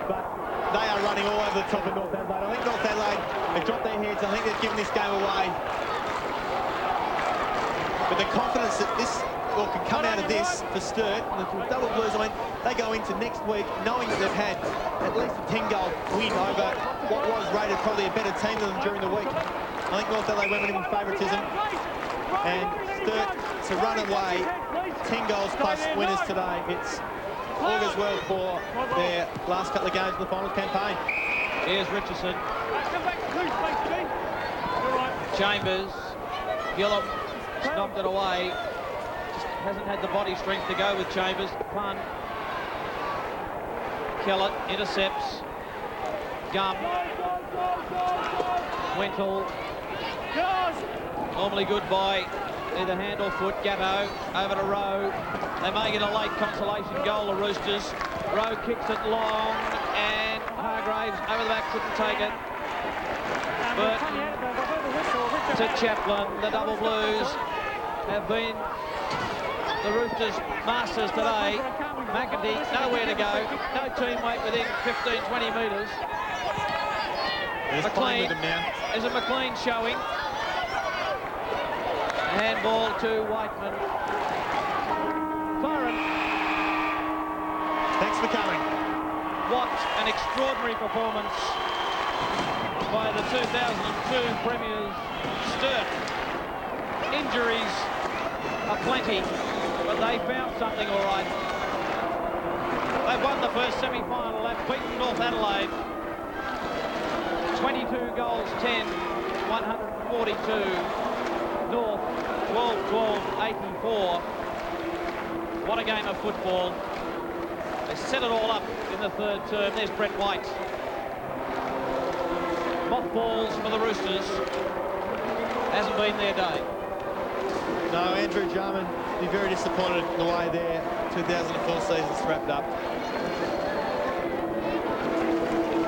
But they are running all over the top of North Adelaide. I think North Adelaide have dropped their heads. I think they've given this game away. But the confidence that this can come out of this for Sturt, the Double Blues, I mean, they go into next week knowing that they've had at least a 10-goal win over what was rated probably a better team than them during the week. I think North Adelaide went with favouritism, and Sturt to run away 10 goals plus winners today. It's augurs well for their last couple of games of the finals campaign. Here's Richardson. Chambers. Gillum knocked it away. Just hasn't had the body strength to go with Chambers. Pun. Kellett intercepts. Gum. Wintle. Normally good by either hand or foot. Gatto over to Rowe. They may get a late consolation goal, the Roosters. Rowe kicks it long, and Hargraves over the back couldn't take it. Burton to Chaplin. The Double Blues have been the Roosters' masters today. McEntee, nowhere to go. No teammate within 15, 20 metres. McLean, is it McLean showing? Handball to Whiteman. Curran. Thanks for coming. What an extraordinary performance by the 2002 Premiers Sturt. Injuries are plenty, but they found something all right. They've won the first semi-final. They've beaten North Adelaide. 22 goals, 10, 142. North, 12-12, 84. What a game of football. They set it all up in the third term. There's Brett White. Mothballs for the Roosters. Hasn't been their day. No, Andrew Jarman be very disappointed in the way their 2004 season's wrapped up.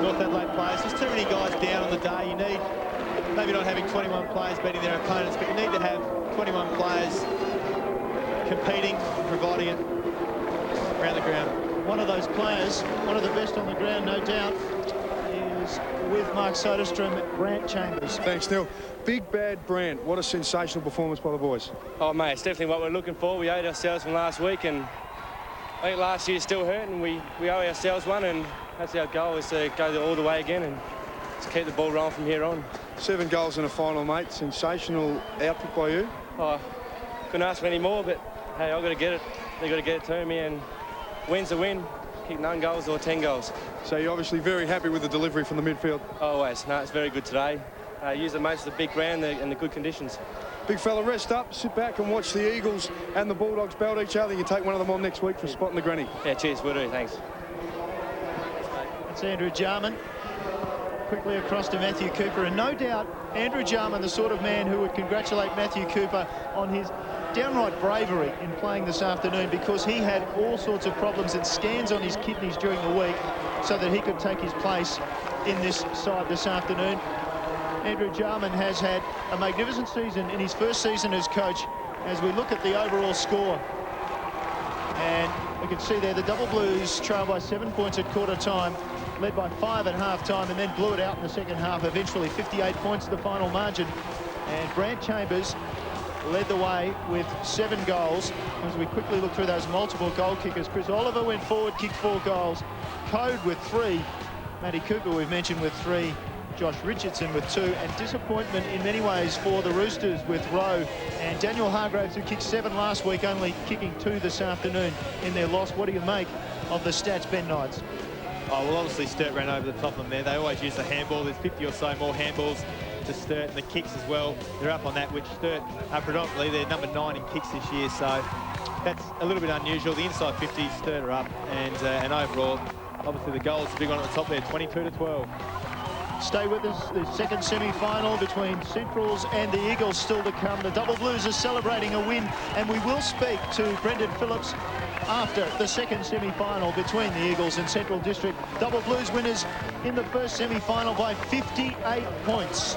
North Adelaide players, there's too many guys down on the day. You need, maybe not having 21 players beating their opponents, but you need to have 21 players competing, providing it around the ground. One of those players, one of the best on the ground, no doubt, is with Mark Soderstrom, Brant Chambers. Thanks, Neil. Big Bad Brant, what a sensational performance by the boys. Oh, mate, it's definitely what we're looking for. We owed ourselves from last week, and I think last year still hurt, and we owe ourselves one, and that's our goal, is to go all the way again and to keep the ball rolling from here on. 7 goals in a final, mate. Sensational output by you. Oh, couldn't ask for any more, but hey, I've got to get it. They've got to get it to me, and win's a win. Kick 9 goals or 10 goals. So you're obviously very happy with the delivery from the midfield? Always. No, it's very good today. Use the most of the big ground and the good conditions. Big fella, rest up, sit back and watch the Eagles and the Bulldogs belt each other. You take one of them on next week for spotting the granny. Yeah, cheers, will do, thanks. That's Andrew Jarman. Quickly across to Matthew Cooper, and no doubt Andrew Jarman, the sort of man who would congratulate Matthew Cooper on his downright bravery in playing this afternoon, because he had all sorts of problems and scans on his kidneys during the week so that he could take his place in this side this afternoon. Andrew Jarman has had a magnificent season in his first season as coach. As we look at the overall score, and we can see there the Double Blues trail by 7 points at quarter time, led by 5 at half time, and then blew it out in the second half, eventually 58 points the final margin. And Brant Chambers led the way with 7 goals. As we quickly look through those multiple goal kickers, Chris Oliver went forward, kicked 4 goals. Code with 3. Matty Cooper we've mentioned with 3. Josh Richardson with 2, and disappointment in many ways for the Roosters with Rowe and Daniel Hargraves, who kicked 7 last week, only kicking 2 this afternoon in their loss. What do you make of the stats, Ben Knights? Oh, well, obviously Sturt ran over the top of them there. They always use the handball. There's 50 or so more handballs to Sturt, and the kicks as well. They're up on that, which Sturt are predominantly, they're number 9 in kicks this year, so that's a little bit unusual. The inside 50, Sturt are up, and overall, obviously the goals, the big one at the top there, 22-12. Stay with us. The second semi-final between Centrals and the Eagles still to come. The Double Blues are celebrating a win, and we will speak to Brendan Phillips after the second semi-final between the Eagles and Central District. Double Blues winners in the first semi-final by 58 points.